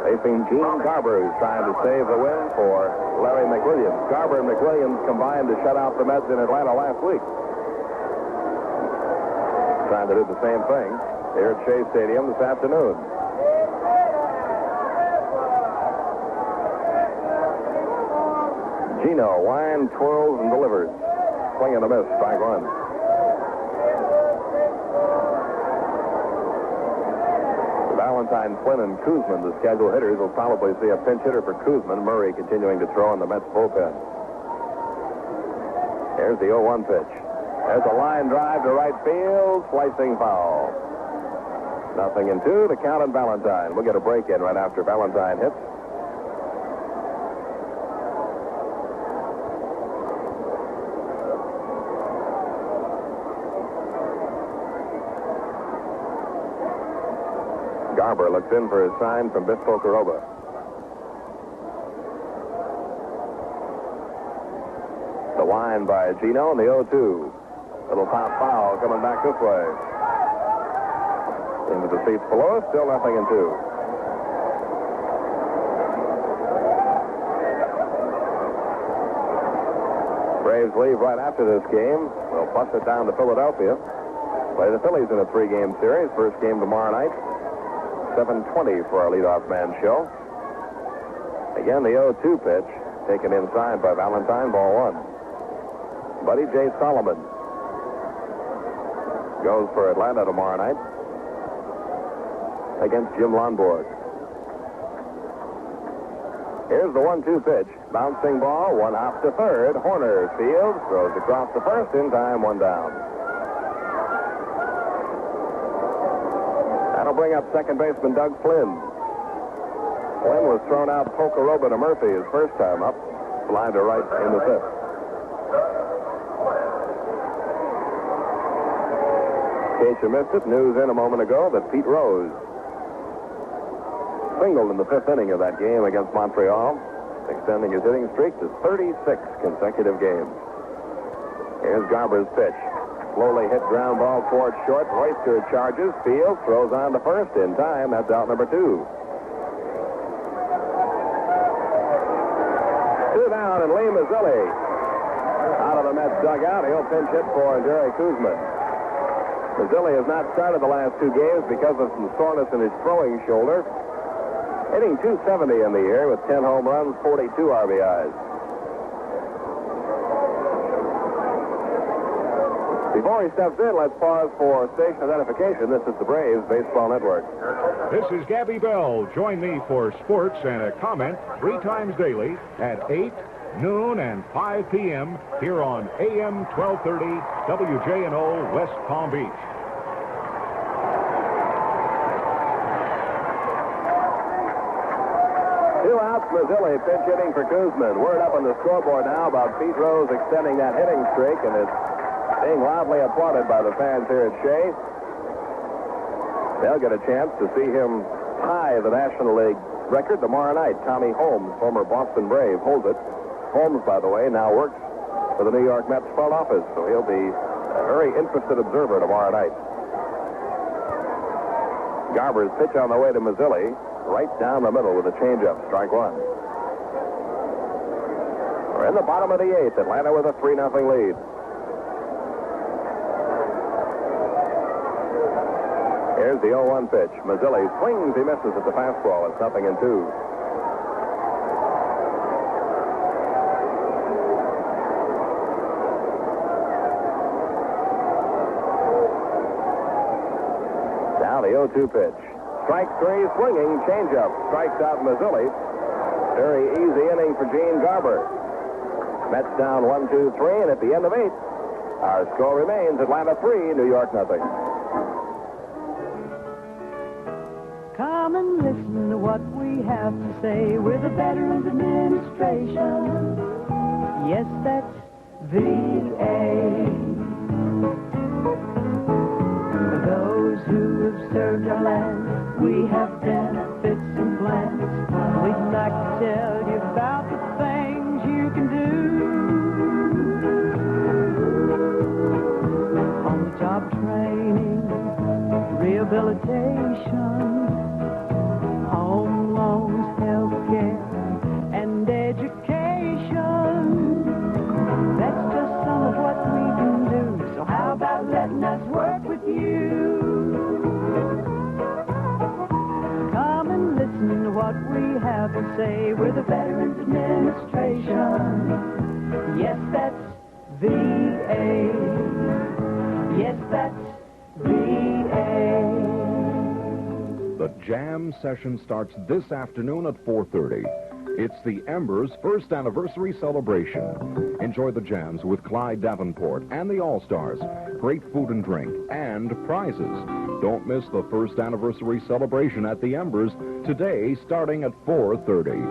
Facing Gene Garber, who's trying to save the win for Larry McWilliams. Garber and McWilliams combined to shut out the Mets in Atlanta last week. Trying to do the same thing here at Shea Stadium this afternoon. Gino, winds, twirls, and delivers. Swing and a miss, strike 1. Valentine, Flynn, and Kuzman, the scheduled hitters, will probably see a pinch hitter for Kuzman. Murray continuing to throw in the Mets bullpen. Here's the 0-1 pitch. There's a line drive to right field, slicing foul. 0-2, the count on Valentine. We'll get a break in right after Valentine hits. Garber looks in for his sign from Biff Kokorova. The wind by Gino and the 0-2. Little pop foul coming back this way. Into the seats below us, still 0-2. Braves leave right after this game. They'll bust it down to Philadelphia. Play the Phillies in a 3-game series. First game tomorrow night. 7:20 for our leadoff man show. Again, the 0-2 pitch taken inside by Valentine, ball one. Buddy J. Solomon goes for Atlanta tomorrow night against Jim Lonborg. Here's the 1-2 pitch. Bouncing ball, one hop to third. Horner fields, throws across the first in time, one down. That'll bring up second baseman Doug Flynn. Flynn was thrown out Pocoroba to Murphy his first time up. Fly to right in the fifth. In case you missed it, news in a moment ago that Pete Rose singled in the fifth inning of that game against Montreal, extending his hitting streak to 36 consecutive games. Here's Garber's pitch. Slowly hit ground ball towards short. Royster charges, fields, throws on to first in time. That's out number 2. 2 down, and Lee Mazzilli out of the Mets dugout. He'll pinch hit for Jerry Kuzman. Mazzilli has not started the last 2 games because of some soreness in his throwing shoulder. Hitting .270 in the year with 10 home runs, 42 RBIs. Before he steps in, let's pause for station identification. This is the Braves Baseball Network. This is Gabby Bell. Join me for sports and a comment 3 times daily at 8, noon, and 5 p.m. here on AM 1230 WJNO West Palm Beach. Mazzilli pinch hitting for Kuzman. Word up on the scoreboard now about Pete Rose extending that hitting streak, and it's being loudly applauded by the fans here at Shea. They'll get a chance to see him tie the National League record tomorrow night. Tommy Holmes, former Boston Brave, holds it. Holmes, by the way, now works for the New York Mets front office, so he'll be a very interested observer tomorrow night. Garber's pitch on the way to Mazzilli. Right down the middle with a changeup, strike 1. We're in the bottom of the 8th. Atlanta with a 3-0 lead. Here's the 0-1 pitch. Mazzilli swings, he misses at the fastball. It's 0-2. Now the 0-2 pitch. Strike 3, swinging, changeup. Strikes out Mazzilli. Very easy inning for Gene Garber. Mets down 1-2-3, and at the end of 8, our score remains Atlanta 3, New York 0. Come and listen to what we have to say. We're the Veterans Administration. Yes, that's VA. For those who have served our land, we have benefits and plans. We'd like to tell you about the things you can do. On-the-job training, rehabilitation, home loans, health care, and education. That's just some of what we can do. So how about letting us work with you? Listen to what we have to say. We're the Veterans Administration. Yes, that's VA. Yes, that's VA. The jam session starts this afternoon at 4:30. It's the Embers' first anniversary celebration. Enjoy the jams with Clyde Davenport and the All-Stars. Great food and drink and prizes. Don't miss the first anniversary celebration at the Embers today starting at 4:30.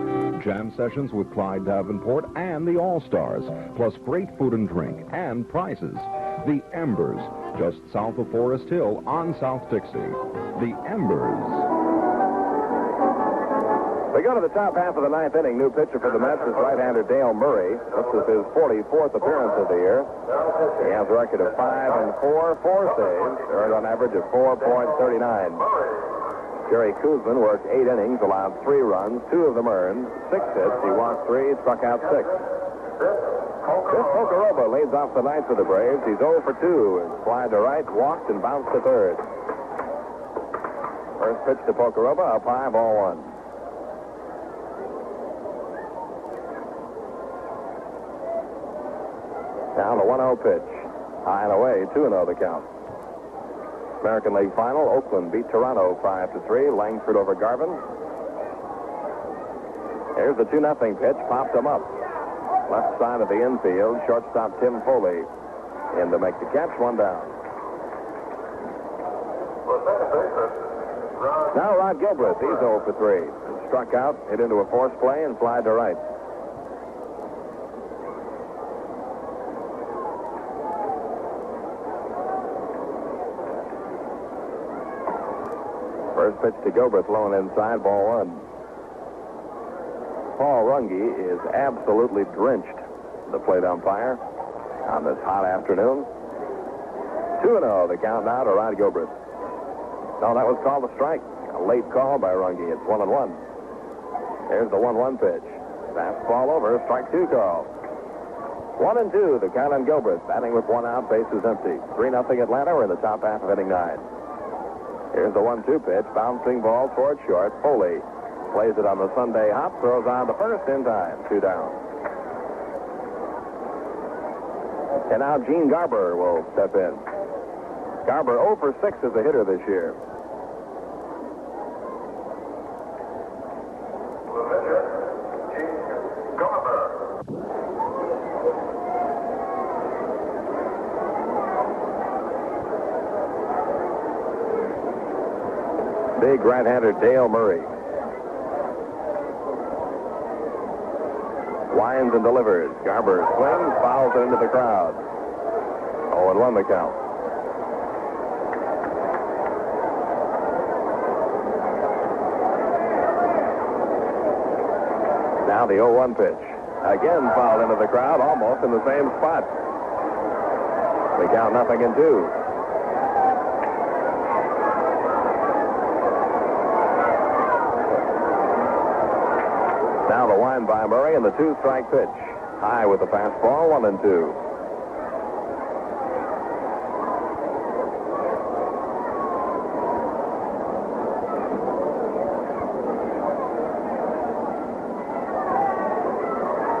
Jam sessions with Clyde Davenport and the All-Stars, plus great food and drink and prizes. The Embers, just south of Forest Hill on South Dixie. The Embers. We go to the top half of the 9th inning. New pitcher for the Mets is right-hander Dale Murray. This is his 44th appearance of the year. He has a record of 5-4, 4 saves, earned on average of 4.39. Jerry Kuzman worked 8 innings, allowed 3 runs, 2 of them earned, 6 hits. He walked 3, struck out 6. This Pocoroba leads off the 9th for the Braves. He's 0 for 2. Slide to right, walked, and bounced to third. First pitch to Pokerova, up high, ball one. Now the 1-0 pitch. High and away, 2-0 the count. American League Final, Oakland beat Toronto 5-3. Langford over Garvin. Here's the 2-0 pitch, popped him up. Left side of the infield, shortstop Tim Foley in to make the catch, one down. Now Rod Gilbreth, he's 0 for 3. Struck out, hit into a force play, and flied to right. First pitch to Gilbreth, low and inside, ball one. Paul Runge is absolutely drenched, the plate umpire, on this hot afternoon. 2-0, the count now to Rod Gilbreth. No, that was called a strike. A late call by Runge. It's 1-1. Here's the 1-1 pitch. Fastball over, strike two call. 1-2, the count on Gilbreth. Batting with one out, bases empty. 3-0 Atlanta. We're in the top half of inning 9. Here's the 1-2 pitch, bouncing ball toward short. Foley plays it on the Sunday hop, throws on the first in time. 2 down. And now Gene Garber will step in. Garber 0 for 6 as a hitter this year. Big right-hander Dale Murray. Winds and delivers. Garber swings, fouls it into the crowd. 0-1 the count. Now the 0-1 pitch. Again fouled into the crowd, almost in the same spot. They count 0-2. Now the wind by Murray and the 2-strike pitch. High with the fastball, 1-2.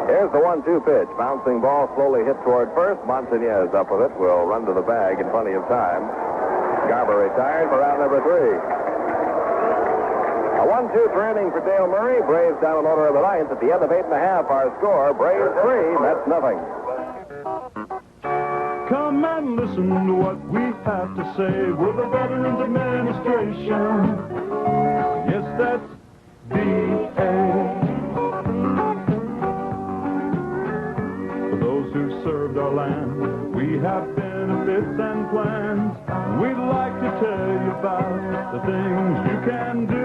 Here's the 1-2 pitch. Bouncing ball slowly hit toward first. Montañez up with it. Will run to the bag in plenty of time. Garber retired for out number 3. A 1-2 training for Dale Murray. Braves down in order of the ninth. At the end of 8.5, our score, Braves 3, Mets nothing. Come and listen to what we have to say. We're the Veterans Administration. Yes, that's VA. For those who served our land, we have benefits and plans. We'd like to tell you about the things you can do.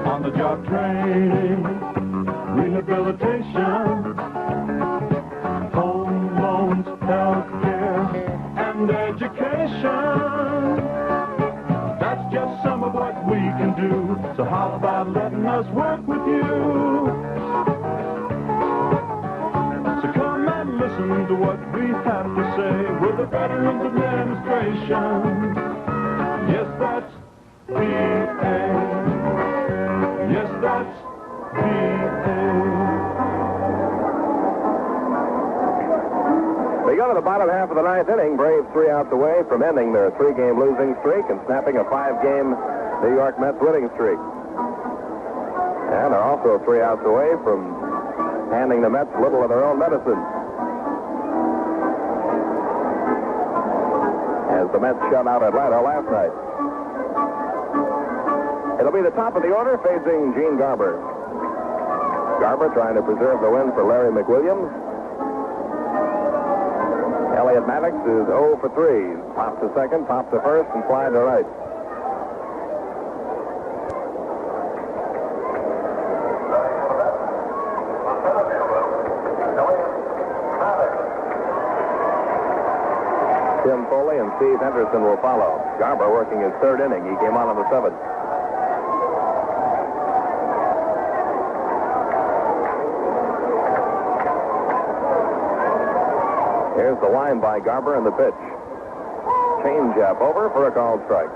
On-the-job training, rehabilitation, home loans, health care, and education. That's just some of what we can do. So how about letting us work with you? So come and listen to what we have to say. We're the Veterans Administration. Yes, that's VA. Yes, that's VA. They go to the bottom half of the ninth inning. Braves 3 outs away from ending their 3-game losing streak and snapping a 5-game New York Mets winning streak. And they're also 3 outs away from handing the Mets a little of their own medicine. As the Mets shut out Atlanta last night. It'll be the top of the order facing Gene Garber. Garber trying to preserve the win for Larry McWilliams. Elliot Maddox is 0 for 3. Pops to second, pops to first, and fly to right. Tim Foley and Steve Henderson will follow. Garber working his 3rd inning. He came on the 7th. Here's the line by Garber and the pitch. changeup over for a called strike.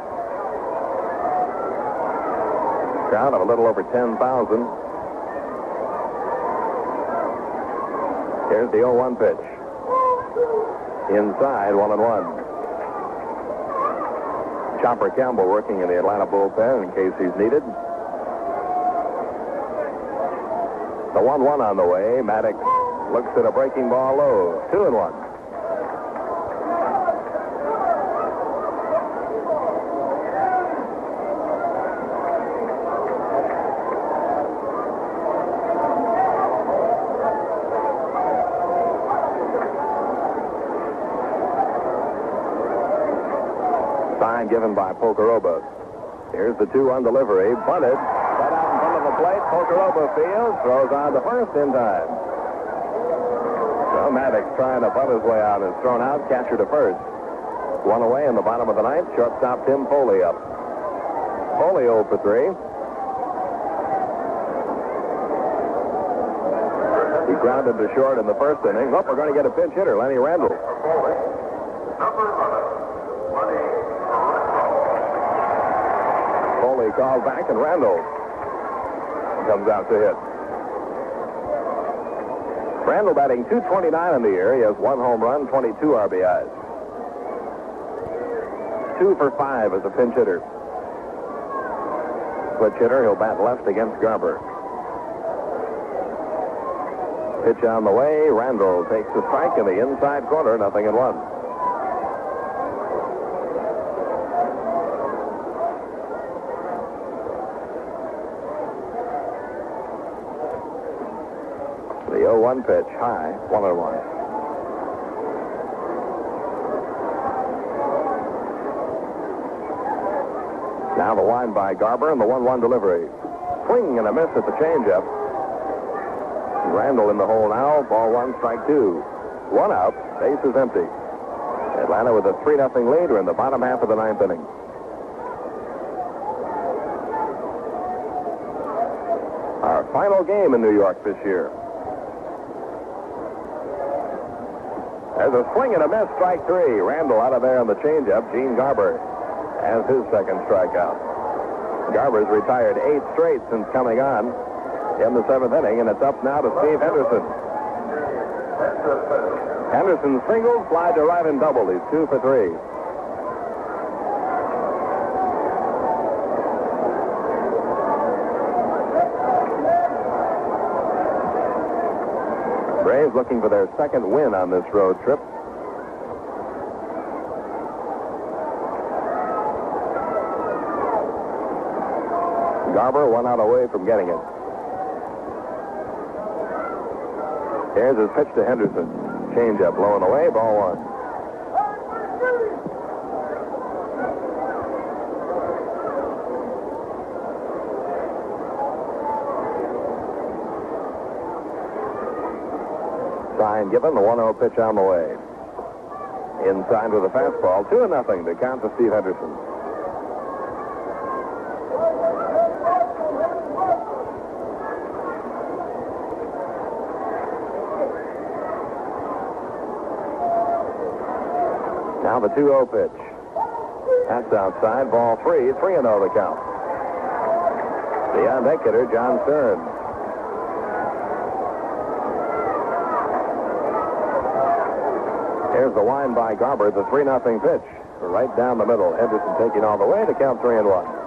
Crowd of a little over 10,000. Here's the 0-1 pitch. Inside, 1-1. Chopper Campbell working in the Atlanta bullpen in case he's needed. The 1-1 on the way. Maddox looks at a breaking ball low. 2-1. Sign given by Pocoroba. Here's the 2-1 delivery. Bunted. Right out in front of the plate. Pocoroba fields. Throws on the first in time. So Maddox trying to bunt his way out is thrown out. Catcher to first. One away in the bottom of the ninth. Shortstop Tim Foley up. Foley 0 for 3. He grounded to short in the first inning. Oh, we're going to get a pinch hitter, Lenny Randall. Foley called back, and Randall comes out to hit. Randall batting .229 in the year. He has 1 home run, 22 RBIs. 2 for 5 as a pinch hitter. Switch hitter, he'll bat left against Garber. Pitch on the way. Randall takes the strike in the inside corner, 0-1. The 0-1 pitch, high, 1-1. Now the wind by Garber and the 1-1 delivery. Swing and a miss at the changeup. Randall in the hole now. Ball 1, strike 2. 1 out. Base is empty. Atlanta with a 3-0 lead. We're in the bottom half of the 9th inning. Our final game in New York this year. There's a swing and a miss, strike 3. Randall out of there on the changeup. Gene Garber has his second strikeout. Garber's retired 8 straight since coming on in the 7th inning, and it's up now to Steve Henderson. Henderson singled, fly to right and double. He's 2 for 3. Braves looking for their second win on this road trip. Garber 1 out away from getting it. Here's his pitch to Henderson. Changeup low and away, ball 1. Sign given, the 1-0 pitch on the way. Inside with a fastball, 2-0 to count to Steve Henderson. Now the 2-0 pitch. That's outside, ball 3, 3-0 the count. The on-deck hitter, John Stern. Here's the wind by Garber, the 3-0 pitch. Right down the middle. Henderson taking all the way to count 3-1.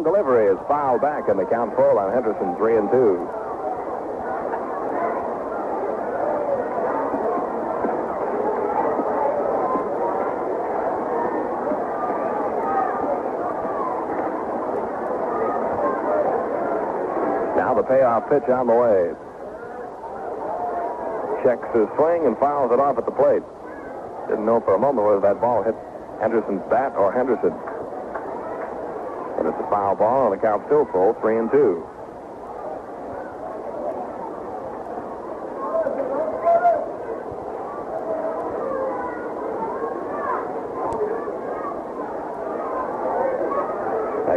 Delivery is fouled back, and the count full on Henderson, 3-2. Now the payoff pitch on the way. Checks his swing and fouls it off at the plate. Didn't know for a moment whether that ball hit Henderson's bat or Henderson. And it's a foul ball, and the count still full, 3-2.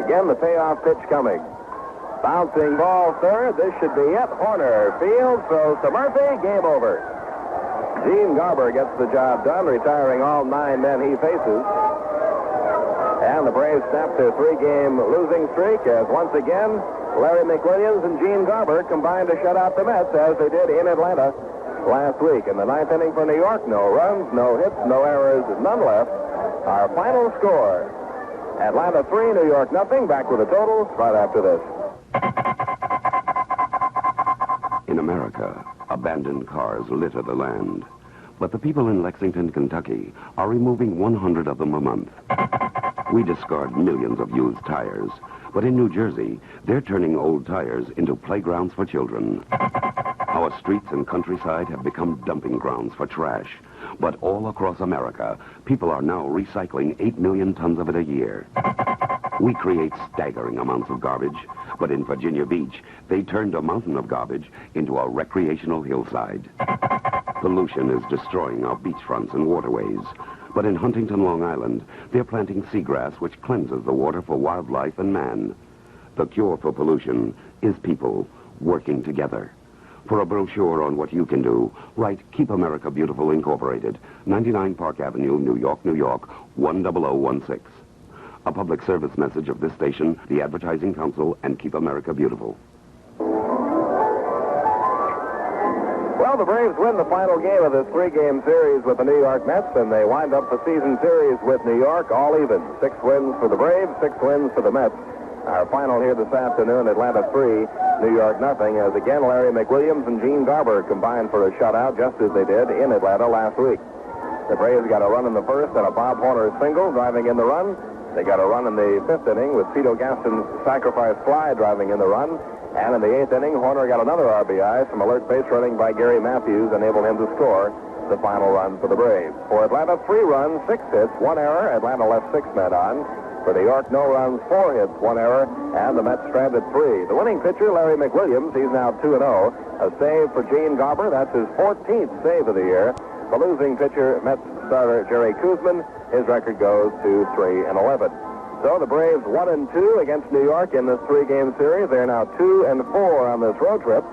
Again, the payoff pitch coming. Bouncing ball third. This should be it. Horner field throws to Murphy. Game over. Gene Garber gets the job done, retiring all 9 men he faces. And the Braves snap their 3-game losing streak as once again Larry McWilliams and Gene Garber combined to shut out the Mets as they did in Atlanta last week. In the 9th inning for New York, no runs, no hits, no errors, none left. Our final score, Atlanta 3, New York nothing. Back with the totals right after this. In America, abandoned cars litter the land. But the people in Lexington, Kentucky are removing 100 of them a month. We discard millions of used tires. But in New Jersey, they're turning old tires into playgrounds for children. Our streets and countryside have become dumping grounds for trash. But all across America, people are now recycling 8 million tons of it a year. We create staggering amounts of garbage, but in Virginia Beach, they turned a mountain of garbage into a recreational hillside. Pollution is destroying our beachfronts and waterways. But in Huntington, Long Island, they're planting seagrass which cleanses the water for wildlife and man. The cure for pollution is people working together. For a brochure on what you can do, write Keep America Beautiful Incorporated, 99 Park Avenue, New York, New York, 10016. A public service message of this station, the Advertising Council, and Keep America Beautiful. Well, the Braves win the final game of this 3-game series with the New York Mets, and they wind up the season series with New York all even. 6 wins for the Braves, 6 wins for the Mets. Our final here this afternoon, Atlanta 3, New York nothing, as again Larry McWilliams and Gene Garber combined for a shutout, just as they did in Atlanta last week. The Braves got a run in the first and a Bob Horner single driving in the run. They got a run in the 5th inning with Tito Gaston's sacrifice fly driving in the run. And in the 8th inning, Horner got another RBI from alert base running by Gary Matthews, enabled him to score the final run for the Braves. For Atlanta, 3 runs, 6 hits, 1 error. Atlanta left 6 men on. For New York, no runs, 4 hits, 1 error, and the Mets stranded 3. The winning pitcher, Larry McWilliams, he's now 2-0. A save for Gene Garber, that's his 14th save of the year. The losing pitcher, Mets starter Jerry Koosman, his record goes to 3-11. So the Braves 1-2 against New York in this 3-game series. They're now 2-4 on this road trip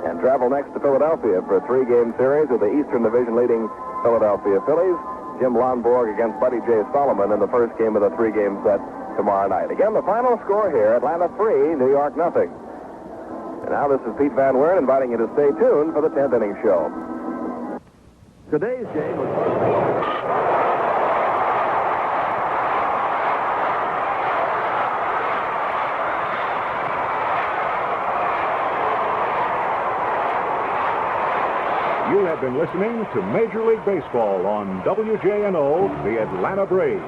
and travel next to Philadelphia for a 3-game series with the Eastern Division leading Philadelphia Phillies. Jim Lonborg against Buddy J. Solomon in the first game of the 3-game set tomorrow night. Again, the final score here, Atlanta 3, New York nothing. And now this is Pete Van Wern inviting you to stay tuned for the 10th inning show. Today's game was... You have been listening to Major League Baseball on WJNO, the Atlanta Braves.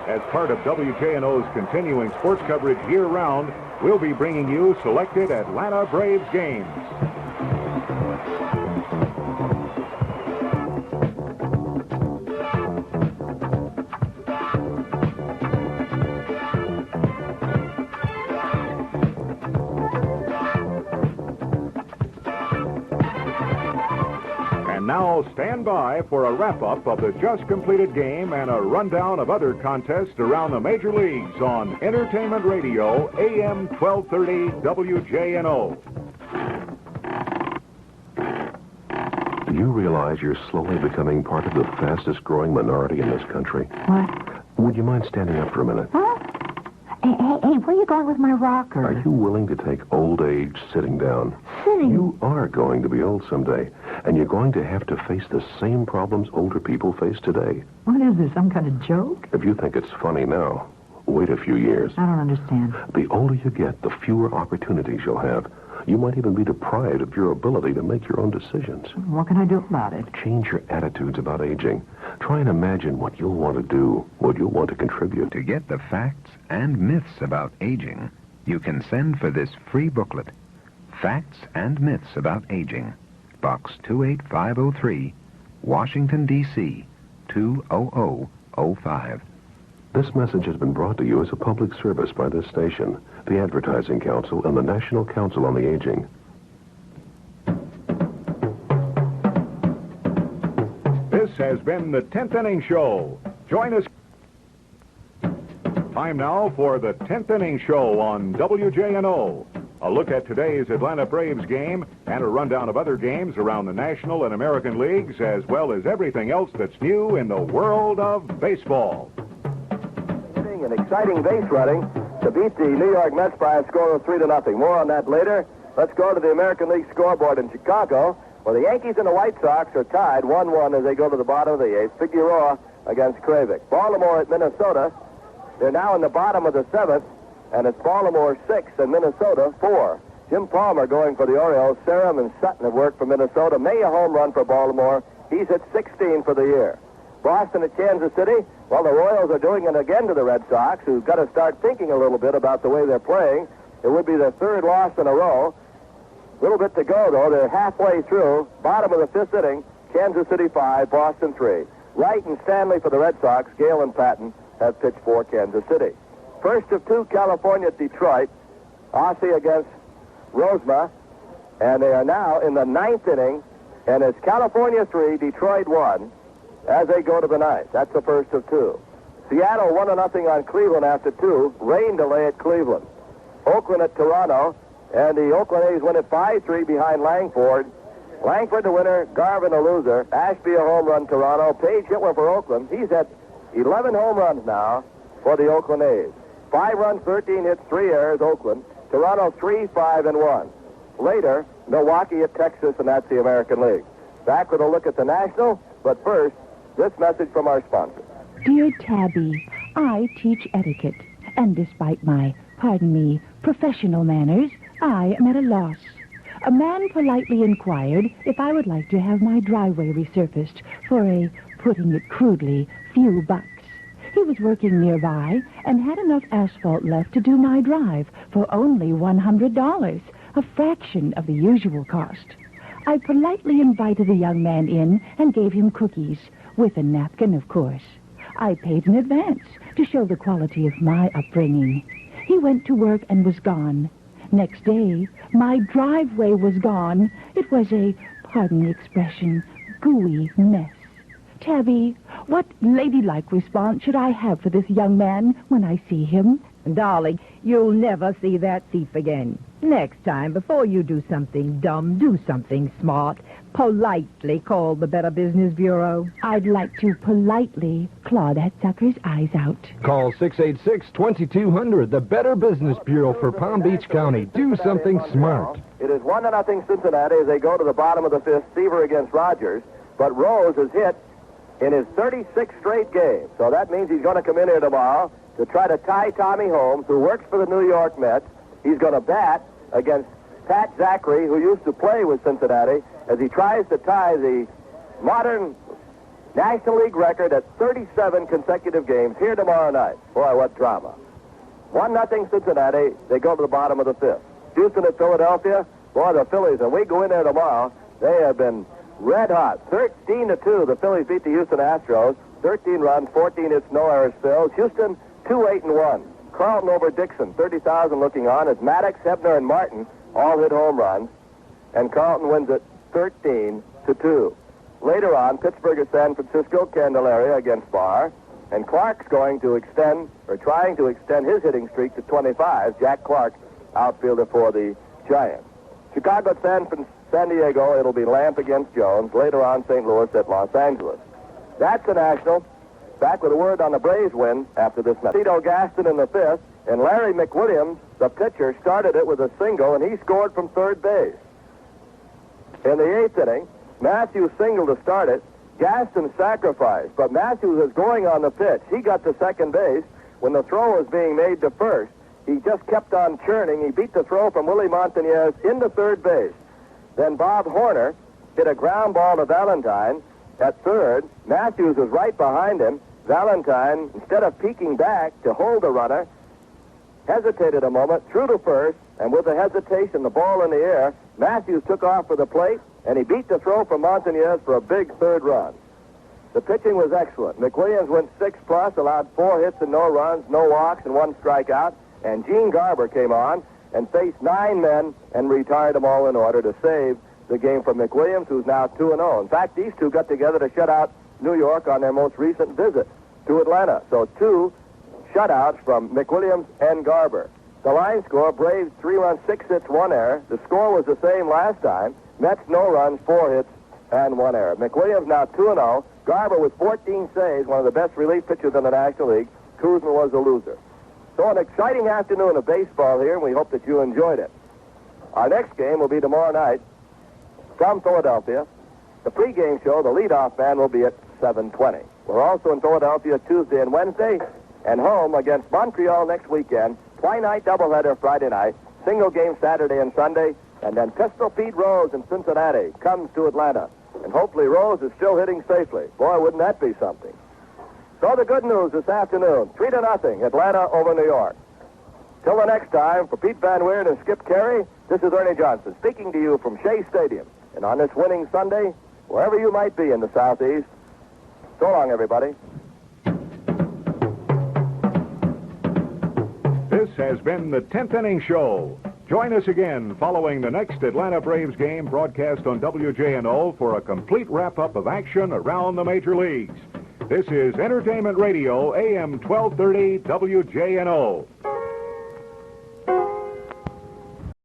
As part of WJNO's continuing sports coverage year-round, we'll be bringing you selected Atlanta Braves games. Now stand by for a wrap-up of the just completed game and a rundown of other contests around the major leagues on Entertainment Radio, AM 1230 WJNO. Do you realize you're slowly becoming part of the fastest-growing minority in this country? What? Would you mind standing up for a minute? Huh? Hey, where are you going with my rocker? Are you willing to take old age sitting down? Sitting? You are going to be old someday, and you're going to have to face the same problems older people face today. What is this, some kind of joke? If you think it's funny now, wait a few years. I don't understand. The older you get, the fewer opportunities you'll have. You might even be deprived of your ability to make your own decisions. What can I do about it? Change your attitudes about aging. Try and imagine what you'll want to do, what you'll want to contribute. To get the facts and myths about aging, you can send for this free booklet, Facts and Myths About Aging, Box 28503, Washington, D.C., 20005. This message has been brought to you as a public service by this station, the Advertising Council, and the National Council on the Aging. This has been the 10th Inning Show. Join us. Time now for the 10th Inning Show on WJNO. a look at today's Atlanta Braves game, and a rundown of other games around the National and American Leagues, as well as everything else that's new in the world of baseball. Hitting and exciting base running to beat the New York Mets by a score of 3-0. More on that later. Let's go to the American League scoreboard in Chicago, where the Yankees and the White Sox are tied 1-1 as they go to the bottom of the eighth. Figueroa against Kravik. Baltimore at Minnesota. They're now in the bottom of the seventh, and it's Baltimore 6 and Minnesota 4. Jim Palmer going for the Orioles. Serum and Sutton have worked for Minnesota. May a home run for Baltimore. He's at 16 for the year. Boston at Kansas City. Well, the Royals are doing it again to the Red Sox, who've got to start thinking a little bit about the way they're playing. It would be their third loss in a row. A little bit to go, though. They're halfway through. Bottom of the fifth inning. Kansas City 5, Boston 3. Wright and Stanley for the Red Sox. Gale and Patton have pitched for Kansas City. First of two, California at Detroit. Ossie against Rosma. And they are now in the ninth inning. And it's California 3, Detroit 1 as they go to the ninth. That's the first of two. Seattle 1-0 on Cleveland after two. Rain delay at Cleveland. Oakland at Toronto. And the Oakland A's win at 5-3 behind Langford. Langford the winner, Garvin a loser. Ashby a home run, Toronto. Page hit one for Oakland. He's at 11 home runs now for the Oakland A's. 5 runs, 13 hits, 3 errors, Oakland. Toronto 3-5-1. Later, Milwaukee at Texas, and that's the American League. Back with a look at the National, but first, this message from our sponsor. Dear Tabby, I teach etiquette, and despite my, professional manners, I am at a loss. A man politely inquired if I would like to have my driveway resurfaced for a, putting it crudely, few bucks. He was working nearby and had enough asphalt left to do my drive for only $100, a fraction of the usual cost. I politely invited the young man in and gave him cookies, with a napkin, of course. I paid in advance to show the quality of my upbringing. He went to work and was gone. Next day, my driveway was gone. It was a, pardon the expression, gooey mess. Tabby, what ladylike response should I have for this young man when I see him? Darling, you'll never see that thief again. Next time, before you do something dumb, do something smart. Politely call the Better Business Bureau. I'd like to politely claw that sucker's eyes out. Call 686-2200, the Better Business Bureau for Palm Beach County. Do something smart. It is 1-0 Cincinnati as they go to the bottom of the fifth. Seaver against Rogers. But Rose is hit in his 36th straight game. So that means he's going to come in here tomorrow to try to tie Tommy Holmes, who works for the New York Mets. He's going to bat against Pat Zachary, who used to play with Cincinnati, as he tries to tie the modern National League record at 37 consecutive games here tomorrow night. Boy, what drama. 1-0 Cincinnati. They go to the bottom of the fifth. Houston at Philadelphia. Boy, the Phillies, and we go in there tomorrow, they have been red hot. 13-2, the Phillies beat the Houston Astros. 13 runs, 14 hits, no errors, Phils. Houston 2-8-1. Carlton over Dixon, 30,000 looking on as Maddox, Hebner, and Martin all hit home runs. And Carlton wins it 13-2. Later on, Pittsburgh at San Francisco, Candelaria against Barr. And Clark's going to extend, or trying to extend his hitting streak to 25. Jack Clark, outfielder for the Giants. Chicago at San Diego, it'll be Lamp against Jones. Later on, St. Louis at Los Angeles. That's the National. Back with a word on the Braves win after this match. Tito Gaston in the fifth, and Larry McWilliams, the pitcher, started it with a single, and he scored from third base. In the eighth inning, Matthews singled to start it. Gaston sacrificed, but Matthews was going on the pitch. He got to second base. When the throw was being made to first, he just kept on churning. He beat the throw from Willie Montañez into third base. Then Bob Horner hit a ground ball to Valentine at third. Matthews was right behind him. Valentine, instead of peeking back to hold the runner, hesitated a moment, threw to first, and with the hesitation, the ball in the air, Matthews took off for the plate, and he beat the throw from Montañez for a big third run. The pitching was excellent. McWilliams went 6+, allowed 4 hits and no runs, no walks, and 1 strikeout, and Gene Garber came on and faced 9 men and retired them all in order to save the game from McWilliams, who's now 2-0. In fact, these two got together to shut out New York on their most recent visit to Atlanta. So 2 shutouts from McWilliams and Garber. The line score, Braves 3 runs, 6 hits, 1 error. The score was the same last time. Mets no runs, 4 hits, and 1 error. McWilliams now 2-0. Garber with 14 saves, one of the best relief pitchers in the National League. Kuzma was a loser. So an exciting afternoon of baseball here, and we hope that you enjoyed it. Our next game will be tomorrow night from Philadelphia. The pregame show, the leadoff man, will be at 7:20. We're also in Philadelphia Tuesday and Wednesday, and home against Montreal next weekend. Twilight doubleheader Friday night, single game Saturday and Sunday, and then Pistol Pete Rose in Cincinnati comes to Atlanta. And hopefully Rose is still hitting safely. Boy, wouldn't that be something. So the good news this afternoon, 3-0, Atlanta over New York. Till the next time, for Pete Van Weert and Skip Carey, this is Ernie Johnson speaking to you from Shea Stadium. And on this winning Sunday, wherever you might be in the Southeast, so long, everybody. This has been the 10th Inning Show. Join us again following the next Atlanta Braves game broadcast on WJNO for a complete wrap-up of action around the major leagues. This is Entertainment Radio, AM 1230 WJNO.